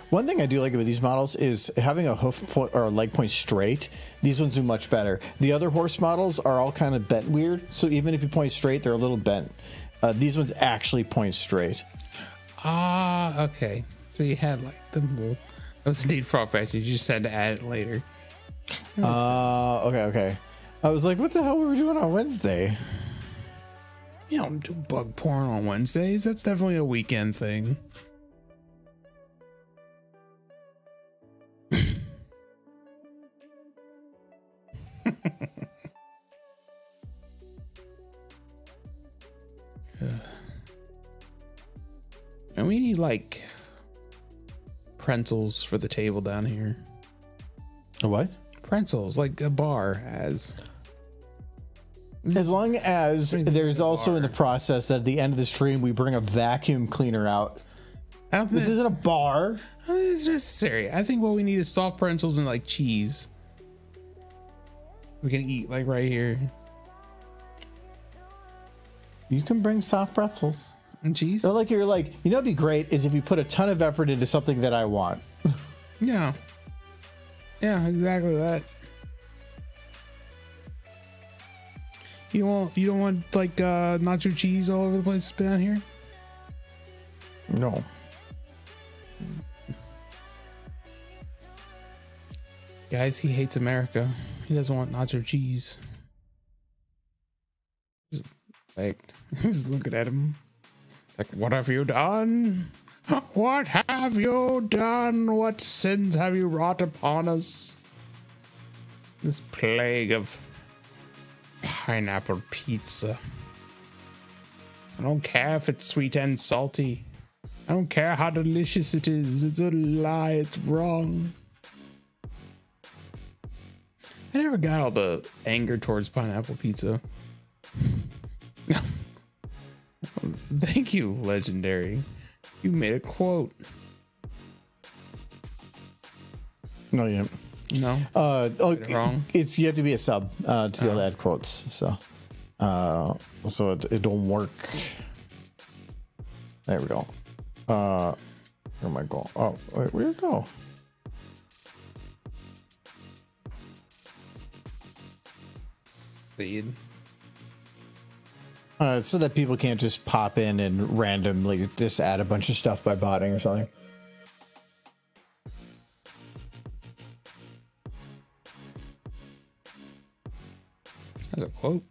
One thing I do like about these models is having a hoof point or a leg point straight. These ones do much better. The other horse models are all kind of bent weird, so even if you point straight, they're a little bent. These ones actually point straight. Ah, okay. So you had like the little. That was indeed frog factions. You just had to add it later. Okay. I was like, what the hell were we doing on Wednesday? You don't do bug porn on Wednesdays. That's definitely a weekend thing. And we need like pretzels for the table down here. A what? Pretzels, like a bar has. As long as there's also in the process that at the end of the stream we bring a vacuum cleaner out. This isn't a bar. It's necessary. I think what we need is soft pretzels and like cheese. We can eat like right here. You can bring soft pretzels and cheese. So like you're like, you know, what'd be great is if you put a ton of effort into something that I want. Yeah. Yeah, exactly that. You don't want like nacho cheese all over the place down here? No. Guys, he hates America. He doesn't want nacho cheese. Like, he's looking at him. Like, what have you done? What have you done? What sins have you wrought upon us? This plague of pineapple pizza. I don't care if it's sweet and salty. I don't care how delicious it is. It's a lie. It's wrong. I never got all the anger towards pineapple pizza. Thank you, Legendary. You made a quote. No, you didn't. No. Wrong. It's you have to be a sub to be able to add quotes. So it don't work. There we go. Where am I going? Oh, wait, where'd it go? Feed. So that people can't just pop in and randomly just add a bunch of stuff by botting or something. That's a quote.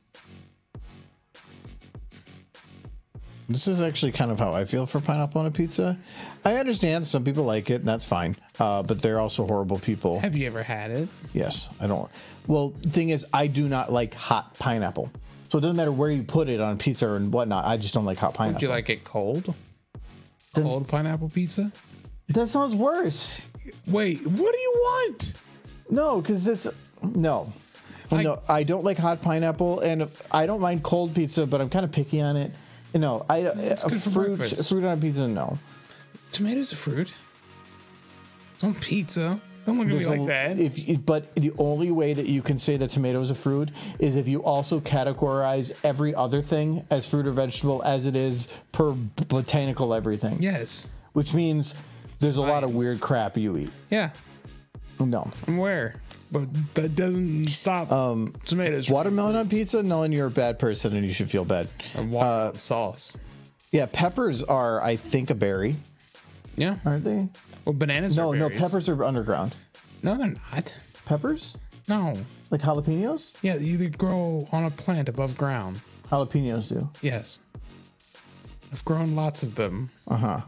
This is actually kind of how I feel for pineapple on a pizza. I understand some people like it, and that's fine. But they're also horrible people. Have you ever had it? Yes, I don't. Well, the thing is, I do not like hot pineapple. So it doesn't matter where you put it on pizza and whatnot. I just don't like hot pineapple. Would you like it cold? Cold pineapple pizza? That sounds worse. Wait, what do you want? No, because it's... No. No, I don't like hot pineapple, and I don't mind cold pizza, but I'm kind of picky on it. You know, it's good for breakfast. Fruit on a pizza, no. Tomatoes are fruit. It's on pizza. Don't look at me like that. But the only way that you can say that tomato is a fruit is if you also categorize every other thing as fruit or vegetable as it is per botanical everything. Yes. Which means there's a lot of weird crap you eat. Yeah. No. I'm aware. But that doesn't stop tomatoes. Watermelon on pizza? No, and you're a bad person and you should feel bad. And watermelon sauce. Yeah, peppers are, I think, a berry. Yeah. Aren't they? Well, bananas are berries. No, peppers are underground. No, they're not. Peppers? No. Like jalapenos? Yeah, they grow on a plant above ground. Jalapenos do? Yes. I've grown lots of them. Uh-huh.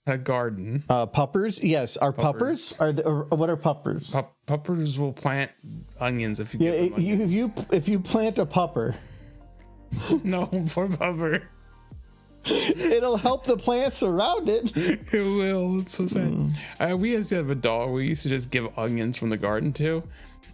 A garden. Puppers? Yes. Are puppers? What are puppers? Puppers will plant onions if you give them onions. If you plant a pupper. No, for pupper. It'll help the plants around it. It will. It's so sad. We used to have a dog we used to just give onions from the garden to.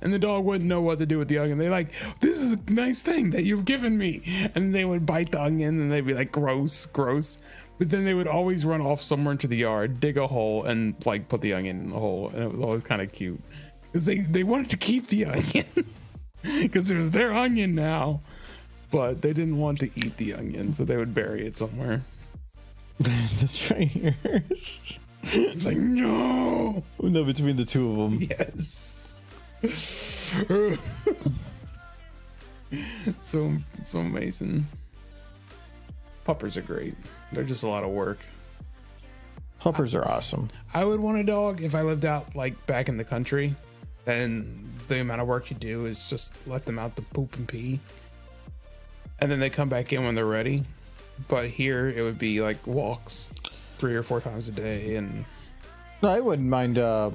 And the dog wouldn't know what to do with the onion. They're like, this is a nice thing that you've given me. And they would bite the onion and they'd be like, gross, gross. But then they would always run off somewhere into the yard, dig a hole, and like put the onion in the hole. And it was always kind of cute. Because they wanted to keep the onion. Because it was their onion now. But they didn't want to eat the onion, so they would bury it somewhere. That's right here. It's like, no! No, between the two of them. Yes. so amazing. Puppers are great. They're just a lot of work. Puppers are awesome. I would want a dog if I lived out like back in the country. Then the amount of work you do is just let them out to poop and pee. And then they come back in when they're ready. But here it would be like walks 3 or 4 times a day. And no, I wouldn't mind. I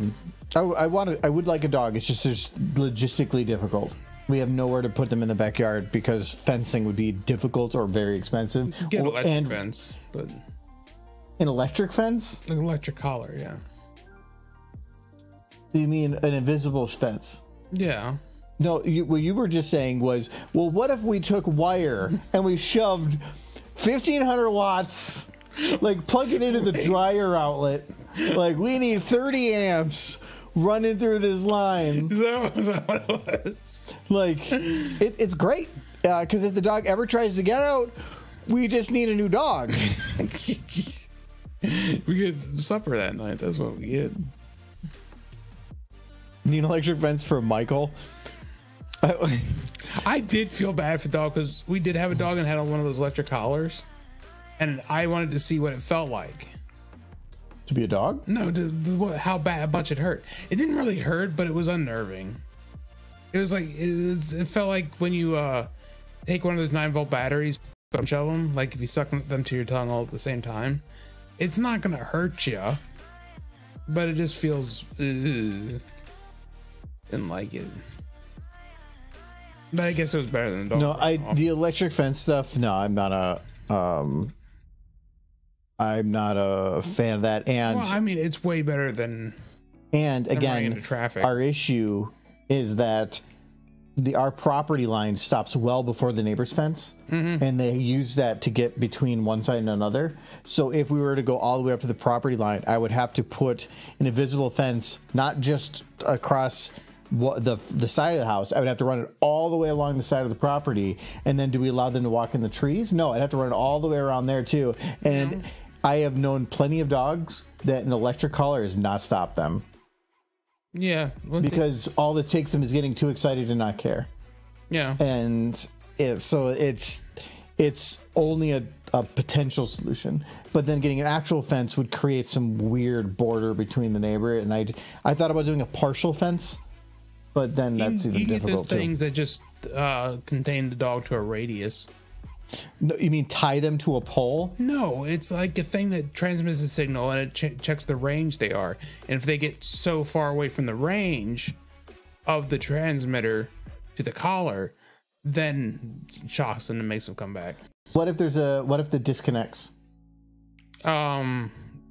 would like a dog. It's just logistically difficult. we have nowhere to put them in the backyard because fencing would be difficult or very expensive. Get an electric and fence, but an electric fence? an electric collar, yeah. You mean an invisible fence? Yeah. No, what you were just saying was, well, what if we took wire and we shoved 1,500 watts, like plug it into the dryer outlet, like we need 30 amps running through this line. Is that what it was? Like, it's great, because if the dog ever tries to get out, we just need a new dog. We get supper that night. That's what we get. Need an electric fence for Michael. I did feel bad for the dog because we did have a dog and had one of those electric collars, and I wanted to see what it felt like. To be a dog? No, how bad much it hurt. It didn't really hurt, but it was unnerving. It was like it felt like when you take one of those 9-volt batteries, put a bunch of them, like if you suck them to your tongue all at the same time. It's not gonna hurt you, but it just feels. Didn't like it. But I guess it was better than the dog. No, the electric fence stuff. No, I'm not a fan of that. And well, I mean, it's way better than. And again, into traffic. Our issue is that our property line stops well before the neighbor's fence, and they use that to get between one side and another. So if we were to go all the way up to the property line, I would have to put an invisible fence, not just across the side of the house. I would have to run it all the way along the side of the property. And then do we allow them to walk in the trees? No, I'd have to run it all the way around there too. And I have known plenty of dogs that an electric collar has not stopped them. Yeah. Because all it takes them is getting too excited to not care. Yeah. And it's only a potential solution. But then getting an actual fence would create some weird border between the neighbor. And I thought about doing a partial fence. But then that's even difficult. You get those things that just contain the dog to a radius. No, you mean tie them to a pole? No, it's like a thing that transmits a signal and it checks the range they are. And if they get so far away from the range of the transmitter to the collar, then shocks them and makes them come back. What if the disconnects?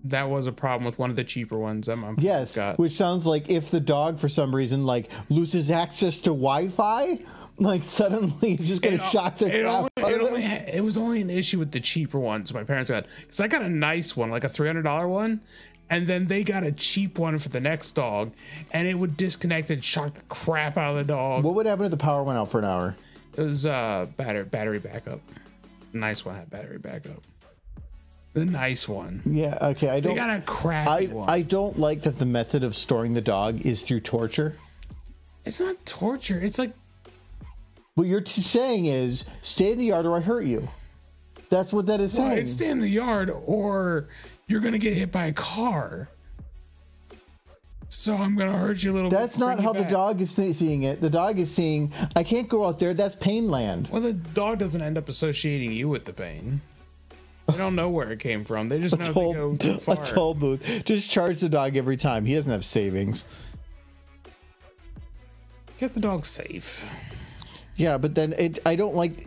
That was a problem with one of the cheaper ones that my parents got. Which sounds like if the dog for some reason like loses access to Wi-Fi, like suddenly you're just gonna shock the crap out of them. It was only an issue with the cheaper ones my parents got, because I got a nice one, like a $300 one, and then they got a cheap one for the next dog, and it would disconnect and shock the crap out of the dog. What would happen if the power went out for an hour? It was battery backup. Nice one had battery backup. The nice one. Yeah, okay. They got a crappy one. I don't like that the method of storing the dog is through torture. It's not torture. It's like... What you're saying is, stay in the yard or I hurt you. That's what that is saying. It's stay in the yard or you're going to get hit by a car. So I'm going to hurt you a little bit. That's not how the dog is seeing it. The dog is seeing, I can't go out there. That's pain land. Well, the dog doesn't end up associating you with the pain. They don't know where it came from. They just know they go too far. A toll booth. Just charge the dog every time. He doesn't have savings. Get the dog safe. Yeah, but then I don't like...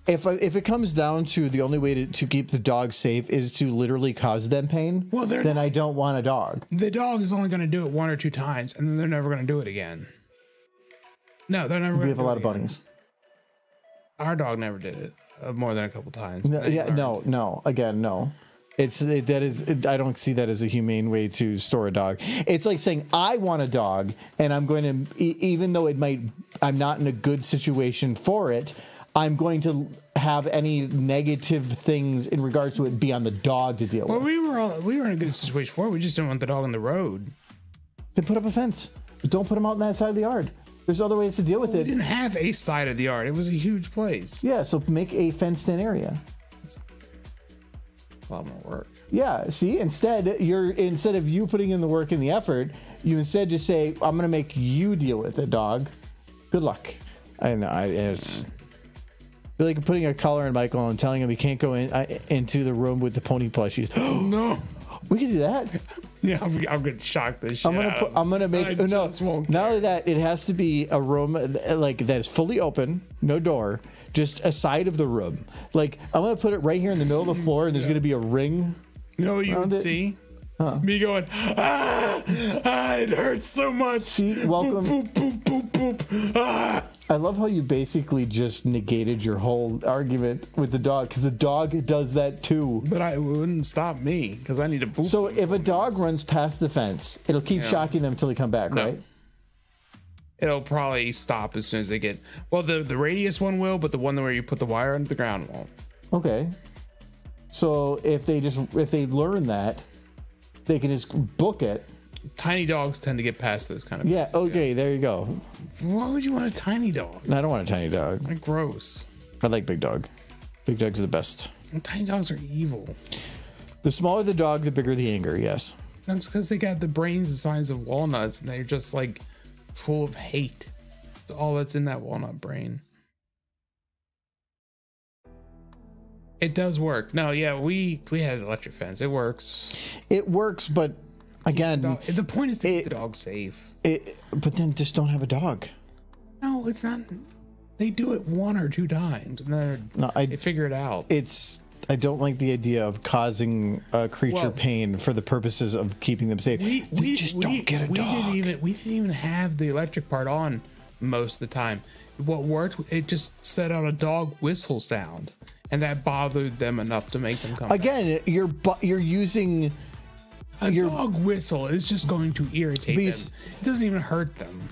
If it comes down to the only way to keep the dog safe is to literally cause them pain, then I don't want a dog. The dog is only going to do it 1 or 2 times, and then they're never going to do it again. No, they're never going to do it. We have a lot of bunnies. Our dog never did it more than a couple times. No, no. Again, no. I don't see that as a humane way to store a dog. It's like saying I want a dog, and I'm going to, even though I'm not in a good situation for it, I'm going to have any negative things in regards to it be on the dog to deal with. Well, we were in a good situation for it. We just didn't want the dog on the road. Then put up a fence. Don't put him out in that side of the yard. There's other ways to deal with it. We didn't have a side of the yard. It was a huge place. Yeah, so make a fenced-in area. It's a lot more work. Yeah, see, instead of you putting in the work and the effort, you instead just say, I'm going to make you deal with it, dog. Good luck. I know, it's... like putting a collar on Michael and telling him he can't go into the room with the pony plushies. No. We can do that. Yeah, I'm gonna shock this shit. I'm gonna make no. Not only that, it has to be a room like that is fully open, no door, just a side of the room. Like I'm gonna put it right here in the middle of the floor, and there's gonna be a ring. You know what you would see? Me going, it hurts so much. See, welcome. Boop, boop, boop, boop, boop. I love how you basically just negated your whole argument with the dog, because the dog does that too. But it wouldn't stop me, because I need to boop. So if a dog runs past the fence, it'll keep shocking them until they come back, right? It'll probably stop as soon as they get. Well, the radius one will, but the one where you put the wire under the ground won't. Okay. So if they learn that, they can just book it. Tiny dogs tend to get past those kind of. Yeah. places, Okay. There you go. Why would you want a tiny dog? No, I don't want a tiny dog. They're gross. I like big dog. Big dogs are the best. And tiny dogs are evil. The smaller the dog, the bigger the anger. Yes. That's because they got the brains the size of walnuts, and they're just like full of hate. It's all that's in that walnut brain. It does work. No, yeah, we had an electric fence. It works. It works, but again, the point is to keep the dog safe. But then just don't have a dog. No, it's not. They do it 1 or 2 times, and then they figure it out. I don't like the idea of causing a creature pain for the purposes of keeping them safe. We just don't get a dog. We didn't even have the electric part on most of the time. What worked, it just set out a dog whistle sound, and that bothered them enough to make them come again back. You're using a dog whistle is just going to irritate them. It doesn't even hurt them.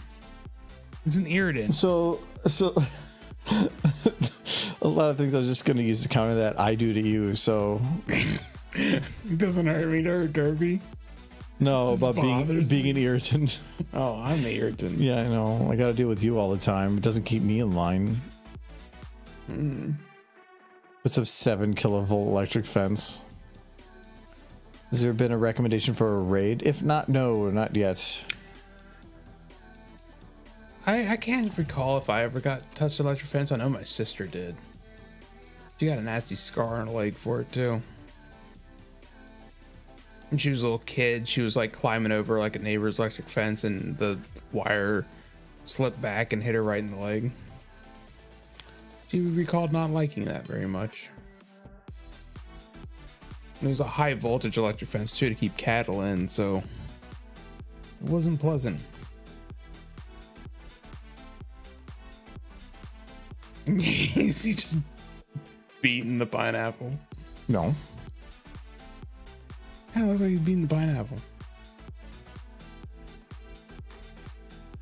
It's an irritant. So a lot of things I was just going to use to counter that I do to you. So it doesn't hurt me to hurt Derby. No, about being an irritant. Oh, I'm the irritant. Yeah, I know. I got to deal with you all the time. It doesn't keep me in line. What's a 7 kilovolt electric fence? Has there been a recommendation for a raid? If not, no, not yet. I can't recall if I ever got touched electric fence. I know my sister did. She got a nasty scar on her leg for it too. And she was a little kid. She was like climbing over like a neighbor's electric fence, and the wire slipped back and hit her right in the leg. She recalled not liking that very much. It was a high voltage electric fence too to keep cattle in, so it wasn't pleasant. Is he just beating the pineapple? No. Kind of looks like he's beating the pineapple.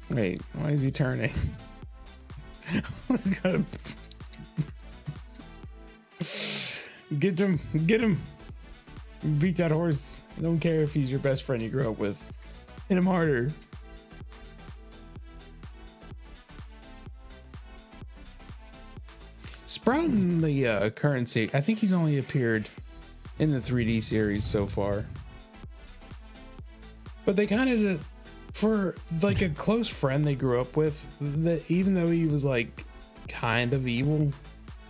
Wait, why is he turning? He's got get him, get him. Beat that horse. I don't care if he's your best friend you grew up with. Hit him harder. Sprout in the current series, I think he's only appeared in the 3D series so far. But they kind of, for like a close friend they grew up with, that even though he was like kind of evil,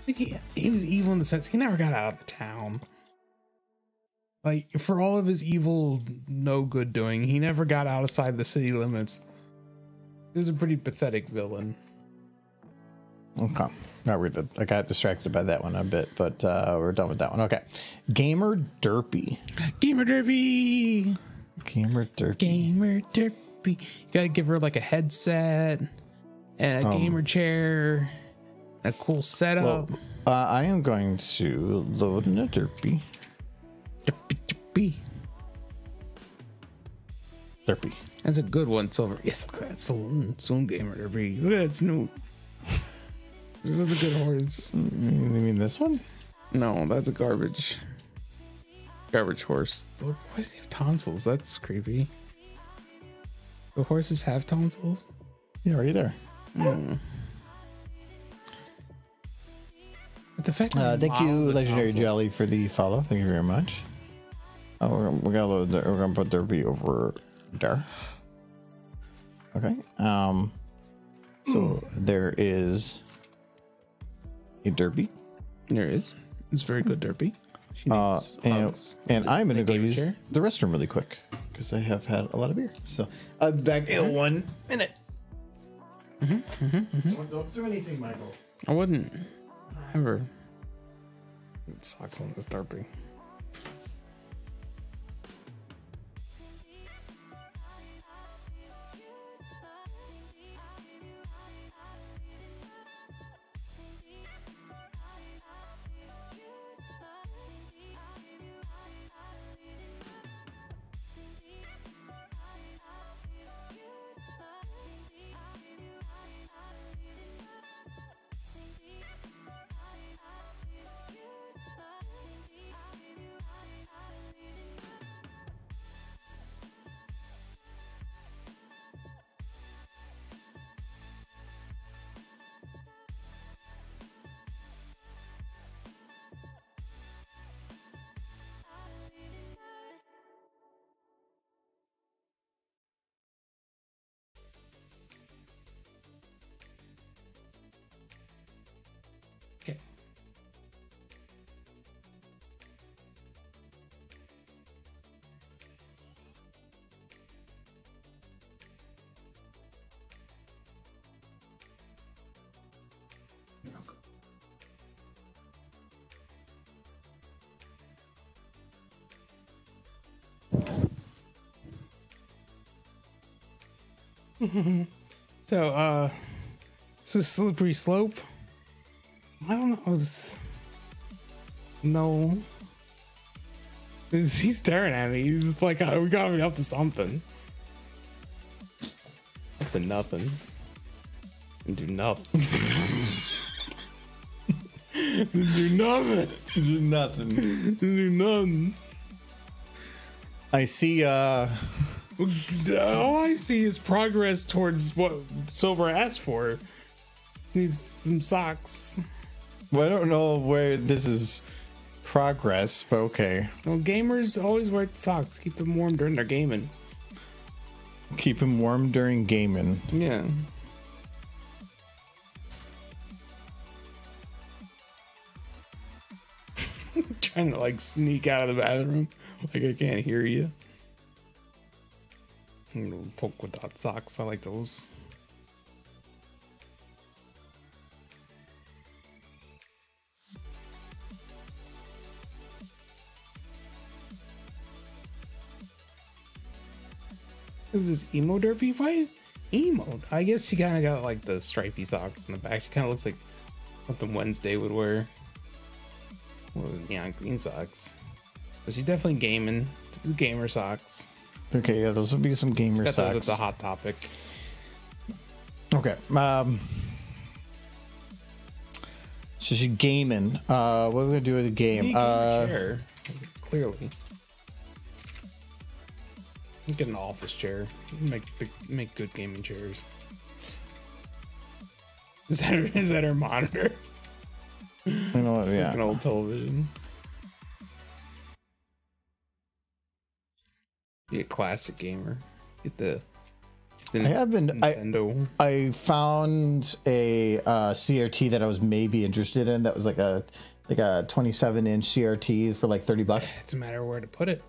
like he was evil in the sense he never got out of the town. Like for all of his evil, no good doing, he never got outside the city limits. He was a pretty pathetic villain. Okay. No, I got distracted by that one a bit, but we're done with that one. Okay. Gamer Derpy. Gamer Derpy. Gamer Derpy. Gamer Derpy. You gotta give her like a headset and a gamer chair, a cool setup. Well, I am going to load in a Derpy. Derpy. Derpy. That's a good one, Silver. Yes, that's Swoon Gamer Derpy. Look at that Snoop. This is a good horse. You mean this one? No, that's a garbage horse. Look, why does he have tonsils? That's creepy. The horses have tonsils? Yeah, right there. But the fact thank you, Legendary Jelly, for the follow. Thank you very much. Oh, we're gonna load. We're gonna put Derpy over there. Okay. So there is a Derpy. There is. It's very good Derpy. She needs hugs. And I'm gonna go gaming use chair? the restroom really quick because I have had a lot of beer. So I'll be back in 1 minute. Don't do anything, Michael. I wouldn't ever. It sucks on this derpy. Okay. So, it's a slippery slope. I don't know. No. He's staring at me. He's like, oh, we gotta be up to something. Up to nothing. And do nothing. Do nothing. Do nothing. Do nothing. I see. All I see is progress towards what Silver asked for. He needs some socks. Well, I don't know where this is progress, but okay. Well, gamers always wear socks to keep them warm during their gaming. Keep him warm during gaming. Yeah. Trying to like sneak out of the bathroom, like I can't hear you. Polka dot socks, I like those. Is this emo derpy? Why emo? I guess she kind of got like the stripy socks in the back. She kind of looks like something Wednesday would wear. Well, neon green socks. So she's definitely gaming. Gamer socks. Okay, yeah, those would be some gamer Got socks. those at the Hot Topic. Okay. So she's gaming. What are we gonna do with the game? You get a chair, clearly. You get an office chair. You can make good gaming chairs. Is that her monitor? You know what? Yeah. An old television. Be a classic gamer. Get the I have been. Nintendo. I found a CRT that I was maybe interested in. That was like a 27-inch CRT for like $30. It's a matter of where to put it.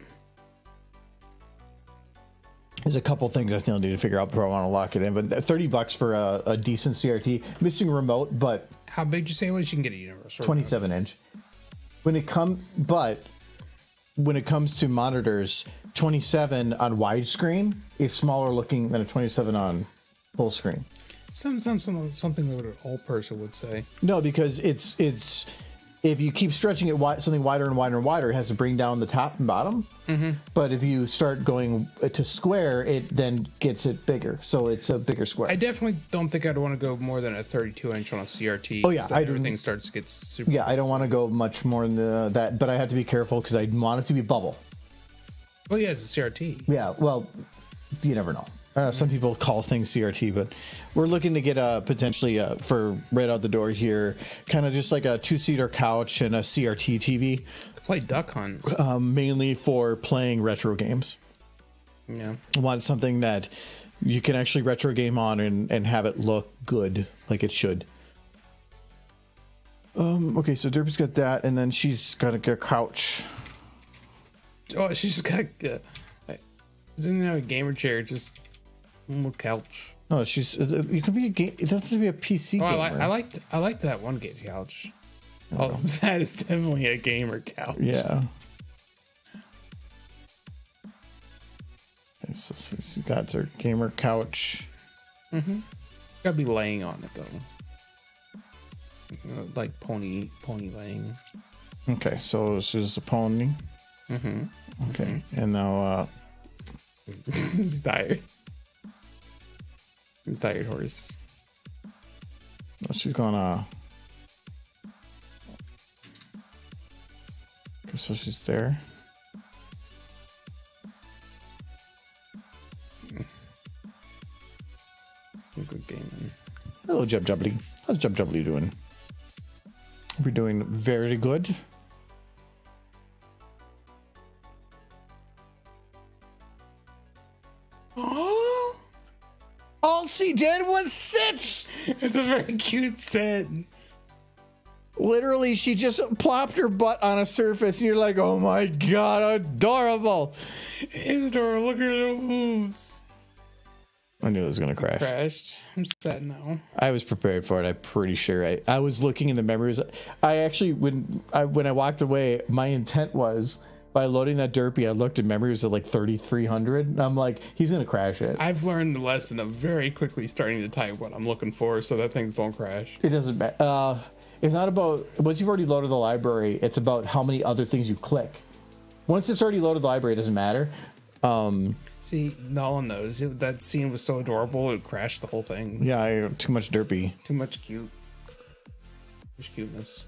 There's a couple things I still need to figure out before I want to lock it in. But $30 for a decent CRT, missing remote, but How big did you say it was? You can get a universal. 27-inch. When it comes to monitors, 27 on widescreen is smaller looking than a 27 on full screen. Sounds something that an old person would say. No, because it's if you keep stretching it something wider and wider and wider, it has to bring down the top and bottom. Mm-hmm. But if you start going to square, it then gets it bigger. So it's a bigger square. I definitely don't think I'd want to go more than a 32-inch on a CRT. Oh yeah, everything starts to get super. Yeah, I don't want to go much more than that, but I have to be careful because I want it to be bubble. Oh yeah, it's a CRT. Yeah, well, you never know. Some people call things CRT, but we're looking to get potentially for right out the door here, kind of just like a 2-seater couch and a CRT TV. Play Duck Hunt. Mainly for playing retro games. Yeah. I want something that you can actually retro game on and have it look good, like it should. Okay, so Derpy's got that, and then she's got a couch. Oh, she's just got a. Doesn't have a gamer chair, just a little couch. No, she's. You can be a game. It doesn't have to be a PC. Oh, gamer. I liked that one game couch. Oh, that is definitely a gamer couch. Yeah. Okay, so she's got her gamer couch. Mm-hmm. Gotta be laying on it though. Like pony laying. Okay, so she's a pony. Mm-hmm. Okay, mm-hmm. and now he's tired. I'm tired horse. She's gonna. Okay, so she's there. Good game. Hello, Jub Jubbly. How's Jub Jubbly doing? We're doing very good. Oh, all she did was sit. It's a very cute set. Literally, she just plopped her butt on a surface, and you're like, "Oh my god, adorable!" It's adorable. Look at her moves. I knew it was gonna crash. Crashed. I'm sad now. I was prepared for it. I'm pretty sure. I was looking in the memories. I actually, when I walked away, my intent was by loading that Derpy, I looked at memories of like 3,300. And I'm like, he's gonna crash it. I've learned the lesson of very quickly starting to type what I'm looking for so that things don't crash. It doesn't matter. It's not about once you've already loaded the library. It's about how many other things you click. Once it's already loaded the library, it doesn't matter. See, Nolan knows that scene was so adorable it crashed the whole thing. Yeah, too much Derpy. Too much cute. There's cuteness.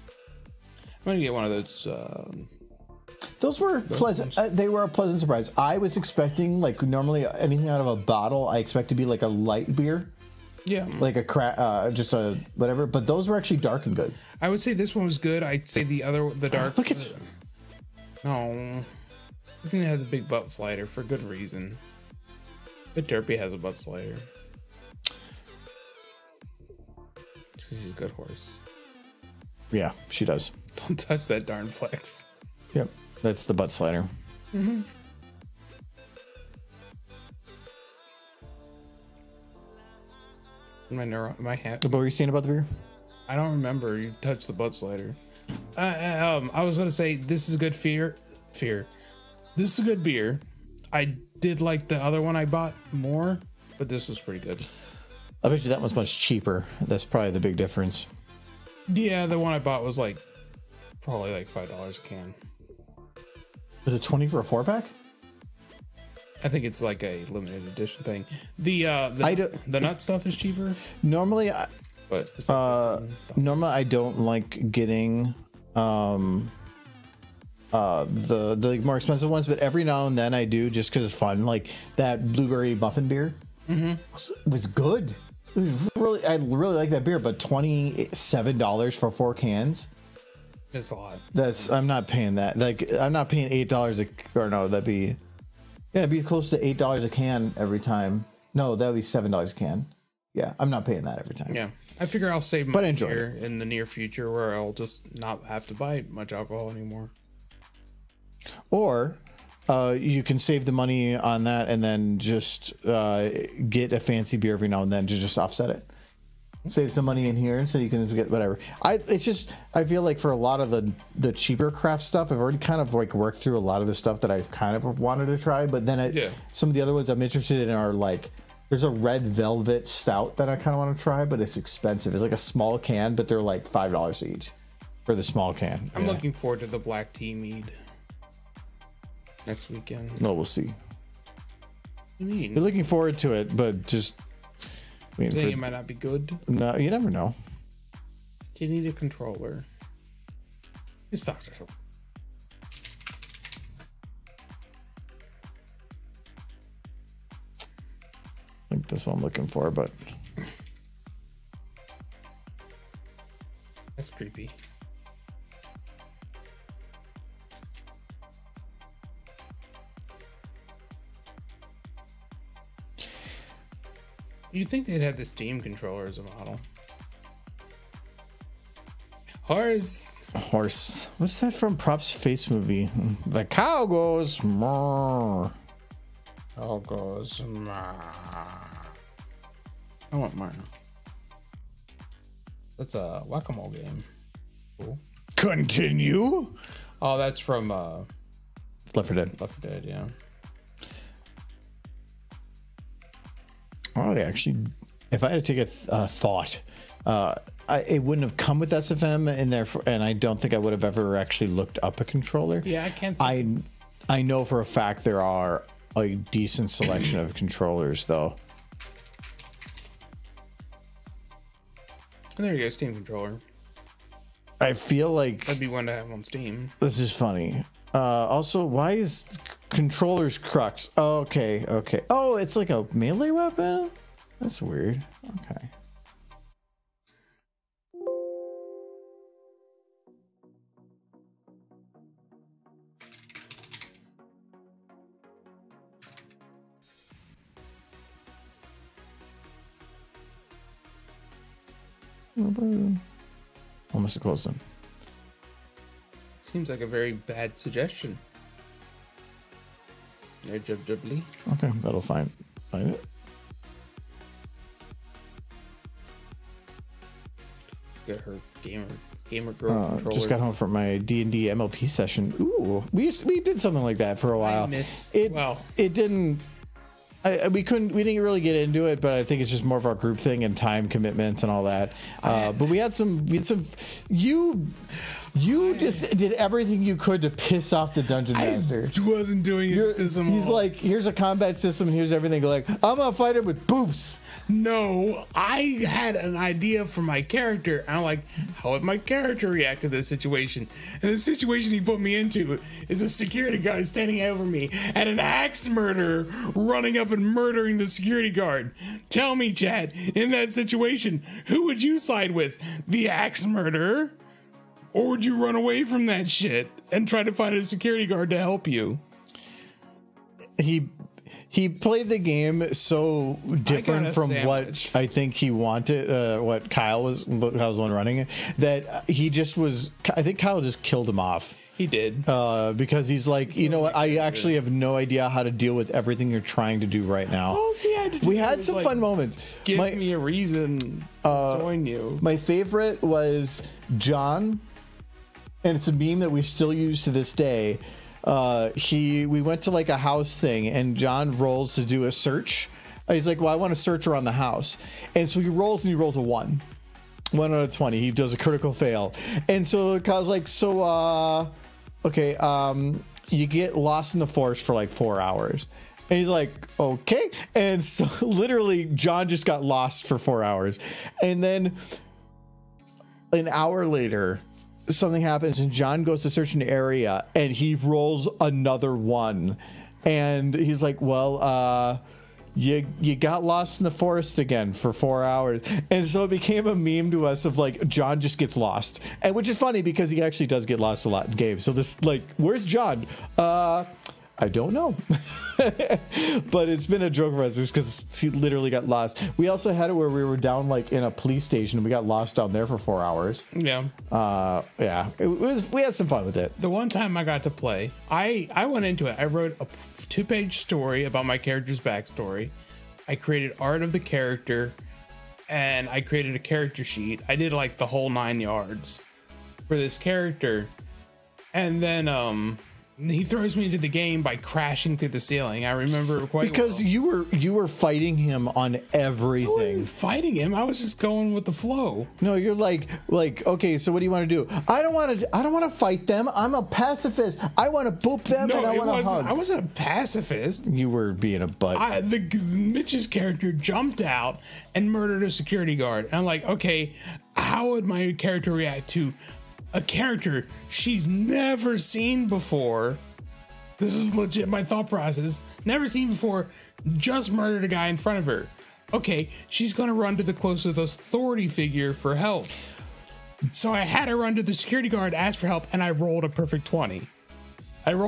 I'm gonna get one of those. Those were pleasant. They were a pleasant surprise. I was expecting, like, normally anything out of a bottle, I expect to be like a light beer. Yeah. Like a just a whatever. But those were actually dark and good. I would say this one was good. I'd say the dark. Look at. No. Doesn't have the big butt slider for good reason. But Derpy has a butt slider. She's a good horse. Yeah, she does. Don't touch that darn flex. Yep, that's the butt slider. Mm-hmm. My hat. What were you saying about the beer? I don't remember. You touched the butt slider. I was gonna say this is a good fear. This is a good beer. I did like the other one I bought more, but this was pretty good. I bet you that one's much cheaper. That's probably the big difference. Yeah, the one I bought was like probably like $5 a can. Was it 20 for a 4-pack? I think it's like a limited edition thing. The nut stuff is cheaper. Normally, but it's like normally I don't like getting the more expensive ones, but every now and then I do just because it's fun. Like that blueberry muffin beer was good. It was really, I really like that beer, but $27 for 4 cans. It's a lot. I'm not paying that. Like I'm not paying $8 or no, it'd be close to $8 a can every time. No, that would be $7 a can. Yeah, I'm not paying that every time. Yeah, I figure I'll save money here in the near future where I'll just not have to buy much alcohol anymore. Or you can save the money on that and then just get a fancy beer every now and then to just offset it. Save some money in here so you can get whatever. I feel like for a lot of the cheaper craft stuff, I've already kind of like worked through a lot of the stuff that I've kind of wanted to try. But then some of the other ones I'm interested in are like, there's a red velvet stout that I kind of want to try, but it's expensive. It's like a small can, but they're like $5 each for the small can. I'm looking forward to the black tea mead next weekend. No, we'll see. What do you mean? You're looking forward to it, but just think it might not be good. No, you never know. You need a controller. His socks are so. I think that's what I'm looking for, but that's creepy. You'd think they'd have the Steam controller as a model. Horse. Horse. What's that from? Props Face movie. The cow goes. Moo. Cow goes. I want Mario. That's a whack-a-mole game. Cool. Continue. Oh, that's from Left 4 Dead. Left 4 Dead, yeah. Oh, actually, if I had to take a thought, it wouldn't have come with SFM in there, and I don't think I would have ever actually looked up a controller. Yeah, I can't. I know for a fact there are a decent selection of controllers, though. And there you go, Steam controller. I feel like That'd be one to have on Steam. this is funny. Also, why is controllers crux? Oh, okay. Oh, it's like a melee weapon? That's weird. Okay. Almost a close one. Seems like a very bad suggestion. Lee. Okay, that'll find it. Got her gamer girl controller. Just got home from my D&D MLP session. Ooh, we did something like that for a while. It didn't. We didn't really get into it, but I think it's just more of our group thing and time commitments and all that. But we had some. You just did everything you could to piss off the dungeon master. I wasn't doing it to piss him off. He's like, here's a combat system and here's everything. Like, I'm gonna fight him with boosts. No, I had an idea for my character. And I'm like, how would my character react to this situation? And the situation he put me into is a security guard standing over me and an axe murderer running up and murdering the security guard. Tell me, Chad, in that situation, who would you side with? The axe murderer? Or would you run away from that shit and try to find a security guard to help you? He played the game so different from what I think he wanted, what Kyle was the one running it, that he just was, I think Kyle just killed him off. He did. Because he's like, you know what, I actually have no idea how to deal with everything you're trying to do right now. We had some fun moments. Give me a reason to join you. My favorite was John, and it's a meme that we still use to this day. We went to like a house thing and John rolls to do a search. He's like, well, I want to search around the house. And so he rolls a 1 out of 20. He does a critical fail. And so Kyle's like, okay, you get lost in the forest for like 4 hours. And he's like, okay. And so literally John just got lost for 4 hours. And then an hour later, something happens and John goes to search an area and he rolls another 1 and he's like, well, you got lost in the forest again for 4 hours. And so it became a meme to us of like, John just gets lost, and which is funny because he actually does get lost a lot in games. So this, like, where's John? I don't know. But it's been a joke for us just because he literally got lost. We also had it where we were down like in a police station and we got lost down there for 4 hours. Yeah. Yeah. We had some fun with it. The one time I got to play, I went into it. I wrote a 2-page story about my character's backstory. I created art of the character and I created a character sheet. I did like the whole 9 yards for this character. And then, he throws me into the game by crashing through the ceiling. I remember quite because well. you were fighting him on everything. I wasn't fighting him. I was just going with the flow. No, you're like, okay, so what do you want to do? I don't want to fight them. I'm a pacifist. I want to boop them and I want to hug. I wasn't a pacifist. You were being a butt. Mitch's character jumped out and murdered a security guard. And I'm like, okay, how would my character react to a character she's never seen before? This is legit my thought process. Never seen before, just murdered a guy in front of her. Okay, she's gonna run to the closest authority figure for help. So I had her run to the security guard, ask for help, and I rolled a perfect 20. And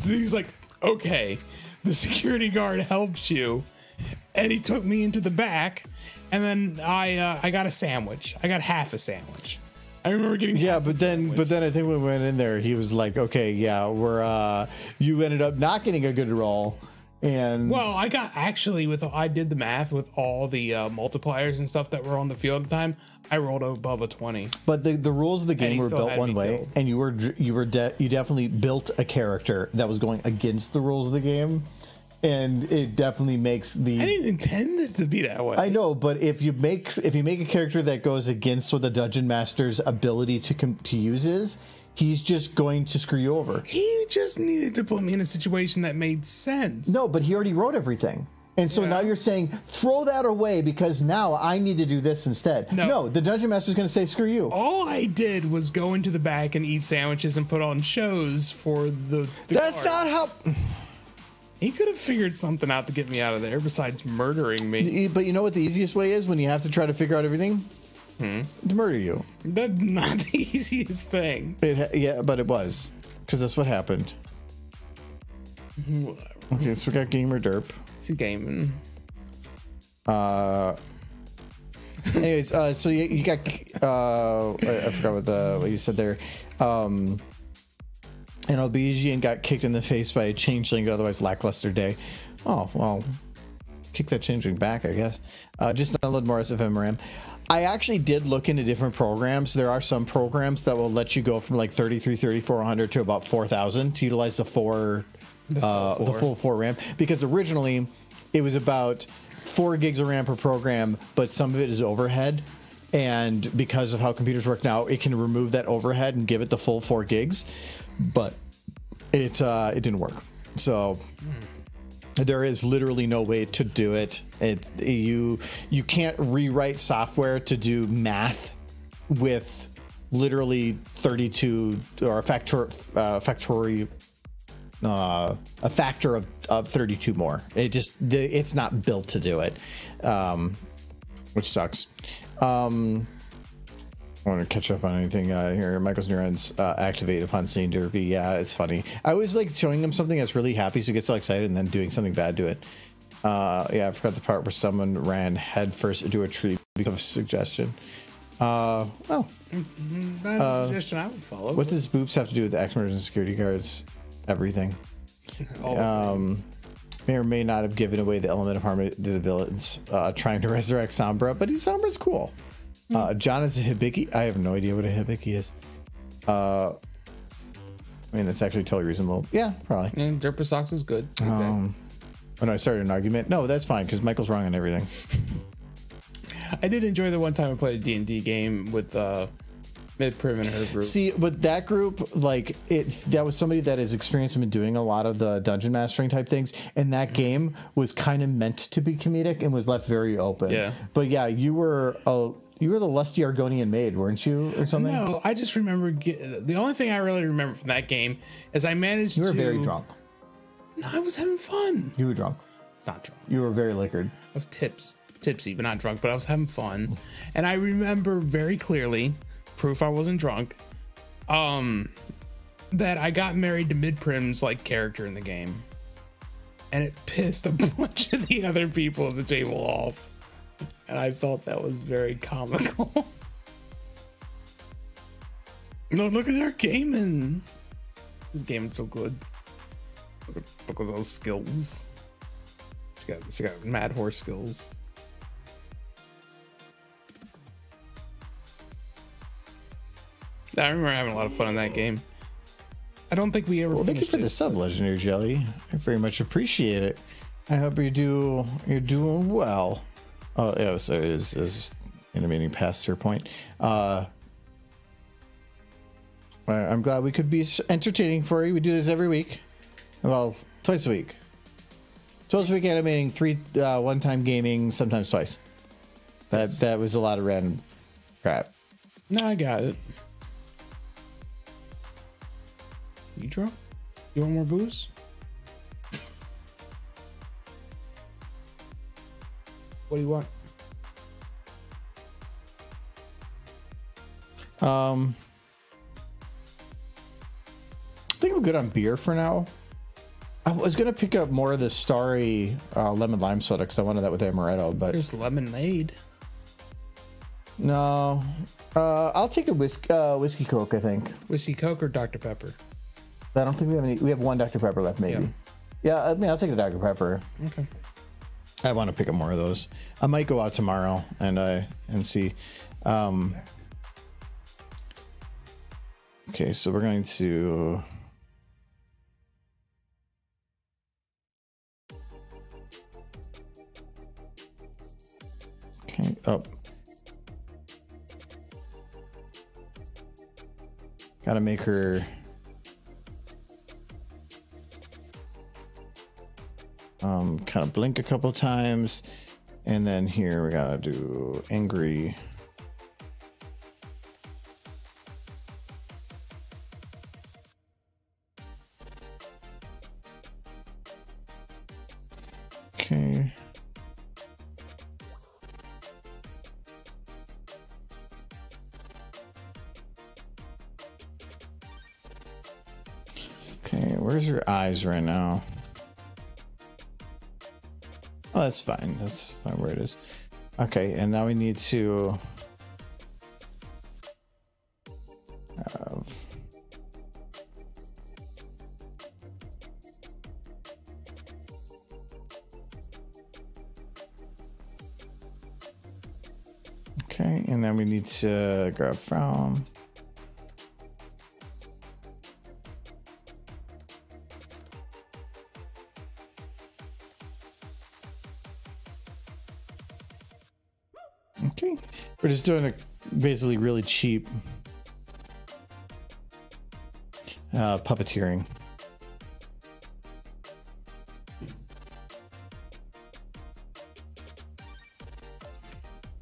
he's like, okay, the security guard helps you. And he took me into the back And then I got a sandwich. I got half a sandwich. I remember getting but then I think when we went in there, he was like, okay, yeah, we're you ended up not getting a good roll. And well, I got actually I did the math with all the multipliers and stuff that were on the field at the time. I rolled above a 20. But the rules of the game were built one way, killed. and you definitely built a character that was going against the rules of the game, and it definitely makes I didn't intend it to be that way. I know, but if you make a character that goes against what the dungeon master's ability to use is, he's just going to screw you over. He just needed to put me in a situation that made sense. No, but he already wrote everything. And so now you're saying, throw that away because now I need to do this instead. No, the dungeon master's going to say, screw you. All I did was go into the back and eat sandwiches and put on shows for the That's guards. not how... He could have figured something out to get me out of there besides murdering me. But you know what the easiest way is when you have to try to figure out everything? To murder you. That's not the easiest thing. Yeah, but it was. Because that's what happened. Whatever. Okay, so we got Gamer Derp. It's a gaming. Anyways, so you got I forgot what you said there. And Albigian got kicked in the face by a changeling, otherwise lackluster day. Oh well, kick that changeling back, I guess. Just download more SFM RAM. I actually did look into different programs. There are some programs that will let you go from like 3400 to about 4000 to utilize the full 4 RAM, because originally it was about 4 gigs of RAM per program, but some of it is overhead, and because of how computers work now, it can remove that overhead and give it the full 4 gigs, but it didn't work. So there is literally no way to do it. You can't rewrite software to do math with literally 32 or a factor of 32 more. It's not built to do it, which sucks. I want to catch up on anything here. Michael's neurons activate upon seeing Derpy. Yeah, it's funny. I always like showing him something that's really happy, so he gets all excited, and then doing something bad to it. Yeah, I forgot the part where someone ran headfirst into a tree because of a suggestion. Well, That's a suggestion I would follow. What does Boops have to do with the X-Mers and security guards? Everything. May or may not have given away the element of harmony to the villains trying to resurrect Sombra, but Sombra's cool. John is a Hibiki. I have no idea what a Hibiki is. I mean, that's actually totally reasonable. Yeah, probably. And Derper Socks is good. Oh no, I started an argument. No, that's fine because Michael's wrong on everything. I did enjoy the one time I played a D&D game with Mid-Prim and her group. See, but that group, like, that was somebody that is experienced in doing a lot of the dungeon mastering type things, and that game was kind of meant to be comedic and was left very open. Yeah. But yeah, you were the lusty Argonian maid, weren't you, or something? No, I just remember the only thing I really remember from that game is I managed to. You were very drunk. No, I was having fun. You were drunk. It's not drunk. You were very liquored. I was tipsy, but not drunk. But I was having fun, and I remember very clearly, proof I wasn't drunk, that I got married to Mid-Prim's like character in the game, and it pissed a bunch of the other people at the table off, and I thought that was very comical. No, look at her gaming. This game is so good. Look at those skills. She got mad horse skills. I remember having a lot of fun in that game. I don't think we ever. Well, thank you for the sub, Legendary Jelly. I very much appreciate it. I hope you're doing well. Oh, yeah, so it is animating past your point. I'm glad we could be entertaining for you. We do this every week. Well, twice a week. Twice a week animating, 3 one-time gaming, sometimes twice. That was a lot of random crap. No, I got it. You drunk? You want more booze? What do you want? I think I'm good on beer for now. I was gonna pick up more of the Starry lemon lime soda because I wanted that with amaretto, but There's lemonade. No. I'll take a whiskey Coke, I think. Whiskey Coke or Dr. Pepper? I don't think we have any. We have one Dr. Pepper left, maybe. Yeah, I mean, I'll take the Dr. Pepper. Okay. I want to pick up more of those. I might go out tomorrow and see. Okay, so we're going to. Okay. Oh. Gotta make her. Kind of blink a couple times, and then here we gotta do angry. Okay. Okay, where's your eyes right now? Oh, that's fine. That's fine where it is. Okay, and now we need to have okay, and then we need to grab from. Okay, we're just doing a basically really cheap puppeteering.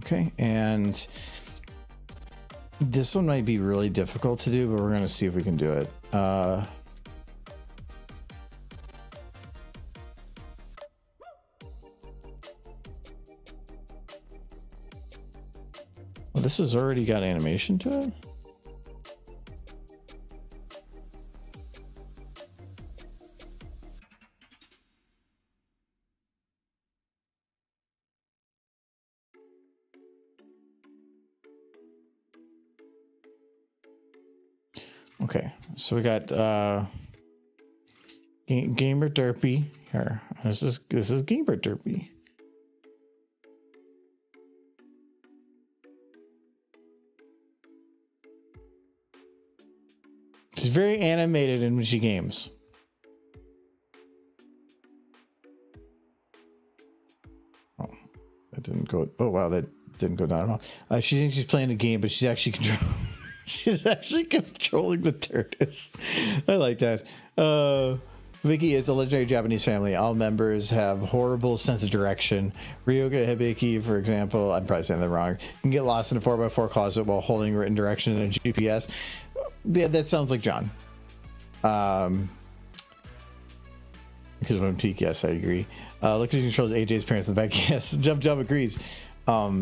Okay, and this one might be really difficult to do, but we're going to see if we can do it. Well, this has already got animation to it. Okay, so we got Gamer Derpy here. This is Gamer Derpy. She's very animated in when she games. Oh, that didn't go. Oh wow, that didn't go down at all. She thinks she's playing a game, but she's actually she's actually controlling the tortoise. I like that. Vicky is a legendary Japanese family. All members have horrible sense of direction. Ryoga Hibiki, for example, I'm probably saying that wrong, can get lost in a 4x4 closet while holding written direction and a GPS. Yeah, that sounds like John. Because when peak, yes, I agree. Look at who controls AJ's parents in the back. Yes, Jump agrees. Let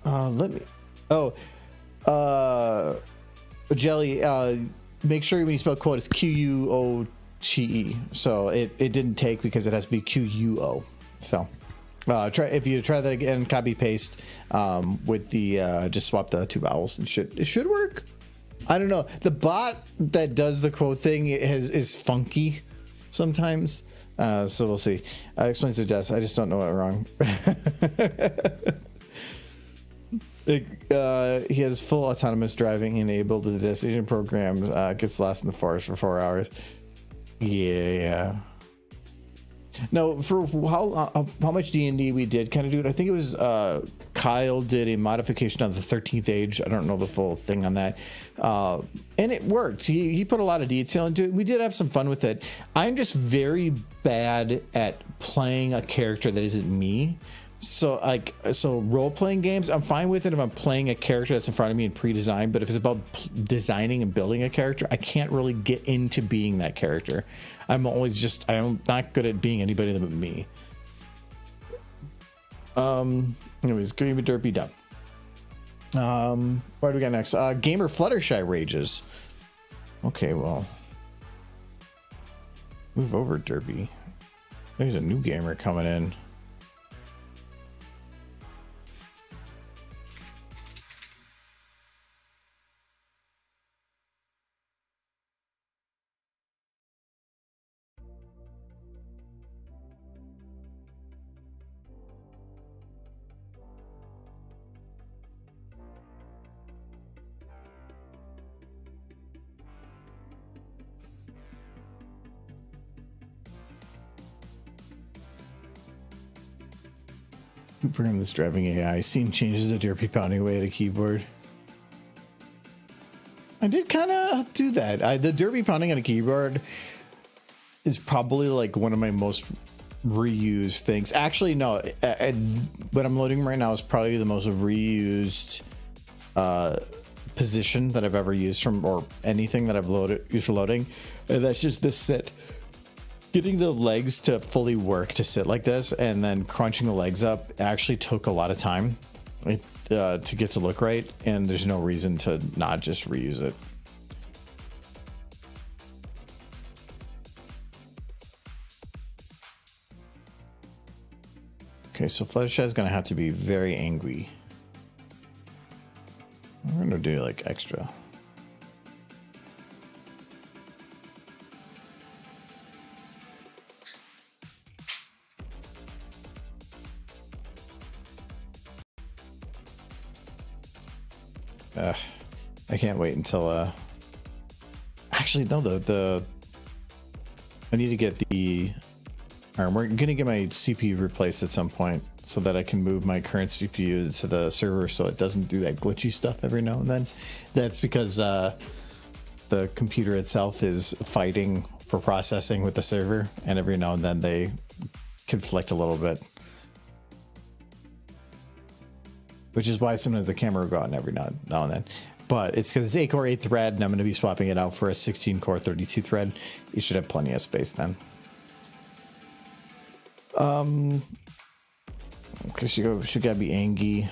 me. Oh, Jelly. Make sure when you spell quote, it's Quote. So it didn't take because it has to be Quo. So. If you try that again, copy paste with the just swap the two vowels and it should work. I don't know. The bot that does the quote thing is funky sometimes. So we'll see. Explains to Jess. I just don't know it wrong. He has full autonomous driving enabled with the destination program. Gets lost in the forest for 4 hours. Yeah. No, for how much D&D we did kind of do it. I think it was Kyle did a modification on the 13th Age. I don't know the full thing on that, and it worked. He put a lot of detail into it. We did have some fun with it. I'm just very bad at playing a character that isn't me. So role-playing games, I'm fine with it if I'm playing a character that's in front of me and pre-designed, but if it's about designing and building a character, I can't really get into being that character. I'm not good at being anybody but me. Anyways, Gamer Derpy done. What do we got next? Gamer Fluttershy rages. Okay, well, move over, Derpy. There's a new gamer coming in. Who programmed this driving AI? Scene changes to derpy pounding away at a keyboard. I did kind of do that. The derpy pounding on a keyboard is probably like one of my most reused things. Actually, no. What I'm loading right now is probably the most reused position that I've ever used from, or anything that I've used for loading. And that's just this sit. Getting the legs to fully work to sit like this, and then crunching the legs up actually took a lot of time to get to look right, and there's no reason to not just reuse it. Okay, so Fluttershy is gonna have to be very angry. We're gonna do like extra. I can't wait until actually no, I need to get we're gonna get my CPU replaced at some point so that I can move my current CPU to the server so it doesn't do that glitchy stuff every now and then. That's because the computer itself is fighting for processing with the server, and every now and then they conflict a little bit. Which is why sometimes the camera will go out every now and then. But it's because it's 8-core 8 thread, and I'm going to be swapping it out for a 16-core 32 thread. You should have plenty of space then. Because you gotta be angry.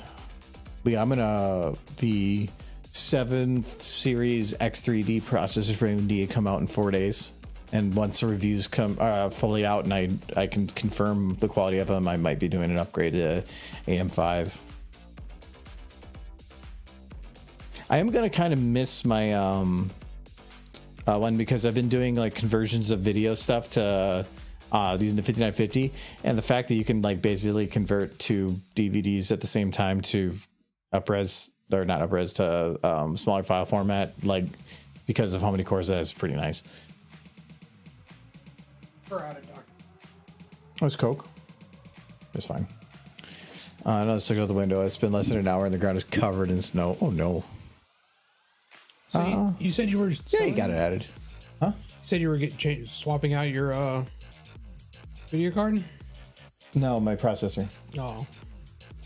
But yeah, I'm gonna the 7th series X3D processors for AMD come out in 4 days, and once the reviews come fully out and I can confirm the quality of them, I might be doing an upgrade to AM5. I am gonna kind of miss my one because I've been doing like conversions of video stuff to using the 5950, and the fact that you can like basically convert to DVDs at the same time to upres, or not upres, to smaller file format, like because of how many cores that is, pretty nice. We're out of dark. Oh, it's Coke. It's fine. Another stick out the window. It's been less than an hour and the ground is covered in snow. Oh no. So you said you were Yeah, you got it added. Huh? You said you were swapping out your video card? No, my processor. Oh.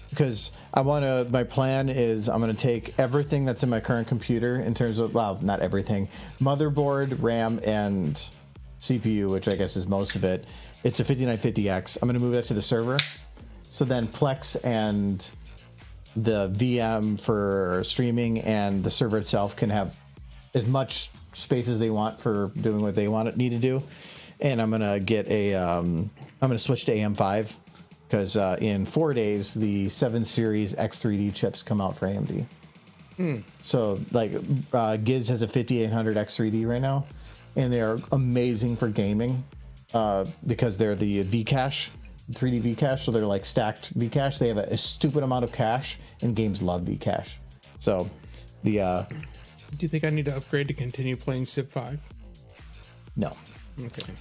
Because my plan is I'm going to take everything that's in my current computer in terms of, well, not everything, motherboard, RAM, and CPU, which I guess is most of it. It's a 5950X. I'm going to move that to the server. So then Plex and the VM for streaming and the server itself can have as much space as they want for doing what they need to do. And I'm going to get I'm going to switch to AM5 because in 4 days, the 7 series X3D chips come out for AMD. So like Giz has a 5800 X3D right now, and they are amazing for gaming because they're the Vcache, 3D Vcache. So they're like stacked Vcache. They have a stupid amount of cache, and games love Vcache. So the do you think I need to upgrade to continue playing Civ 5? No. Okay.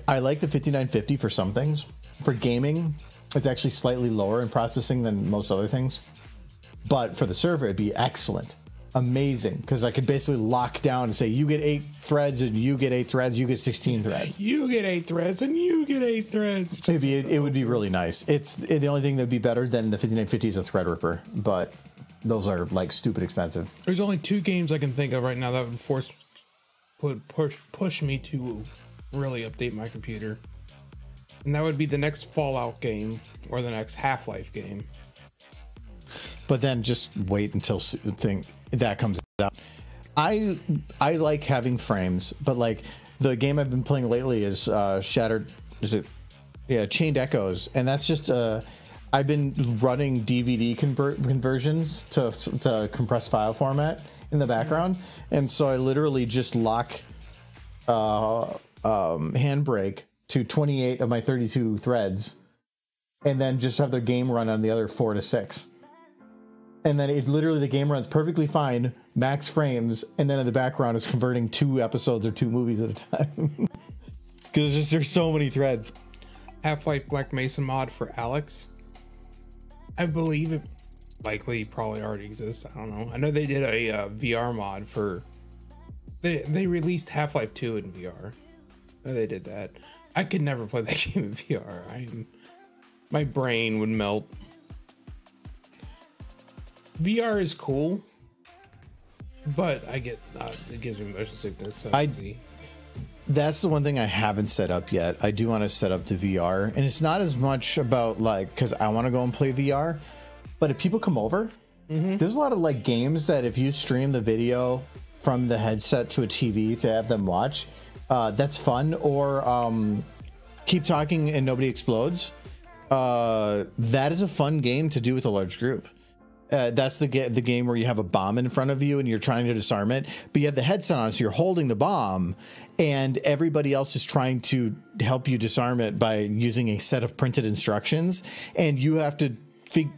I like the 5950 for some things. For gaming, it's actually slightly lower in processing than most other things. But for the server, it'd be excellent. Amazing. Because I could basically lock down and say, you get 8 threads and you get 8 threads, you get 16 threads. You get 8 threads and you get 8 threads. It would be really nice. It's the only thing that would be better than the 5950 is a Threadripper, but those are like stupid expensive. There's only 2 games I can think of right now that would push me to really update my computer. And that would be the next Fallout game or the next Half-Life game. But then just wait until that comes out. I like having frames, but like the game I've been playing lately is Chained Echoes, and that's just I've been running DVD conversions to compressed file format in the background, and so I literally just lock Handbrake to 28 of my 32 threads, and then just have the game run on the other 4 to 6. And then the game runs perfectly fine, max frames, and then in the background is converting 2 episodes or 2 movies at a time. Because there's so many threads. Half-Life Black Mesa mod for Alex. I believe it likely probably already exists. I don't know. I know they did a VR mod for. They released Half-Life 2 in VR. I know they did that. I could never play that game in VR. My brain would melt. VR is cool, but I get it gives me motion sickness. So easy. That's the one thing I haven't set up yet. I do want to set up the VR, and it's not as much about like because I want to go and play VR, but if people come over, there's a lot of like games that if you stream the video from the headset to a TV to have them watch, that's fun. Or Keep Talking and Nobody Explodes. That is a fun game to do with a large group. That's the game where you have a bomb in front of you and you're trying to disarm it, but you have the headset on, so you're holding the bomb, and everybody else is trying to help you disarm it by using a set of printed instructions, and you have to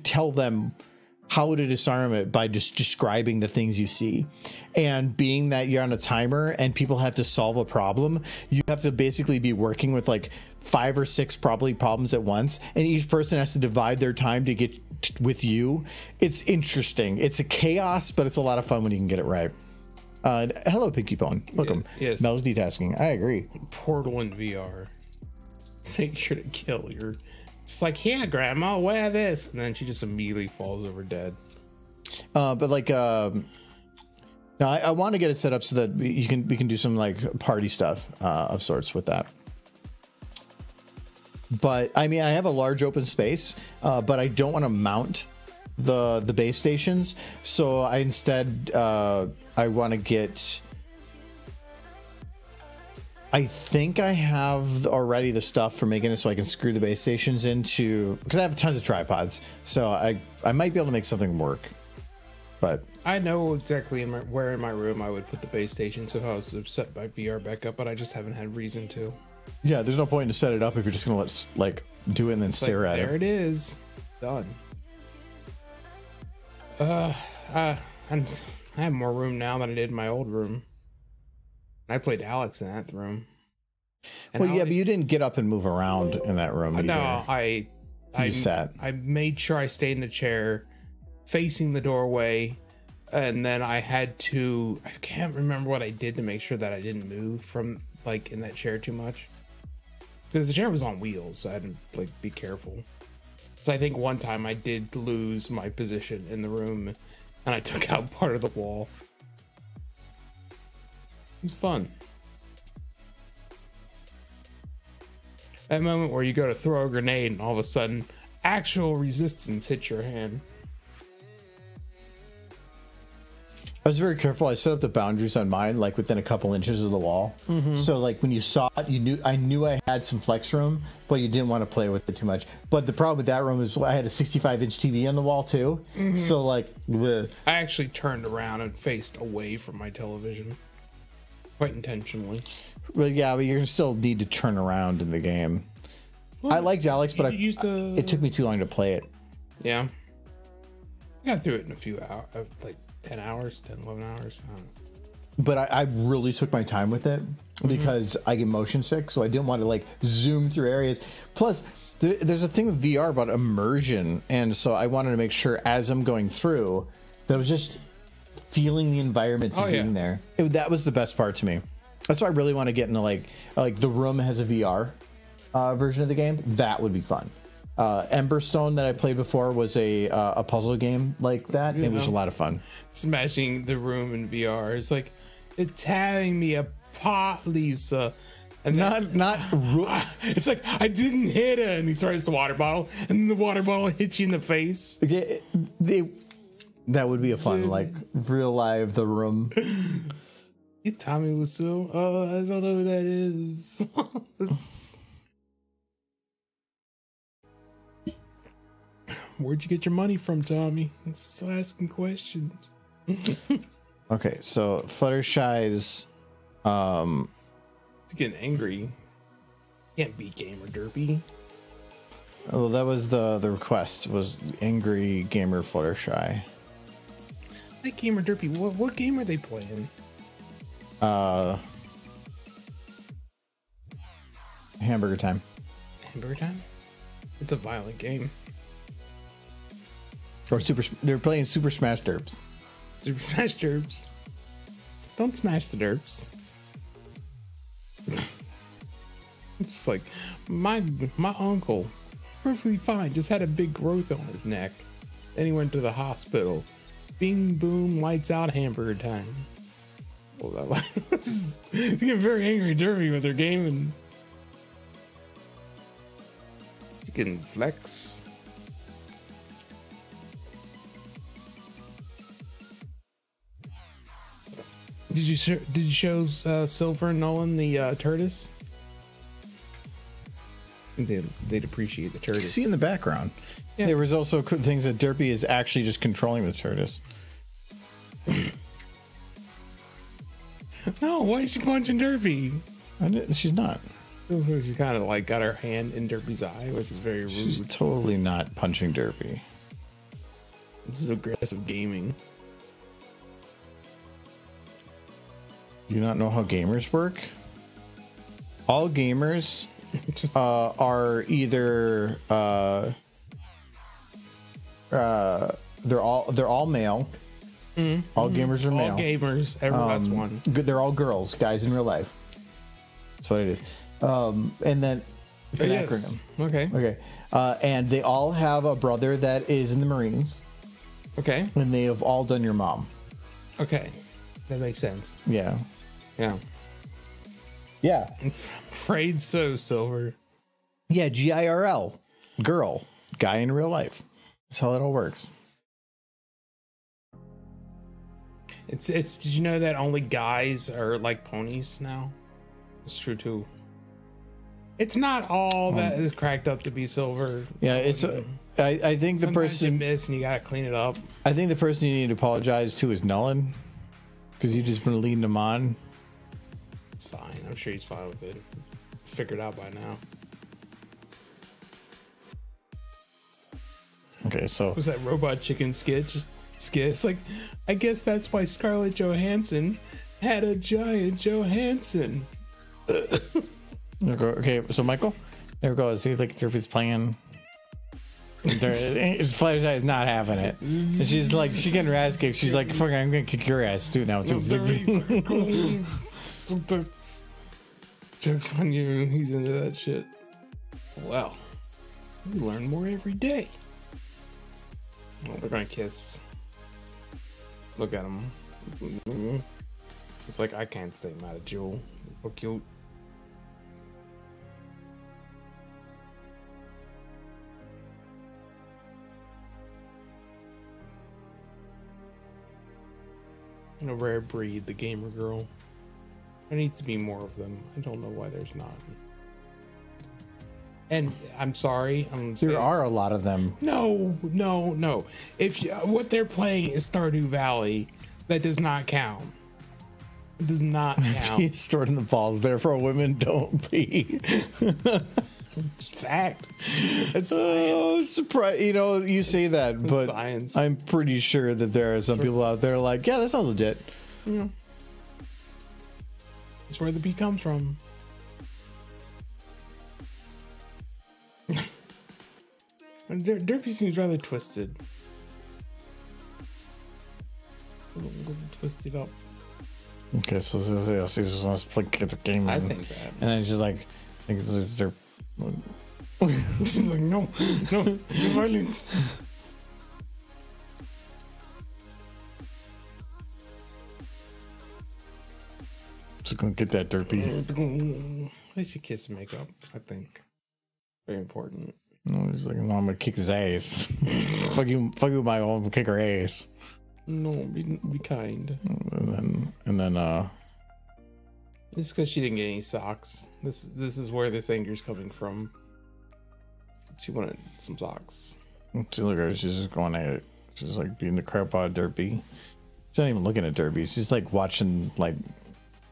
tell them how to disarm it by just describing the things you see. And being that you're on a timer and people have to solve a problem, you have to basically be working with like 5 or 6 probably problems at once, and each person has to divide their time to get with you. It's interesting. It's a chaos, but it's a lot of fun when you can get it right. Hello, Pinky Bone. Welcome. Yes. Multitasking. I agree. Portal in VR. Make sure to kill your. It's like, yeah, Grandma, wear this, and then she just immediately falls over dead. But like, no, I want to get it set up so that we can do some like party stuff of sorts with that. But I mean, I have a large open space, but I don't want to mount the base stations. So I instead I want to get. I think I have already the stuff for making it so I can screw the base stations into, because I have tons of tripods. So I might be able to make something work. But I know exactly where in my room I would put the base stations if I was upset by VR backup, but I just haven't had reason to. yeah, there's no point to set it up if you're just gonna do it and then stare at it. There it is, done. I have more room now than I did in my old room. I played Alex in that room. And well, yeah, but you didn't get up and move around in that room either. No, I sat. I made sure I stayed in the chair, facing the doorway, and then I had to. I can't remember what I did to make sure that I didn't move from like in that chair too much, because the chair was on wheels, so I had to like be careful. So I think one time I did lose my position in the room, and I took out part of the wall. It's fun. That moment where you go to throw a grenade and all of a sudden actual resistance hits your hand. I was very careful. I set up the boundaries on mine like within a couple inches of the wall. So like when you saw it, I knew I had some flex room, but you didn't want to play with it too much. But the problem with that room is I had a 65-inch TV on the wall too. So like I actually turned around and faced away from my television. Quite intentionally. Well, yeah, but you're gonna still need to turn around in the game. Well, I liked Alex, but it took me too long to play it. Yeah, I got through it in a few hours, like 10 hours, 10, 11 hours. I don't know. But I really took my time with it because I get motion sick, so I didn't want to like zoom through areas. Plus, there's a thing with VR about immersion, and so I wanted to make sure as I'm going through that I was just feeling the environments and being there. That was the best part to me. That's why I really want to get into like the room has a VR version of the game. That would be fun. Emberstone that I played before was a puzzle game like that. It was a lot of fun. Smashing the room in VR. It's like, it's tearing me apart, Lisa. And not it's like, I didn't hit her, and he throws the water bottle, and the water bottle hits you in the face. That would be a fun, like, real live The Room. You Tommy Wiseau? Oh, I don't know who that is. Where'd you get your money from, Tommy? I'm still asking questions. Okay, so Fluttershy's He's getting angry. Can't be Gamer Derpy. Well, that was the request, was angry gamer Fluttershy. Hey, Gamer Derpy, what game are they playing? Hamburger Time. Hamburger Time? It's a violent game. Or they're playing Super Smash Derps. Super Smash Derps. Don't smash the derps. It's just like my uncle, perfectly fine, just had a big growth on his neck. Then he went to the hospital. Bing boom, lights out, hamburger time. Well, that he's getting very angry Derby with their game, and he's getting flex. Did you show Silver and Nolan the Turtis? They'd appreciate the Turtis. You see in the background. Yeah. There was also things that Derpy is actually just controlling the Turtis. No, why is she punching Derpy? She's not. Looks like she kind of like got her hand in Derpy's eye, which is very rude. She's totally not punching Derpy. This is aggressive gaming. Do you not know how gamers work? All gamers Just are either they're all male. All gamers are male. all gamers. Every last one. They're all girls, guys in real life. That's what it is. And then it's an acronym. Okay. Okay. And they all have a brother that is in the Marines, Okay. and they have all done your mom. Okay. That makes sense. Yeah. Yeah. Yeah. I'm afraid so, Silver. Yeah. GIRL. Girl. Guy in real life. That's how it all works. It's did you know that only guys are like ponies now? It's true too. It's not all that is cracked up to be Silver. Yeah. It's. I think the Sometimes you person. miss and you gotta clean it up. I think the person you need to apologize to is Nolan, because you've just been leading him on. It's fine. I'm sure he's fine with it. Figured out by now. Okay. So. Was that Robot Chicken skit? It's like, I guess that's why Scarlett Johansson had a giant Johansson. Okay, so Michael, there we go. See, like Derpy's playing. Fluttershy is not having it. And she's like, she's getting her ass kicked. She's like, fuck, I'm gonna kick your ass too now too. Joke's on you. He's into that shit. Well, we learn more every day. Oh, they're gonna kiss. Look at him. It's like, I can't stay mad at Jewel. So cute. A rare breed, the gamer girl. There needs to be more of them. I don't know why there's not. And I'm sorry, There are a lot of them. No. If what they're playing is Stardew Valley, that does not count. It does not count. He's stored in the balls. Therefore, women don't pee. It's fact. It's Oh, surprise! You know, you say that, but science. I'm pretty sure that there are some people out there like, yeah, that sounds legit. Yeah. It's where the bee comes from. Derpy seems rather twisted. A little twisted up. Okay, so she just wants to get the game. I think that. And then she's like, is there? She's like, no, violence. She's gonna get that Derpy. They should kiss and make up, I think. Very important. No, he's like, no, I'm gonna kick his ass. fuck you, Michael. I'm gonna kick her ass. No, be kind. And then It's because she didn't get any socks. This is where this anger's coming from. She wanted some socks. see, look at her. She's just going at it. She's like beating the crap out of Derpy. She's not even looking at Derpy. She's like watching like.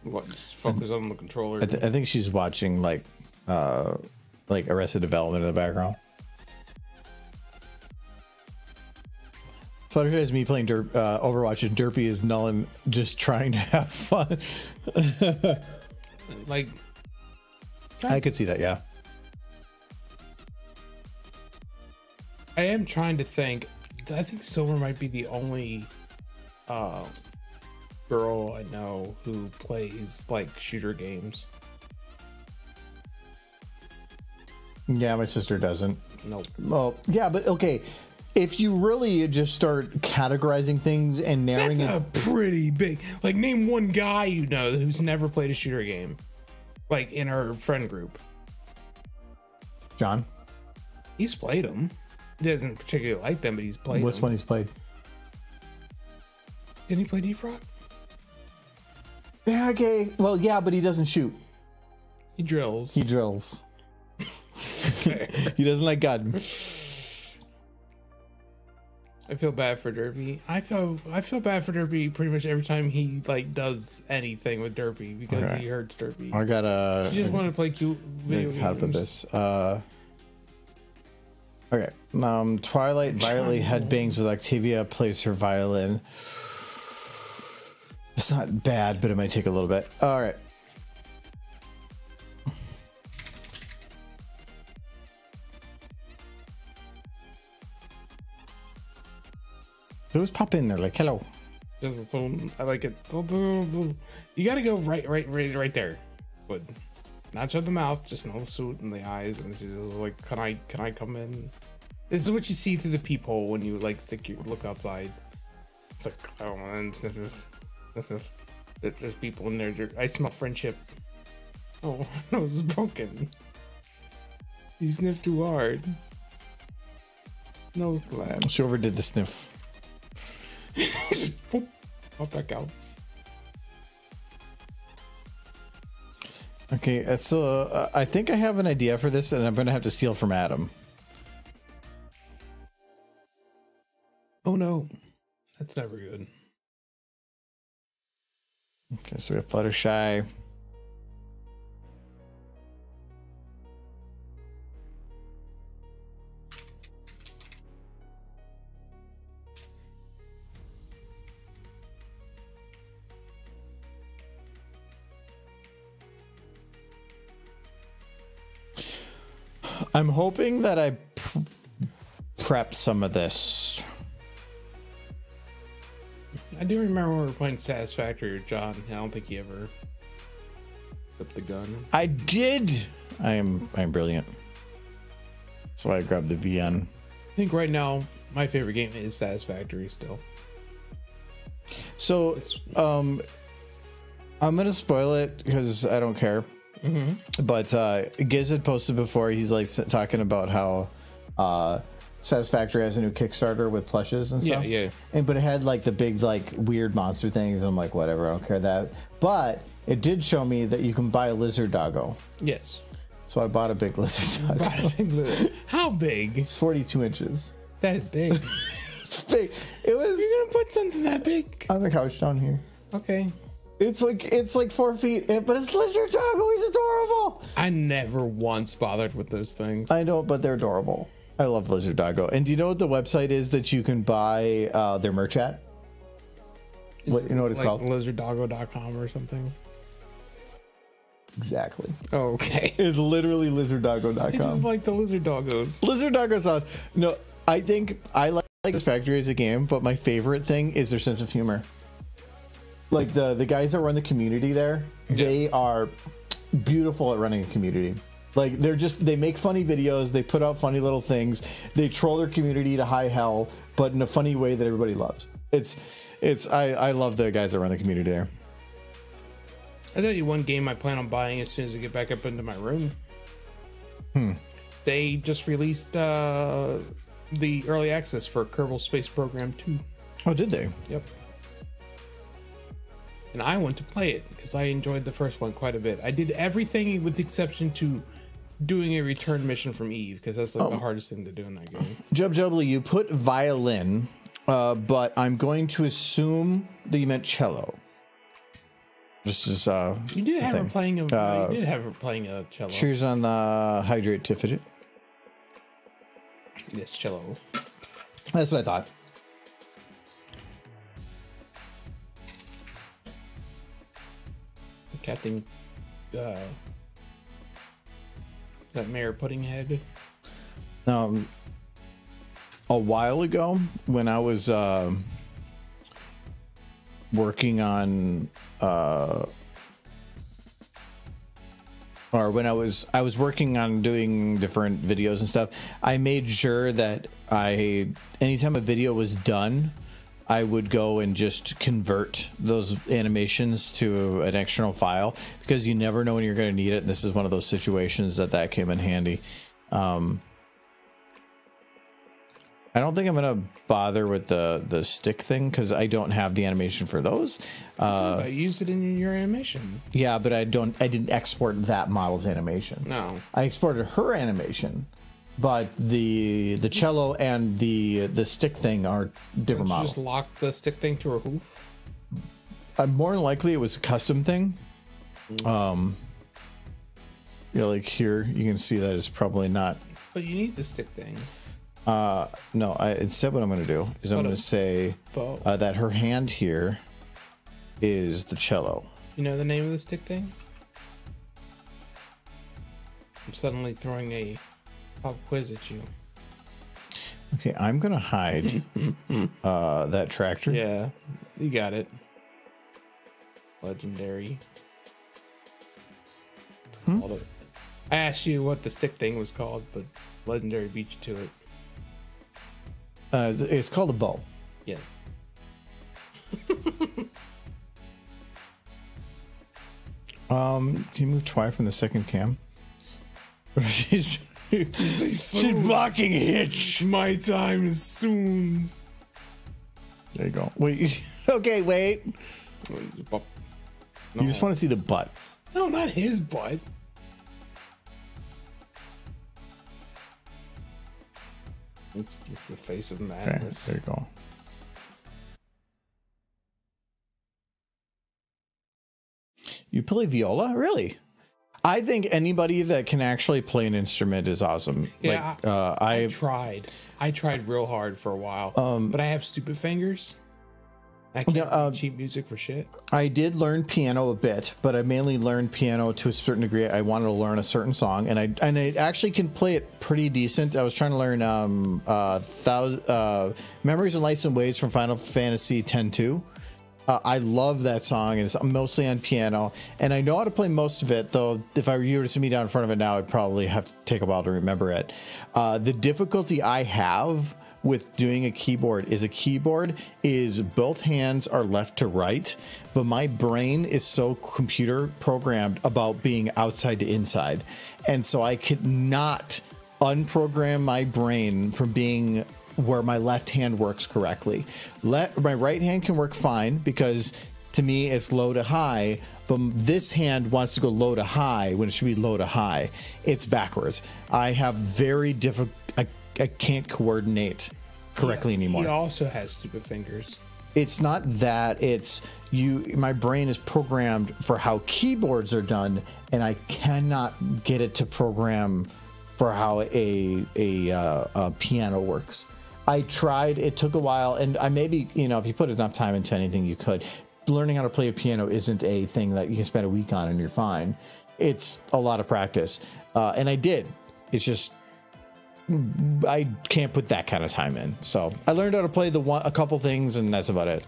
What? Just focus on the controller. I think she's watching like Arrested Development in the background. Fluttershy is me playing Overwatch, and Derpy is Nolan just trying to have fun. Like, I could see that, yeah. I am trying to think, I think Silver might be the only girl I know who plays like shooter games. Yeah, my sister doesn't. Nope. Well, yeah, but okay. If you really just start categorizing things and narrowing That's it, a pretty big. Like, name one guy you know who's never played a shooter game, like in our friend group. John, He's played them. He doesn't particularly like them, but he's played what's them. one he's played? Didn't he play Deep Rock? Yeah, okay. Well, yeah, but he doesn't shoot. He drills. He drills. He doesn't like gun. I feel bad for Derpy. I feel bad for Derpy pretty much every time he like does anything with Derpy because Okay. he hurts Derpy. I gotta. He just wanted to play cute video games. How to put this? Okay. Twilight violently headbangs with Octavia plays her violin. It's not bad, but it might take a little bit. All right. It was pop in there like hello. Just its own. I like it. You gotta go right there. But not show the mouth, just know the suit and the eyes, and she's just like, can I come in? This is what you see through the peephole when you like look outside. It's like, oh man, sniff. There's people in there. I smell friendship. Oh, nose is broken. He sniffed too hard. Nose collapse. She overdid the sniff. Just poop, pop back out. Okay, so I think I have an idea for this, and I'm gonna have to steal from Adam. Oh no, that's never good. Okay, so we have Fluttershy. I'm hoping that I prepped some of this. I do remember when we were playing Satisfactory with John. I don't think he ever flipped the gun. I did. I'm brilliant. So I grabbed the VN. I think right now my favorite game is Satisfactory still. So I'm gonna spoil it because I don't care. But Giz had posted before. He's like talking about how Satisfactory has a new Kickstarter with plushes and stuff. Yeah. But it had like the big like weird monster things. And I'm like, whatever, I don't care that. But it did show me that you can buy a lizard doggo. Yes. So I bought a big lizard doggo. How big? It's 42 inches. That is big. It's big. It was You're gonna put something that big? on the couch down here. Okay. It's like 4 feet, but it's lizard doggo. He's adorable. I never once bothered with those things. I know, but they're adorable. I love lizard doggo. And do you know what the website is that you can buy their merch at? What, you know what it's like called? lizarddoggo.com or something. Exactly. Oh, okay. It's literally I just lizarddoggo.com. like the lizard doggos. Lizard doggo sauce. No, I think I like this factory as a game, but my favorite thing is their sense of humor. Like the guys that run the community there, they are beautiful at running a community. Like they make funny videos, they put out funny little things, they troll their community to high hell, but in a funny way that everybody loves. I love the guys that run the community there. I'll tell you one game I plan on buying as soon as I get back up into my room. They just released the early access for Kerbal Space Program 2. Oh, did they? Yep. And I want to play it because I enjoyed the first one quite a bit. I did everything with the exception to doing a return mission from Eve because that's like the hardest thing to do in that game. Jubbly, you put violin, but I'm going to assume that you meant cello. This is You did have her thing. playing a cello. Cheers on the hydrate to fidget. Yes, cello. That's what I thought. Captain that Mayor Puddinghead. a while ago when I was working on or when I was working on doing different videos and stuff, I made sure that anytime a video was done, I would go and just convert those animations to an external file, because you never know when you're going to need it. And this is one of those situations that came in handy. I don't think I'm going to bother with the stick thing because I don't have the animation for those. I used it in your animation. Yeah, but I didn't export that model's animation. No. I exported her animation, but the cello and the stick thing are different models. Just lock the stick thing to her hoof? More than likely it was a custom thing. Yeah, like here you can see that it's probably not. But you need the stick thing. No, instead what I'm going to do is I'm going to say that her hand here is the cello. You know the name of the stick thing? I'm suddenly throwing a pop quiz at you. Okay, I'm going to hide that tractor. Yeah, you got it. Legendary. Called it. I asked you what the stick thing was called, but Legendary beat you to it. It's called a bow. Yes. Can you move Twi from the second cam? she's blocking Hitch. My time is soon. There you go. Wait. Okay, wait. No. You just want to see the butt. No, not his butt. Oops, it's the face of madness. Okay, there you go. You play viola? Really? I think anybody that can actually play an instrument is awesome. Yeah, like, I tried. I tried real hard for a while, but I have stupid fingers. I can't play cheap music for shit. I did learn piano a bit, but I mainly learned piano to a certain degree. I wanted to learn a certain song, and I actually can play it pretty decent. I was trying to learn Memories and Lights and Waves from Final Fantasy X-2. I love that song, and it's mostly on piano, and I know how to play most of it, though if you were to sit me down in front of it now, I'd probably have to take a while to remember it. The difficulty I have with doing a keyboard is both hands are left to right, but my brain is so computer programmed about being outside to inside, and so I could not unprogram my brain from being where my left hand works correctly. My right hand can work fine because to me it's low to high, but this hand wants to go low to high when it should be low to high. It's backwards. I have very difficult. I can't coordinate correctly anymore. He also has stupid fingers. It's not that, it's my brain is programmed for how keyboards are done, and I cannot get it to program for how a piano works. I tried, it took a while, and I maybe, if you put enough time into anything, you could. Learning how to play a piano isn't a thing that you can spend a week on and you're fine. It's a lot of practice. And I did. It's just, I can't put that kind of time in. So I learned how to play a couple things, and that's about it.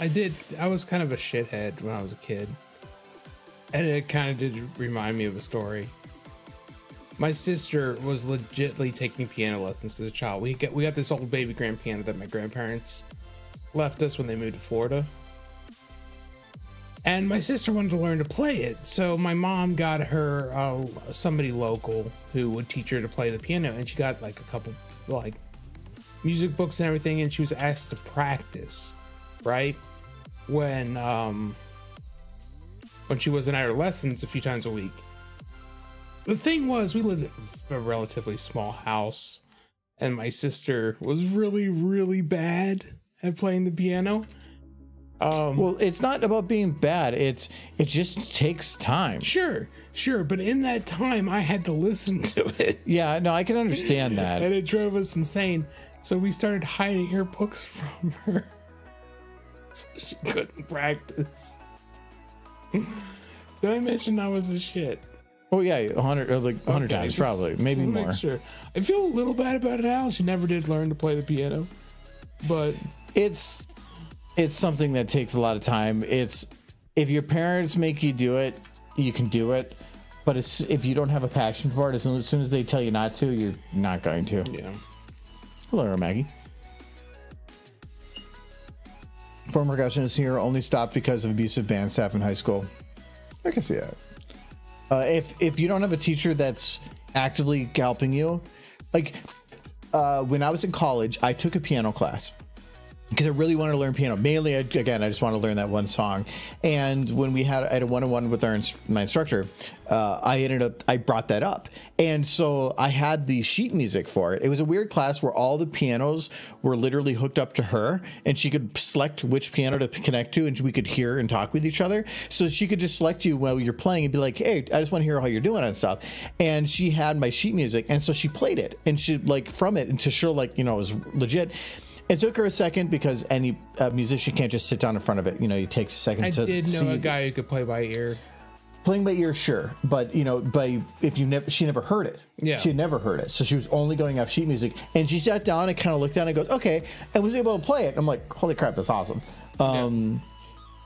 I was kind of a shithead when I was a kid. And it kind of did remind me of a story. My sister was legitly taking piano lessons as a child. We got this old baby grand piano that my grandparents left us when they moved to Florida. And my sister wanted to learn to play it. So my mom got her somebody local who would teach her to play the piano. And she got like a couple like music books and everything. And she was asked to practice, right? When she wasn't at her lessons a few times a week. The thing was, we lived in a relatively small house, and my sister was really, really bad at playing the piano. Well, it's not about being bad. It just takes time. Sure. But in that time, I had to listen to it. Yeah, no, I can understand that. And it drove us insane. So we started hiding her books from her, so she couldn't practice. Did I mention I was a shit? Oh yeah, 100 times probably, maybe more. Sure. I feel a little bad about it now. She never did learn to play the piano. but it's something that takes a lot of time. It's if your parents make you do it, you can do it. But if you don't have a passion for it, as soon as they tell you not to, you're not going to. Yeah. Hello, Maggie. Former percussionist here only stopped because of abusive band staff in high school. I can see that. If you don't have a teacher that's actively helping you, like when I was in college, I took a piano class because I really wanted to learn piano. Mainly, again, I just wanted to learn that one song. And when I had a one-on-one with my instructor, I brought that up. And so I had the sheet music for it. It was a weird class where all the pianos were literally hooked up to her, and she could select which piano to connect to, and we could hear and talk with each other. So she could just select you while you're playing and be like, hey, I just want to hear how you're doing and stuff. And she had my sheet music, and so she played it, and she from it, and to show it was legit. It took her a second because any musician can't just sit down in front of it. It takes a second to did know a guy who could play by ear. Playing by ear, sure, but she never heard it. Yeah, she had never heard it, so she was only going off sheet music. And she sat down and kind of looked down and goes, "Okay," and was able to play it. I'm like, "Holy crap, that's awesome!"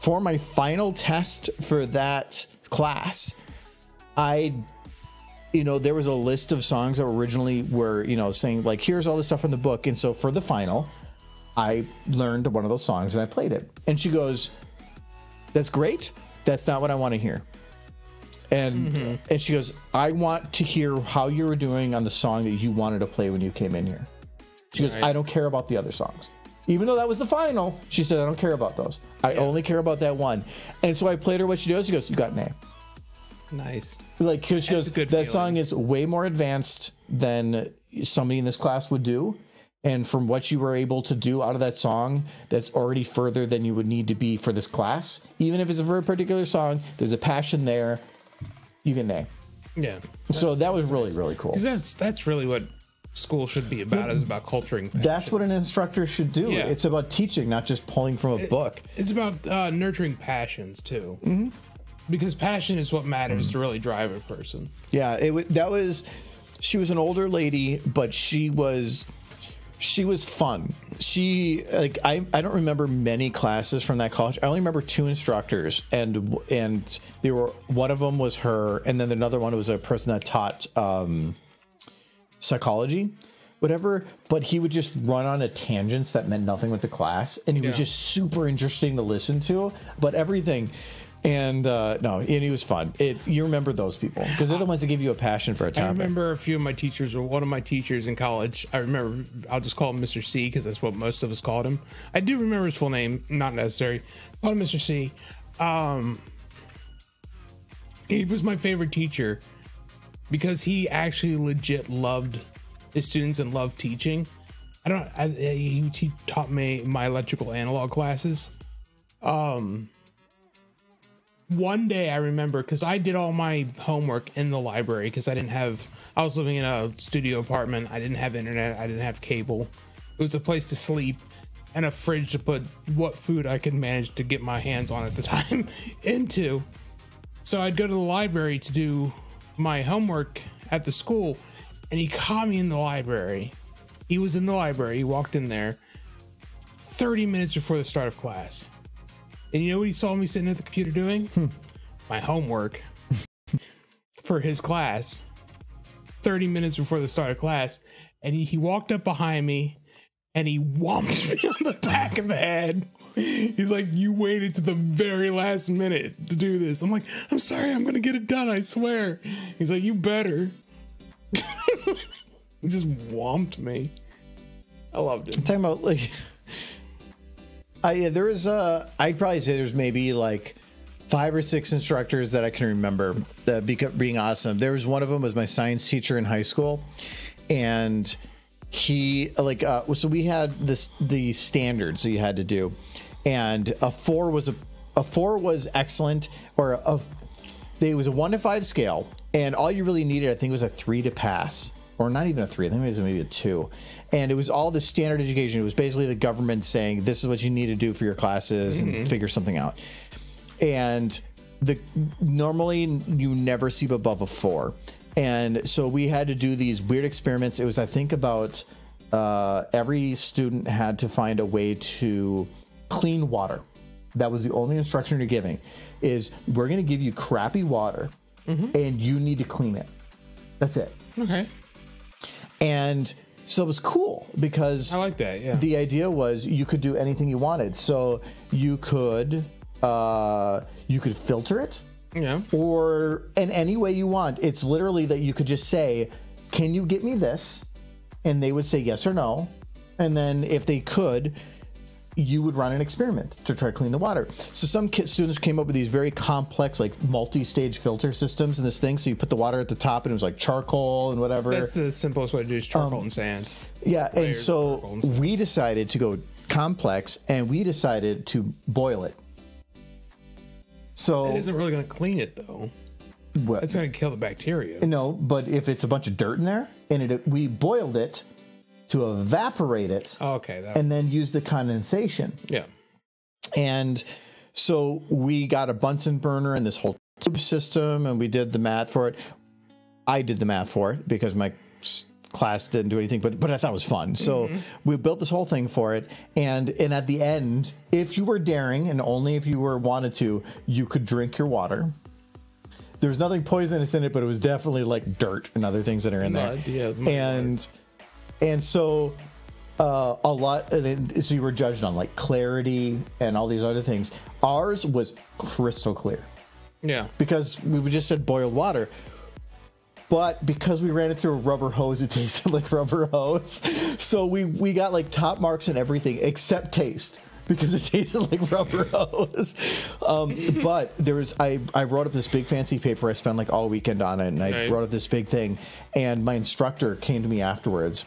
For my final test for that class, there was a list of songs that originally were saying like, "Here's all the stuff from the book," and so for the final, I learned one of those songs and I played it. And she goes, "That's great. That's not what I want to hear." And and she goes, "I want to hear how you were doing on the song that you wanted to play when you came in here." She goes, "I don't care about the other songs." Even though that was the final, she said, "I don't care about those. I only care about that one." And so I played her what she does. She goes, "You got an A." Nice. Like, she goes, that song is way more advanced than somebody in this class would do. And from what you were able to do out of that song, that's already further than you would need to be for this class. Even if it's a very particular song, there's a passion there. You get an A. Yeah. So that was really, really cool. Because that's really what school should be about, is about culturing passion. That's what an instructor should do. Yeah. It's about teaching, not just pulling from a book. It's about nurturing passions, too. Mm-hmm. Because passion is what matters to really drive a person. Yeah, she was an older lady, but she was fun. I don't remember many classes from that college. I only remember 2 instructors, and one of them was her, and then another one was a person that taught psychology, whatever. But he would just run on a tangents that meant nothing with the class, and he was just super interesting to listen to. But everything. And he was fun. You remember those people because they're the ones that give you a passion for a topic. I remember a few of my teachers, or one of my teachers in college. I remember, I'll just call him Mr. C because that's what most of us called him. I do remember his full name, not necessary. Called him Mr. C. He was my favorite teacher because he actually legit loved his students and loved teaching. He taught me my electrical analog classes. One day I remember, because I did all my homework in the library because I was living in a studio apartment. I didn't have internet. I didn't have cable. It was a place to sleep and a fridge to put what food I could manage to get my hands on at the time into. So I'd go to the library to do my homework at the school, and he caught me in the library. He was in the library. He walked in there 30 minutes before the start of class. And you know what he saw me sitting at the computer doing? My homework for his class. 30 minutes before the start of class. And he walked up behind me and he whomped me on the back of the head. He's like, "You waited to the very last minute to do this." I'm like, "I'm sorry, I'm going to get it done, I swear." He's like, "You better." He just whomped me. I loved it. I'm talking about like... I'd probably say there's maybe like 5 or 6 instructors that I can remember being awesome. There was one of them was my science teacher in high school, and he so we had the standards that you had to do, and a 4 was excellent, or it was a 1 to 5 scale, and all you really needed, I think, was a 3 to pass. Or not even a 3, I think it was maybe a 2. And it was all the standard education. It was basically the government saying, this is what you need to do for your classes and figure something out. And normally you never see above a 4. And so we had to do these weird experiments. It was, I think, about every student had to find a way to clean water. That was the only instruction you're giving, is we're going to give you crappy water and you need to clean it. That's it. Okay. And so it was cool because I like that. Yeah. the idea was you could do anything you wanted. So you could filter it. Yeah. Or in any way you want. It's literally that you could just say, can you get me this? And they would say yes or no. And then if they could, you would run an experiment to try to clean the water. So some students came up with these very complex, like multi-stage filter systems in this thing. So you put the water at the top and it was like charcoal and whatever. That's the simplest way to do is charcoal and sand. Yeah. And Layers of so charcoal and sand. we decided to go complex and we decided to boil it. So It isn't really going to clean it though. what? It's going to kill the bacteria. No, but if it's a bunch of dirt in there and we boiled it to evaporate it Okay. That, and then use the condensation. yeah. And so we got a Bunsen burner and this whole tube system and we did the math for it. I did the math for it because my class didn't do anything, but I thought it was fun. So we built this whole thing for it. And at the end, if you were daring and only if you wanted to, you could drink your water. There was nothing poisonous in it, but it was definitely like dirt and other things that are in there. Mud, yeah, it's mud. And so a lot, so you were judged on like clarity and all these other things. Ours was crystal clear Yeah. because we just said boiled water. But because we ran it through a rubber hose, it tasted like rubber hose. So we got like top marks and everything except taste because it tasted like rubber hose. But there was, I wrote up this big fancy paper. I spent like all weekend on it and I Right. wrote up this big thing. And my instructor came to me afterwards.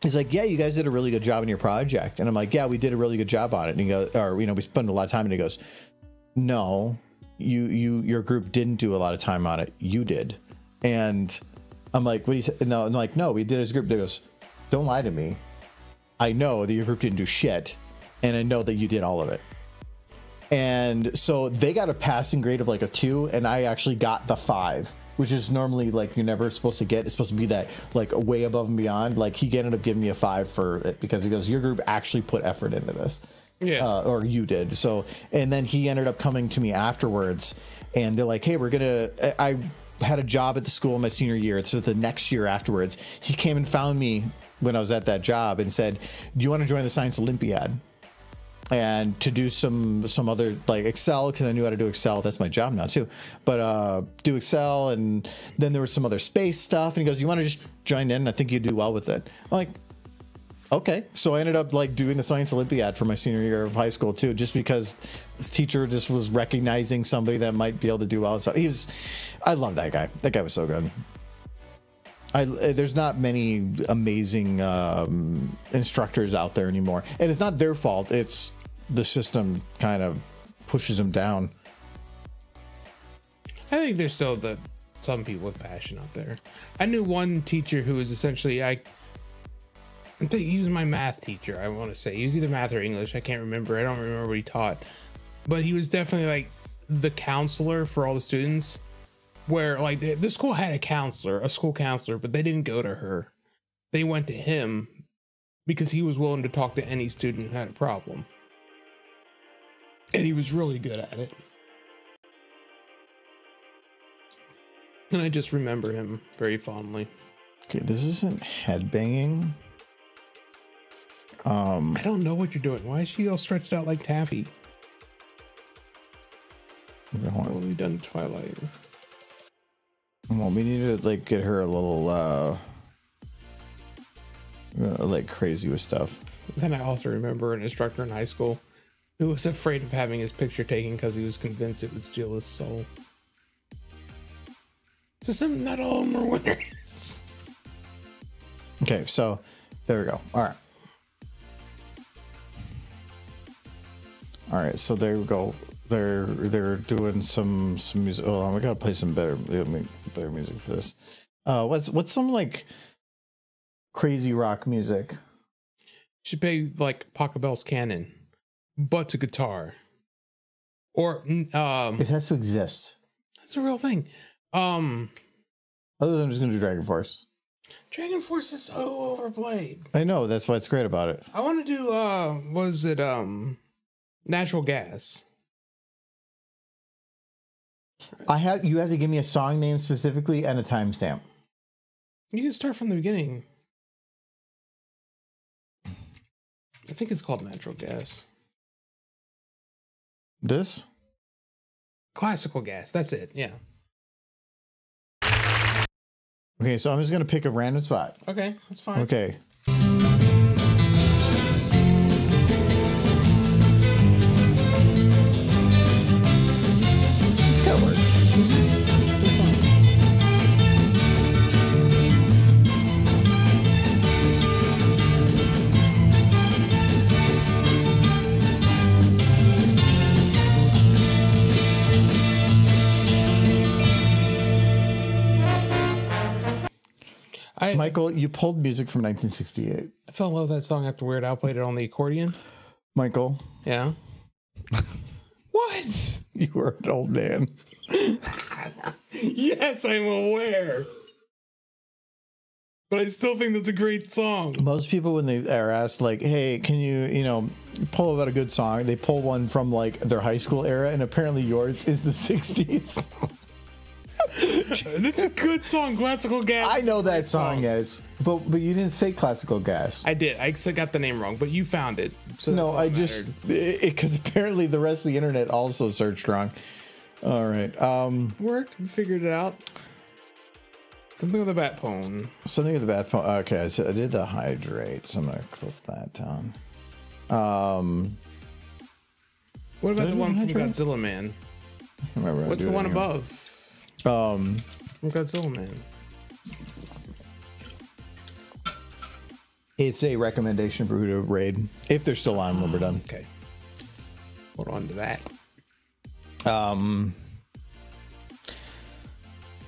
He's like, yeah, you guys did a really good job in your project. And I'm like, yeah, we did a really good job on it. And he goes, or, we spent a lot of time. And he goes, no, your group didn't do a lot of time on it. You did. And I'm like, what do you say? No, I'm like, no, we did as a group. He goes, don't lie to me. I know that your group didn't do shit. And I know that you did all of it. And so they got a passing grade of like a 2. And I actually got the 5. Which is normally like you're never supposed to get. It's supposed to be that like way above and beyond. Like he ended up giving me a 5 for it because he goes, your group actually put effort into this. Yeah. Or you did. So, and then he ended up coming to me afterwards and they're like, hey, I had a job at the school my senior year. So the next year afterwards, he came and found me when I was at that job and said, do you want to join the Science Olympiad? And to do some other like Excel, because I knew how to do Excel. That's my job now too. But do Excel, and then there was some other space stuff. And he goes, "You want to just join in? I think you'd do well with it." I'm like, okay. So I ended up like doing the Science Olympiad for my senior year of high school too, just because this teacher just was recognizing somebody that might be able to do well. So I love that guy. That guy was so good. There's not many amazing instructors out there anymore, and it's not their fault. It's the system kind of pushes them down. I think there's still some people with passion out there. I knew one teacher who was essentially he was my math teacher. I want to say he was either math or English. I can't remember. I don't remember what he taught, but he was definitely like the counselor for all the students. Where like the school had a school counselor, but they didn't go to her. They went to him because he was willing to talk to any student who had a problem. And he was really good at it. And I just remember him very fondly. Okay, this isn't headbanging. I don't know what you're doing. Why is she all stretched out like Taffy? What have we done to Twilight? Well, we need to like get her a little like crazy with stuff. Then I also remember an instructor in high school who was afraid of having his picture taken because he was convinced it would steal his soul. So not all of them are winners. Okay, so there we go. All right, so there we go. They're doing some music. Oh, we gotta play some better music for this. What's some like crazy rock music? Should play like Pachelbel's Canon, but to guitar. Or It has to exist. that's a real thing. Other than just gonna do Dragon Force. Dragon Force is so overplayed. I know, that's what's great about it. I want to do was it Natural Gas? You have to give me a song name specifically and a timestamp. You can start from the beginning. I think it's called Natural Gas. This? Classical Gas. That's it. Yeah. Okay, so I'm just gonna pick a random spot. Okay, that's fine. Okay. This gotta work. Michael, you pulled music from 1968. I fell in love with that song after Weird Al played it on the accordion. Michael. Yeah. What? You were an old man. Yes, I'm aware. But I still think that's a great song. Most people, when they are asked, like, hey, can you pull about a good song, they pull one from, like, their high school era, and apparently yours is the 60s. That's a good song, Classical Gas. I know that song, guys. But you didn't say Classical Gas. I did. I got the name wrong, but you found it. So no, I just... Because apparently the rest of the internet also searched wrong. All right. Worked. We figured it out. Something with a bat pone. Something with a bat pone. Okay, so I did the hydrate, so I'm going to close that down. What about the one from Godzilla Man? What's the one above? From Godzilla Man. It's a recommendation for who to raid if they're still on when we're done. Okay. Hold on to that.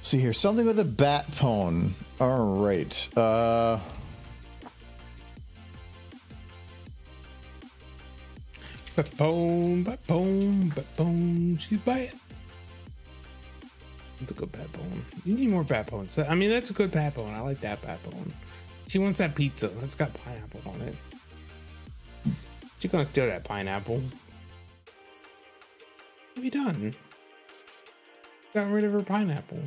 See here, something with a bat pone. All right. Bat pone, bat pone, bat pone. She's bad. That's a good bat bone. You need more bat bones. I mean, that's a good bat bone. I like that bat bone. She wants that pizza. It's got pineapple on it. She's gonna steal that pineapple. What have you done? Got rid of her pineapple.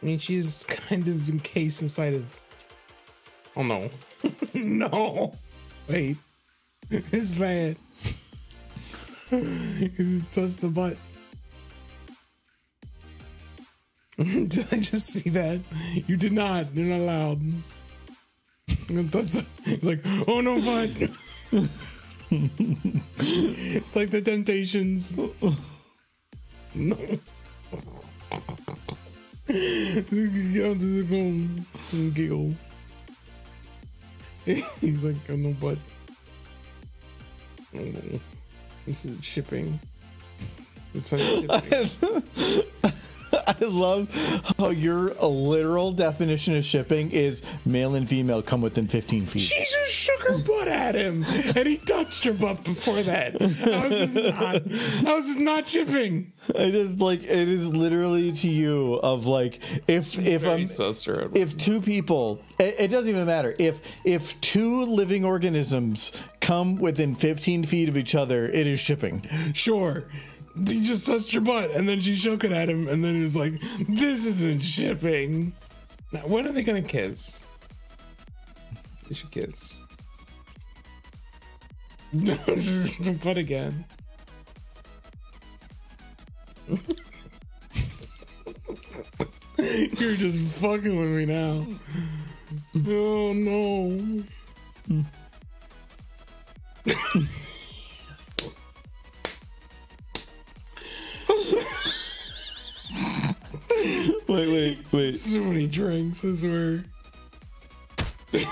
I mean, she's kind of encased inside of... Oh, no. No. Wait. It's bad. You touched the butt. Did I just see that? You did not. You're not allowed. I'm gonna touch the... It's like, oh no, butt. It's like the Temptations. No. Get on to the phone and giggle. He's like, oh no, butt. Oh no. This is shipping. It's like shipping. I love how your literal definition of shipping is male and female come within 15 feet. She just shook her butt at him, and he touched her butt before that. How is this not shipping? It is like, it is literally to you of like, if two people, it doesn't even matter. If two living organisms come within 15 feet of each other, it is shipping. Sure. He just touched your butt, and then she shook it at him, and then he was like, this isn't shipping. Now, when are they gonna kiss? They should kiss. No, butt again. You're just fucking with me now. Oh, no. Wait. So many drinks, I swear. This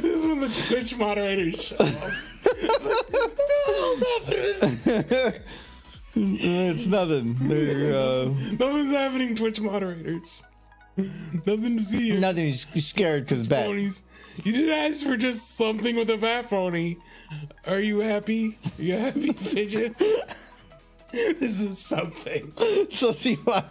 is when the Twitch moderators show up. What the hell's happening? It's nothing. Nothing's happening, Twitch moderators. Nothing to see here. Nothing. He's scared because bat. Ponies. You did ask for just something with a bat pony. Are you happy? Are you happy, Fidget? This is something. So see why.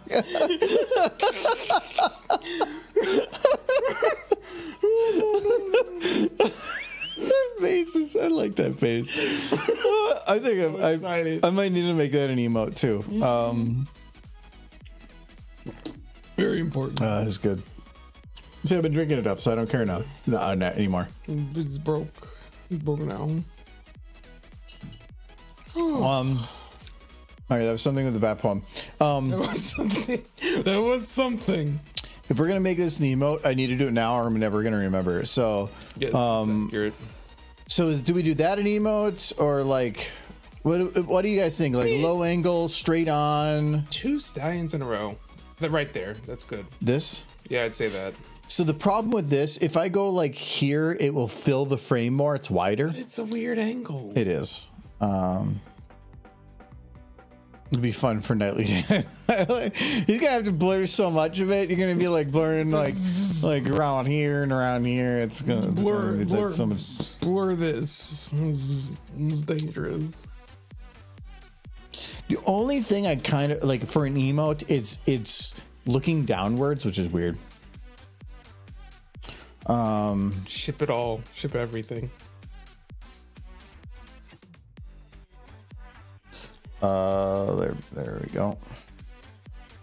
Faces. I like that face. I think I might need to make that an emote too. Very important. It's good. See, I've been drinking enough, so I don't care now. No, not anymore. It's broke. It's broken down. All right, that was something with the bat poem. That was something. That was something. If we're gonna make this an emote, I need to do it now, or I'm never gonna remember it. So, Yes, accurate. so do we do that in emotes, or like, what do you guys think? Like low angle, straight on? 2 stallions in a row. Right there. That's good. This? Yeah, I'd say that. So the problem with this, if I go like here, it will fill the frame more. It's wider. It's a weird angle. It is. It'd be fun for Nightly. He's gonna have to blur so much of it. You're gonna be like blurring like around here and around here. It's gonna Blur so much. Blur this. This is dangerous. The only thing I kind of like for an emote, it's looking downwards, which is weird. Ship it all. Ship everything. There we go.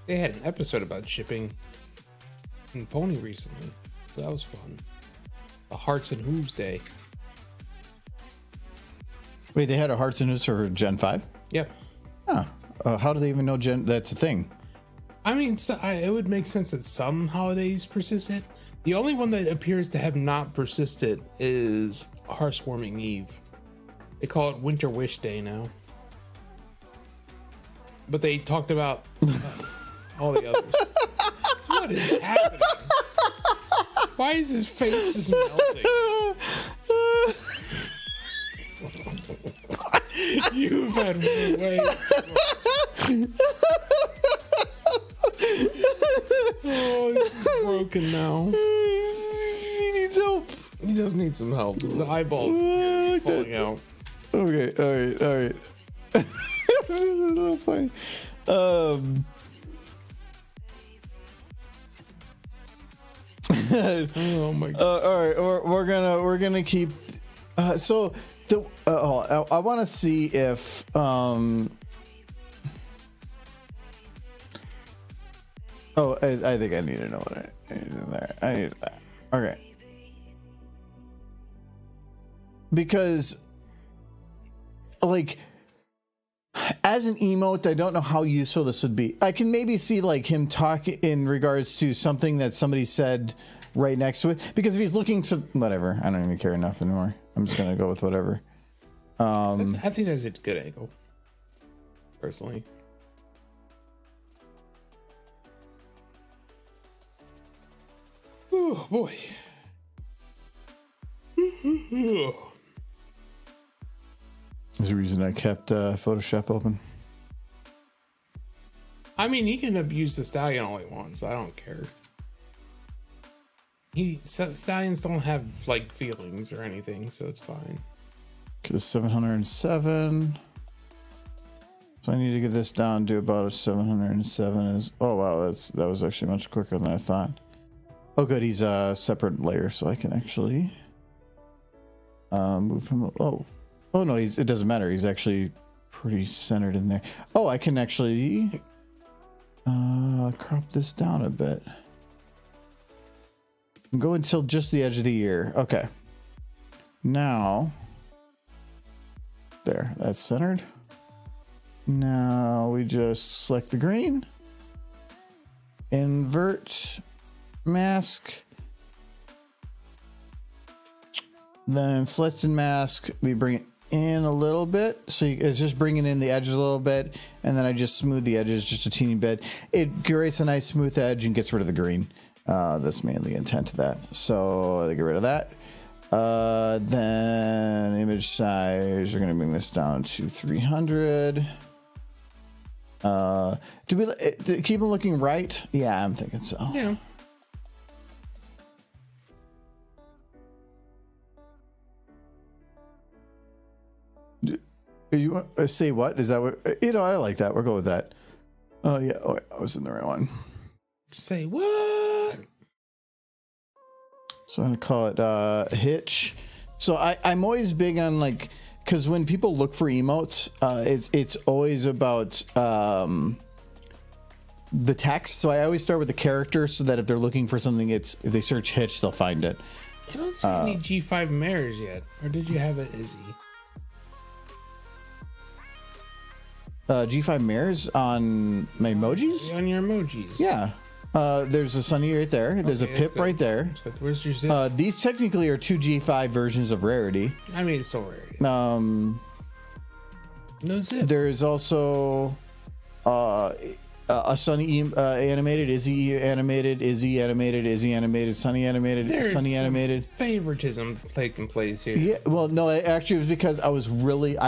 They had an episode about shipping in Pony recently. That was fun. The Hearts and Hooves Day. Wait, they had a Hearts and Hooves for Gen 5? Yep. Huh. How do they even know that's a thing? I mean, it would make sense that some holidays persisted. The only one that appears to have not persisted is Hearthwarming Eve. They call it Winter Wish Day now. But they talked about all the others. What is happening? Why is his face just melting? You've had way too much. Oh, this is broken now. He needs help. He does need some help. His eyeballs are falling out. Okay, all right. This is a little funny. Oh my god. All right, we're gonna keep. So the I want to see if Oh, I think I need to know what I need to do there. I need that. Okay. Because, like, as an emote, I don't know how useful this would be. I can maybe see, like, him talk in regards to something that somebody said right next to it. Because if he's looking to... Whatever. I don't even care enough anymore. I'm just going to go with whatever. I think that's a good angle. Personally. Oh, boy. There's a reason I kept Photoshop open. I mean, he can abuse the stallion all he wants. I don't care. Stallions don't have, like, feelings or anything, so it's fine. Okay, 707. So I need to get this down to about a 707. Oh wow, that was actually much quicker than I thought. Oh good, he's a separate layer, so I can actually move him. Oh no, it doesn't matter. He's actually pretty centered in there. Oh, I can actually crop this down a bit. Go until just the edge of the ear. Okay. Now, there, that's centered. Now we just select the green, invert, mask, then select and mask. We bring it in a little bit, so it's just bringing in the edges a little bit, and then I just smooth the edges just a teeny bit. It creates a nice smooth edge and gets rid of the green. That's mainly the intent of that. So I get rid of that. Then image size, we're going to bring this down to 300. Do we keep them looking right? Yeah, I'm thinking so. Yeah. You say what? Is that what? I like that. We'll go with that. Oh yeah. Oh, I was in the right one. Say what? So I'm gonna call it Hitch. So I'm always big on like, because when people look for emotes, it's always about the text. So I always start with the character, so that if they're looking for something, if they search Hitch, they'll find it. I don't see any G5 mares yet. Or did you have it, Izzy? G5 mares on my emojis? On your emojis. Yeah. There's a Sunny right there. There's a Pip right there. Where's your zip? These technically are 2 G5 versions of Rarity. I mean, it's still Rarity. No zip. There's also a Sunny animated, Izzy animated, Izzy animated, Izzy animated, Sunny animated, There's Sunny animated. Favoritism taking place here. Yeah, well, no, actually, it was because I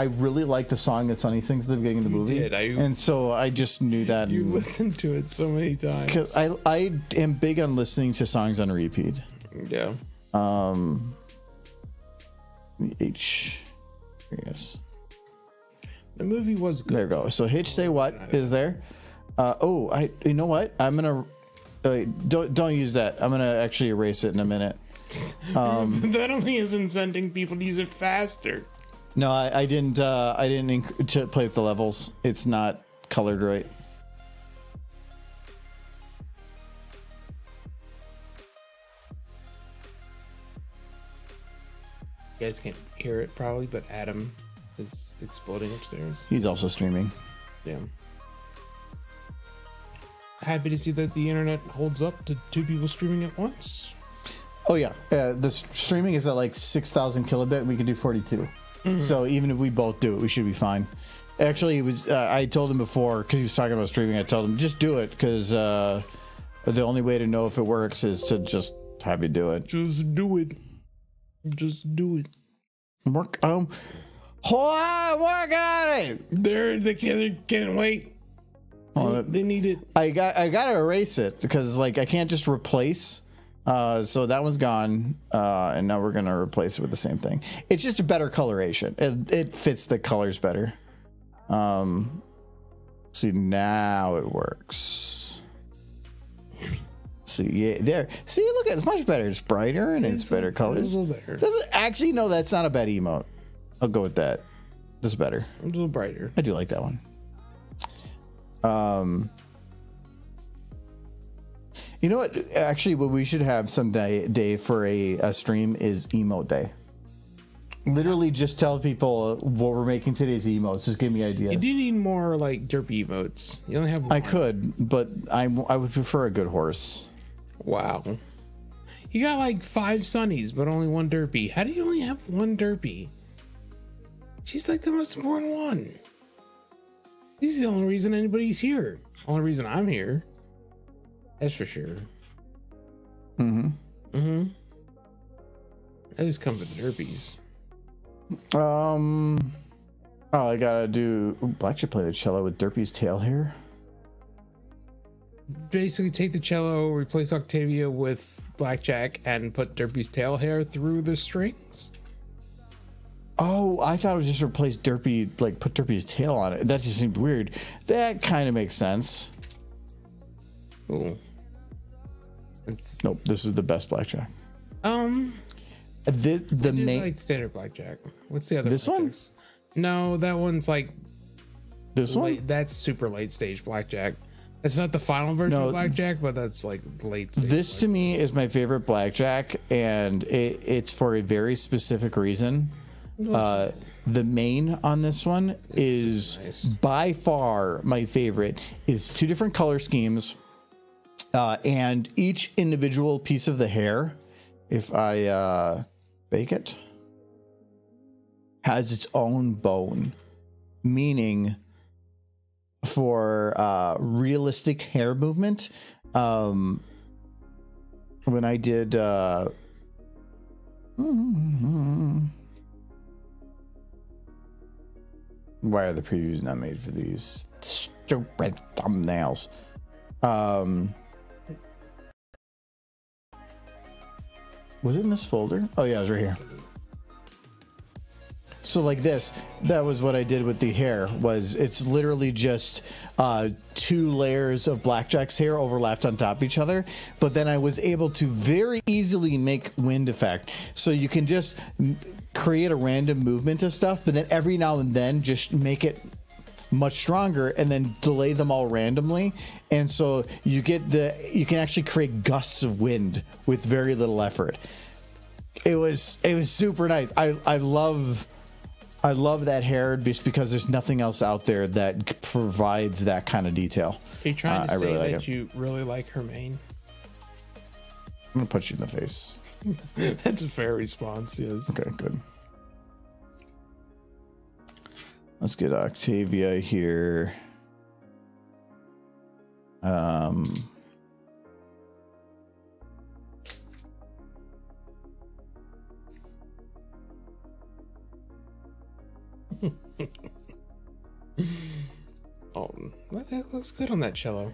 really liked the song that Sunny sings at the beginning of the movie, and so I just knew that. You listened to it so many times. Because I am big on listening to songs on repeat. Yeah. Yes. The movie was good. There we go. So Hitch Say What is there. You know what? I'm gonna don't use that. I'm gonna actually erase it in a minute. That only is incenting people to use it faster. No, I didn't to play with the levels. It's not colored right. You guys can't hear it probably, but Adam is exploding upstairs. He's also streaming. Yeah. Happy to see that the internet holds up to 2 people streaming at once. Oh yeah, the streaming is at like 6,000 kilobit, and we can do 42. So even if we both do it, we should be fine. Actually, it was I told him before, because he was talking about streaming. I told him just do it, because the only way to know if it works is to just have you do it. Just do it. Just do it. Work hold on, work on it. They can't wait. They need it. I gotta erase it, because like I can't just replace. So that one's gone, and now we're gonna replace it with the same thing. It's just a better coloration. It fits the colors better. See, now it works. See, yeah, there. See, look at it. It's much better. It's brighter and it's better colors. A little better. Actually, no, that's not a bad emote. I'll go with that. That's better. A little brighter. I do like that one. You know what? Actually, what we should have someday for a stream is emote day. Literally, just tell people what we're making today's emotes. Just give me ideas. You do need more like derpy emotes. You only have one. I could, but I would prefer a good horse. Wow. You got like 5 Sunnies, but only 1 derpy. How do you only have 1 derpy? She's like the most important one. She's the only reason anybody's here. Only reason I'm here. That's for sure. I just come for the derpies. Oh, I gotta do. I should play the cello with Derpy's tail hair. Basically, take the cello, replace Octavia with Blackjack, and put Derpy's tail hair through the strings. Oh, I thought it was just replace Derpy, like put Derpy's tail on it. That just seemed weird. That kind of makes sense. Cool. Nope, this is the best Blackjack. The main like standard Blackjack. What's the other? This one? No, that one's like this one. That's super late stage Blackjack. It's not the final version of Blackjack, but that's like late stage. This to me is my favorite Blackjack, and it's for a very specific reason. The main on this one is nice. By far my favorite. It's 2 different color schemes, and each individual piece of the hair, if I bake it, has its own bone, meaning for realistic hair movement. When I did why are the previews not made for these stupid thumbnails? Was it in this folder? Oh yeah, it was right here. So like this, that was what I did with the hair. Was it's literally just 2 layers of Blackjack's hair overlapped on top of each other. But then I was able to very easily make wind effect. So you can just create a random movement of stuff, but then every now and then just make it much stronger and then delay them all randomly. And so you can actually create gusts of wind with very little effort. It was super nice. I love that hair just because there's nothing else out there that provides that kind of detail. Are you trying to say really that you really like her mane? I'm gonna punch you in the face. That's a fair response, yes. Okay, good. Let's get Octavia here. Oh, that looks good on that cello.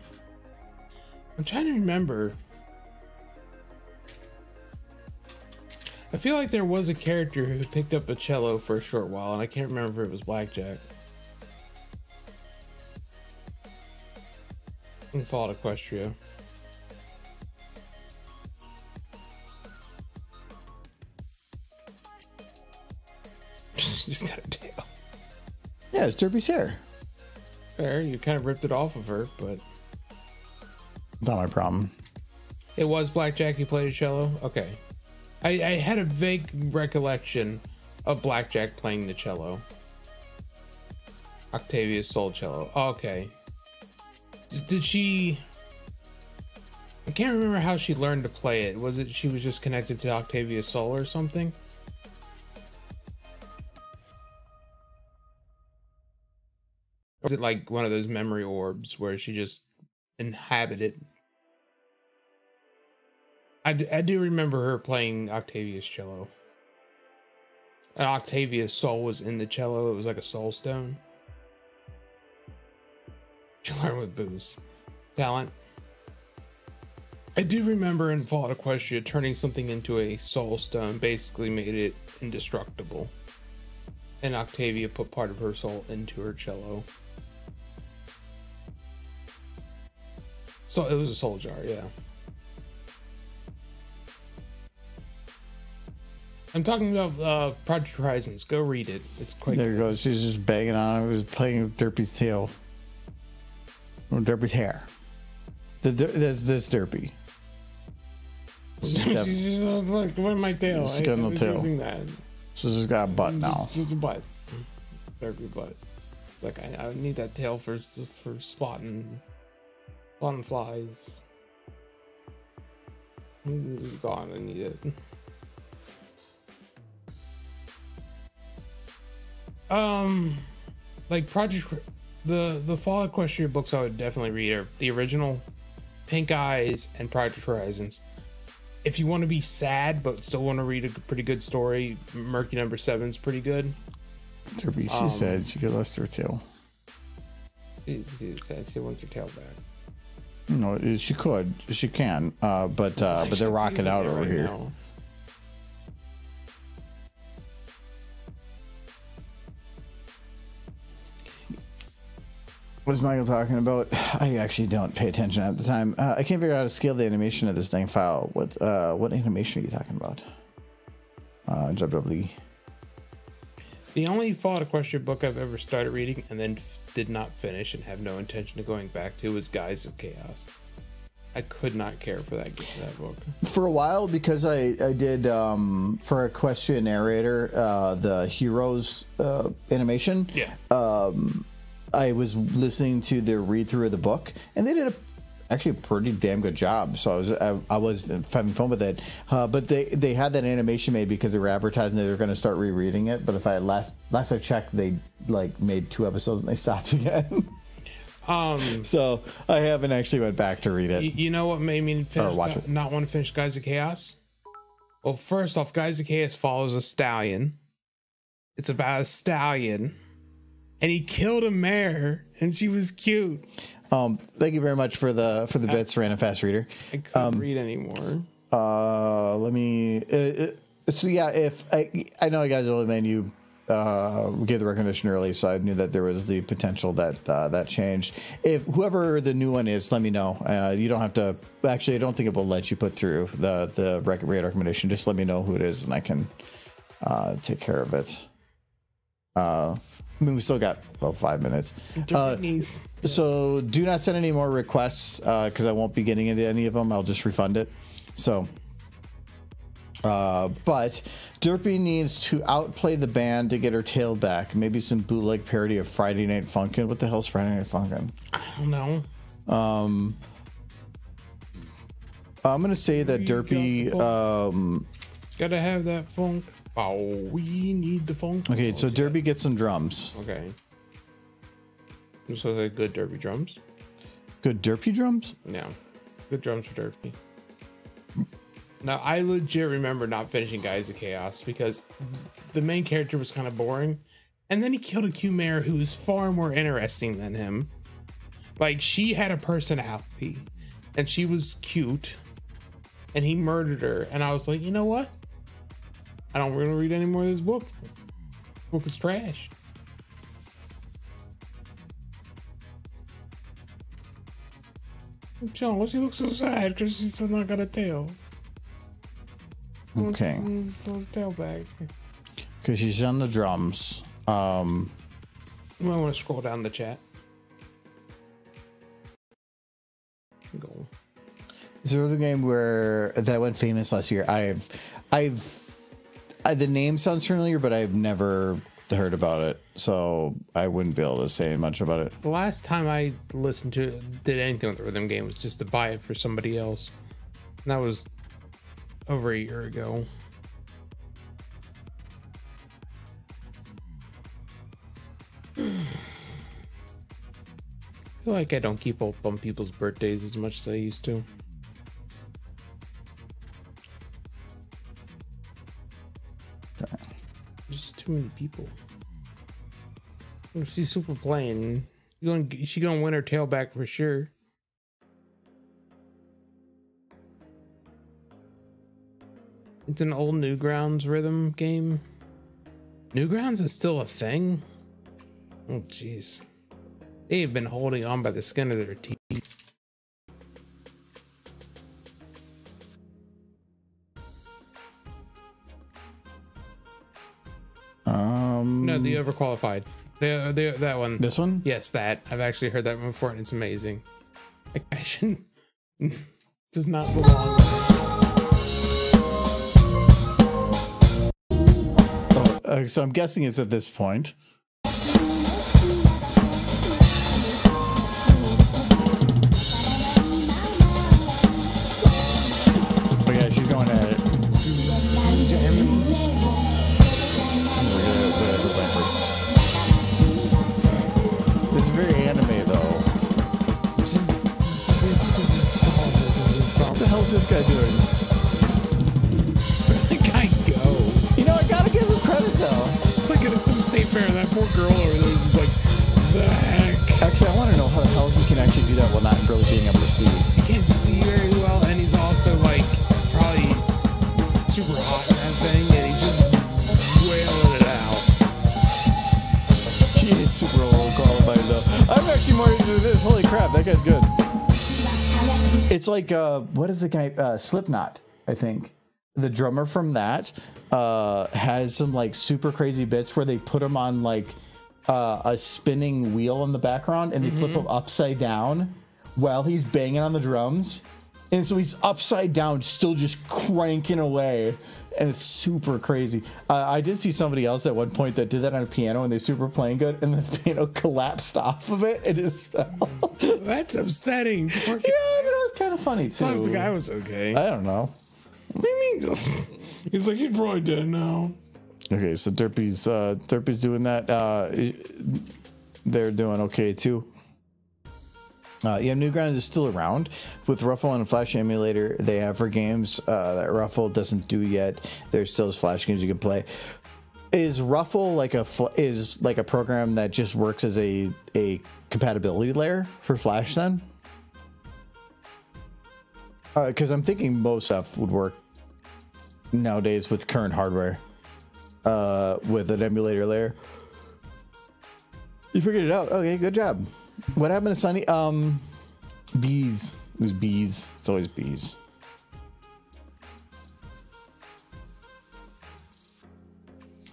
I'm trying to remember. I feel like there was a character who picked up a cello for a short while, and I can't remember if it was Blackjack. In Fallout Equestria. Just got a tail. Yeah, it's Derpy's hair. Fair, you kind of ripped it off of her, but Not my problem. it was Blackjack who played a cello? Okay. I had a vague recollection of Blackjack playing the cello. Octavia's soul cello. Okay. Did she... I can't remember how she learned to play it. Was it she was just connected to Octavia's soul or something? Or is it like one of those memory orbs where she just inhabited? I do remember her playing Octavia's cello. And Octavia's soul was in the cello. It was like a soul stone. She learned with booze. Talent. I do remember in Fallout Equestria turning something into a soul stone basically made it indestructible. And Octavia put part of her soul into her cello. So it was a soul jar, yeah. I'm talking about Project Horizons. Go read it. It's quite There goes. She's just banging on. I was playing with Derpy's tail. Or Derpy's hair. There's this Derpy. She's just like, what my tail? She's got I no was tail. using that. So she's got a butt now. Just a butt. Derpy butt. Like I need that tail for spotting flies. It's just gone. I need it. Like the Fallout Equestria books I would definitely read are the original, Pink Eyes, and Project Horizons. If you want to be sad but still want to read a pretty good story, Murky Number 7 is pretty good. Derpy, she said she could lost her tail. She said she wants your tail back. No, she could. She can. But they're rocking out over here. Now. What's Michael talking about? I actually don't pay attention at the time. I can't figure out how to scale the animation of this dang file. What animation are you talking about? WWE. The only Fallout Equestria book I've ever started reading and then did not finish and have no intention of going back to was Guise of Chaos. I could not care for that book. For a while, because I did for Equestria Narrator the Heroes animation. Yeah. I was listening to their read through of the book, and they did actually a pretty damn good job. So I was having fun with it. But they had that animation made because they were advertising that they were going to start rereading it. But if I last I checked, they like made 2 episodes and they stopped again. So I haven't actually went back to read it. You know what made me watch not want to finish Guise of Chaos? Well, first off, Guise of Chaos follows a stallion. It's about a stallion. And he killed a mare, and she was cute. Thank you very much for the bits, Random Fast Reader. I couldn't read anymore. Let me. So yeah, if I know you guys only made you gave the recognition early, so I knew that there was the potential that that changed. If whoever the new one is, let me know. You don't have to. Actually, I don't think it will let you put through the rate recommendation. Just let me know who it is, and I can take care of it. I mean, we still got 5 minutes. So do not send any more requests because I won't be getting into any of them. I'll just refund it. So, but Derpy needs to outplay the band to get her tail back. Maybe some bootleg parody of Friday Night Funkin'. What the hell's Friday Night Funkin'? I don't know. I'm gonna say that Derpy. Gotta have that funk. Oh, we need the funk. Okay, so Derpy gets some drums. Okay. So they're good Derpy drums. Good Derpy drums? No, good drums for Derpy. Now I legit remember not finishing Guys of Chaos because the main character was kind of boring, and then he killed a Q-Mare who was far more interesting than him. Like, she had a personality, and she was cute, and he murdered her. And I was like, you know what? I don't want to read any more of this book. This book is trash. John, why she look so sad? Because she's still not got a tail. Okay. So his tail back. Because she's on the drums. You might want to scroll down the chat. Go. Is there a game where that went famous last year? The name sounds familiar, but I've never heard about it, so I wouldn't be able to say much about it. The last time I listened to it, did anything with the rhythm game was just to buy it for somebody else. And that was over a year ago. I feel like I don't keep up on people's birthdays as much as I used to. There's too many people. If she's super playing, she gonna win her tail back for sure. It's an old Newgrounds rhythm game. Newgrounds is still a thing? Oh jeez. They've been holding on by the skin of their teeth. No, the overqualified. That one. This one? Yes, that. I've actually heard that one before, and it's amazing. Like, I shouldn't. Does not belong there. So I'm guessing it's at this point. Oh yeah, she's going at it. This is very anime though. What the hell is this guy doing? Where'd the guy go? You know, I gotta give him credit though. It's like at some state fair, and that poor girl over there was just like, the heck? Actually, I want to know how the hell he can actually do that while not really being able to see. He can't see very well, and he's also like probably super hot in that thing, and he's just wailing it out. He is super qualified though. I'm actually more into this. Holy crap, that guy's good. It's like what is the guy? Slipknot, I think. The drummer from that has some like super crazy bits where they put him on like a spinning wheel in the background, and they flip him upside down while he's banging on the drums, and so he's upside down, still just cranking away, and it's super crazy. I did see somebody else at one point that did that on a piano, and they're super playing good, and the piano collapsed off of it, and it fell. That's upsetting. Yeah, but it was kind of funny too. As long as the guy was okay. I don't know. What do you mean? He's like, he's probably dead now. Okay, so Derpy's doing that. They're doing okay too. Yeah, Newgrounds is still around with Ruffle and a Flash emulator they have for games that Ruffle doesn't do yet. There's still Flash games you can play. Is Ruffle like a program that just works as a compatibility layer for Flash then? Because I'm thinking most stuff would work nowadays with current hardware. with an emulator layer. You figured it out. Okay, good job. What happened to Sunny? Bees. It was bees. It's always bees.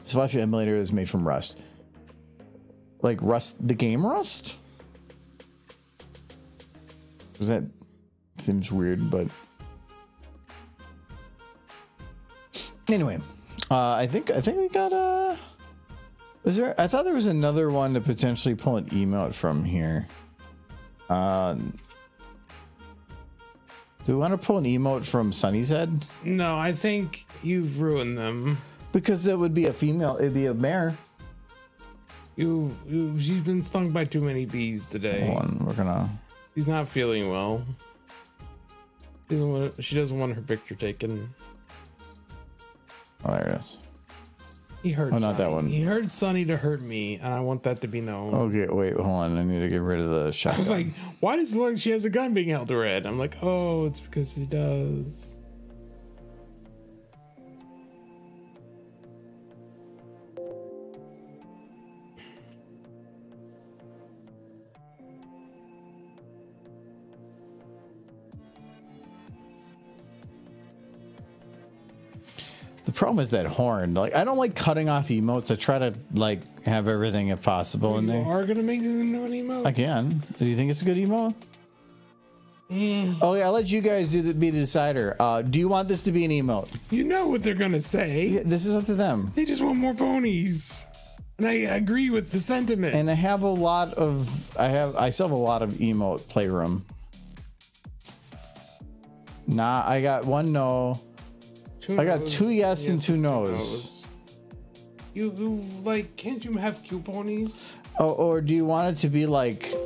This Flash emulator is made from Rust. Like Rust, the game Rust? Was that seems weird, but anyway, I think we got was there? I thought there was another one to potentially pull an emote from here. Do we want to pull an emote from Sunny's head? No, I think you've ruined them. Because it would be a female. It'd be a mare. She's been stung by too many bees today. Hold on, we're gonna. She's not feeling well. She doesn't want her picture taken. Oh, there it is. He hurt. Oh, not that one. He hurt Sunny to hurt me, and I want that to be known. Okay, wait, hold on. I need to get rid of the shotgun. I was like, why does it look like she has a gun being held to her head? I'm like, oh, it's because he does. The problem is that horn. Like, I don't like cutting off emotes. I try to like have everything if possible in there. You are gonna make this into an emote. I can. Do you think it's a good emote? Oh yeah, I'll let you guys be the decider. Do you want this to be an emote? You know what they're gonna say. Yeah, this is up to them. They just want more ponies, and I agree with the sentiment. And I have a lot of. I still have a lot of emote playroom. Nah, I got one no. I got 2 yes and 2 no's. You like, can't you have cute ponies? Oh, or do you want it to be like You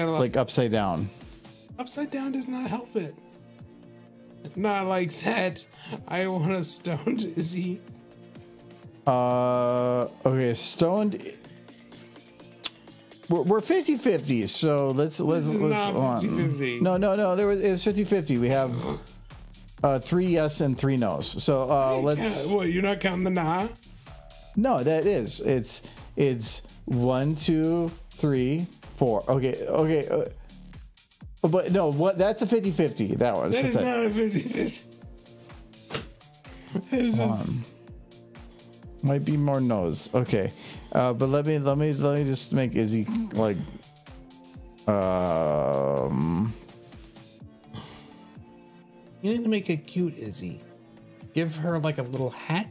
gotta like upside down? Upside down does not help it. Not like that. I want a stoned Izzy. Okay, stoned. We're 50-50, so let's This is not 50-50. No, it was 50-50. We have 3 yes and 3 no's. So let's. What, you're not counting the nah? No, that is. It's 1, 2, 3, 4. Okay. But no, what? That's a 50-50. That one. That is not a 50-50. It's just. Might be more no's. Okay, but let me just make Izzy like. You need to make a cute Izzy. Give her like a little hat,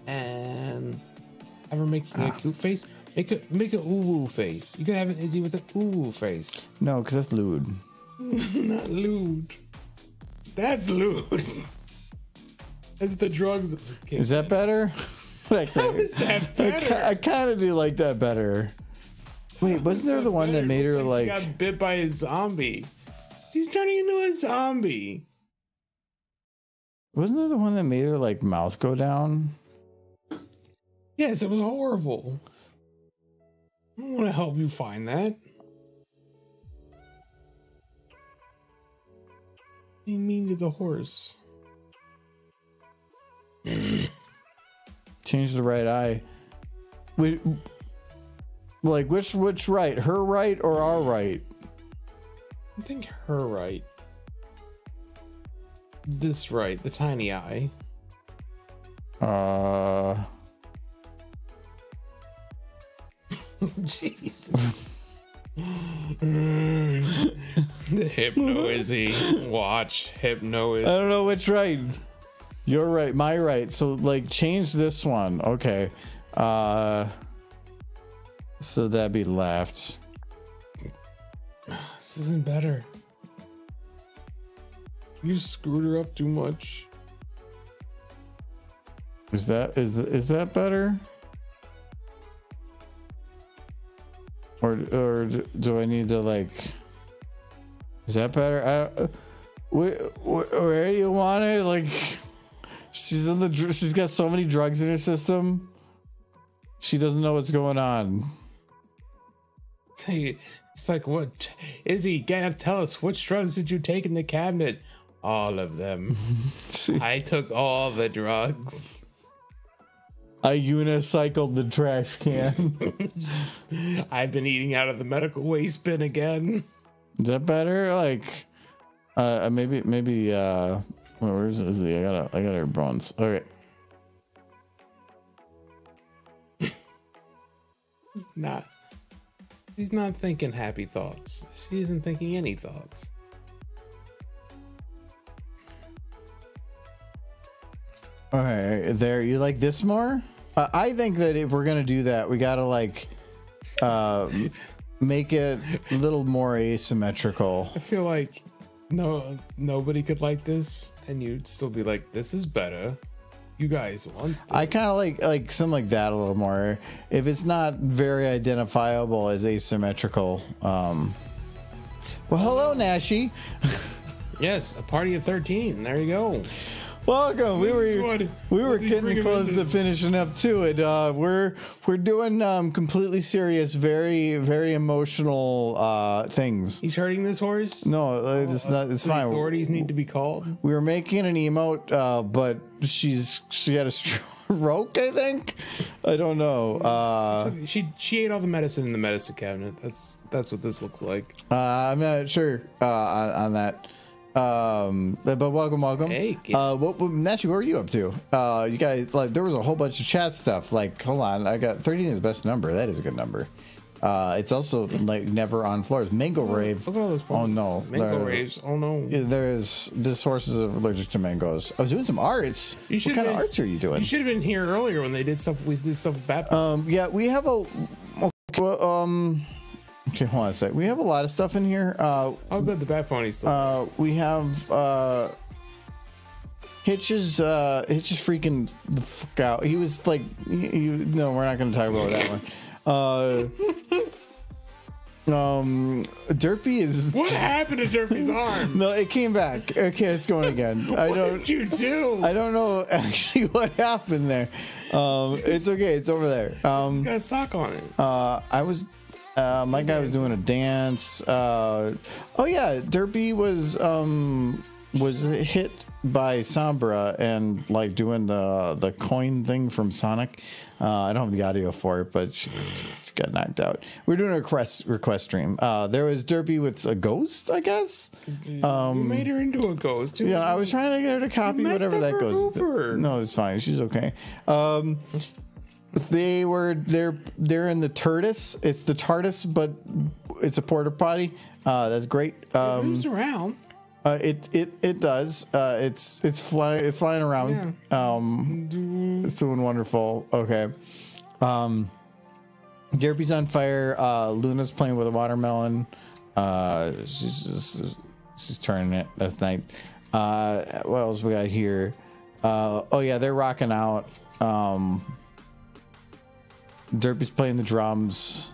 and have her making a cute face. Make a ooh face. You could have an Izzy with an ooh face. No, because that's lewd. Not lewd. That's lewd. That's the drugs. Is that better? How is that better? I kind of do like that better. Wait, wasn't there the one that made her like? She got bit by a zombie. She's turning into a zombie. Wasn't there the one that made her like mouth go down? Yes, it was horrible. I want to help you find that. Be mean to the horse. Change the right eye. Like which right? Her right or our right? I think her right. This right, the tiny eye. Jesus. The Hypno Izzy. Watch Hypno Izzy. I don't know which right. Your right, my right. So like change this one. Okay. So that'd be left. This isn't better. You screwed her up too much. Is that better? Or do I need to like? Is that better? Where do you want it? Like, she's got so many drugs in her system. She doesn't know what's going on. Hey, it's like, what? Izzy, gotta tell us, which drugs did you take in the cabinet? All of them. See, I took all the drugs. I unicycled the trash can. I've been eating out of the medical waste bin again. Is that better? Like, maybe, where's he? I got her bones. Okay. She's not thinking happy thoughts. She isn't thinking any thoughts. Okay, there. You like this more? I think that if we're gonna do that, we gotta like, make it a little more asymmetrical. I feel like nobody could like this, and you'd still be like, "This is better." You guys want this. I kind of like something like that a little more. If it's not very identifiable as asymmetrical. Well, hello, Nashi. Yes, a party of 13. There you go. Welcome. We were he's getting bringing close in to the- finishing up to it. We're doing completely serious, very very emotional things. He's hurting this horse. No, it's not. It's The fine. authorities need to be called. We were making an emote, but she had a stroke. I think. I don't know. She ate all the medicine in the medicine cabinet. That's what this looks like. I'm not sure on that. But welcome. Hey, kids. Nashi, what were you up to? You guys, like, there was a whole bunch of chat stuff. Like, hold on, I got 13 is the best number. That is a good number. It's also like never on floors. Mango rave. Look at all those Oh no, mango raves. Oh no. This horse is allergic to mangoes. I was doing some arts. What kind of arts are you doing? You should have been here earlier when they did stuff. We did stuff with Batman. Yeah, we have a. Okay, hold on a sec. We have a lot of stuff in here. How good the Bat Pony stuff. We have Hitch is freaking the fuck out. He was like, no, we're not going to talk about that one. Derpy is. What happened to Derpy's arm? No, it came back. Okay, it's going again. What did you do? I don't know actually what happened there. It's okay. It's over there. It's got a sock on it. I was. My guy was doing a dance. Oh yeah, Derpy was hit by Sombra and like doing the coin thing from Sonic. I don't have the audio for it, but she got knocked out. We're doing a request stream. There was Derpy with a ghost, I guess. You made her into a ghost. Yeah, I was trying to get her to copy messed whatever up that her goes. Hooper. No, it's fine. She's okay. They're in the TARDIS. It's the TARDIS, but it's a porta potty. That's great. It moves around. It does. It's flying around. Yeah. It's doing wonderful. Okay. Derpy's on fire. Luna's playing with a watermelon. She's turning it. That's nice. What else we got here? Oh yeah, they're rocking out. Derpy's playing the drums.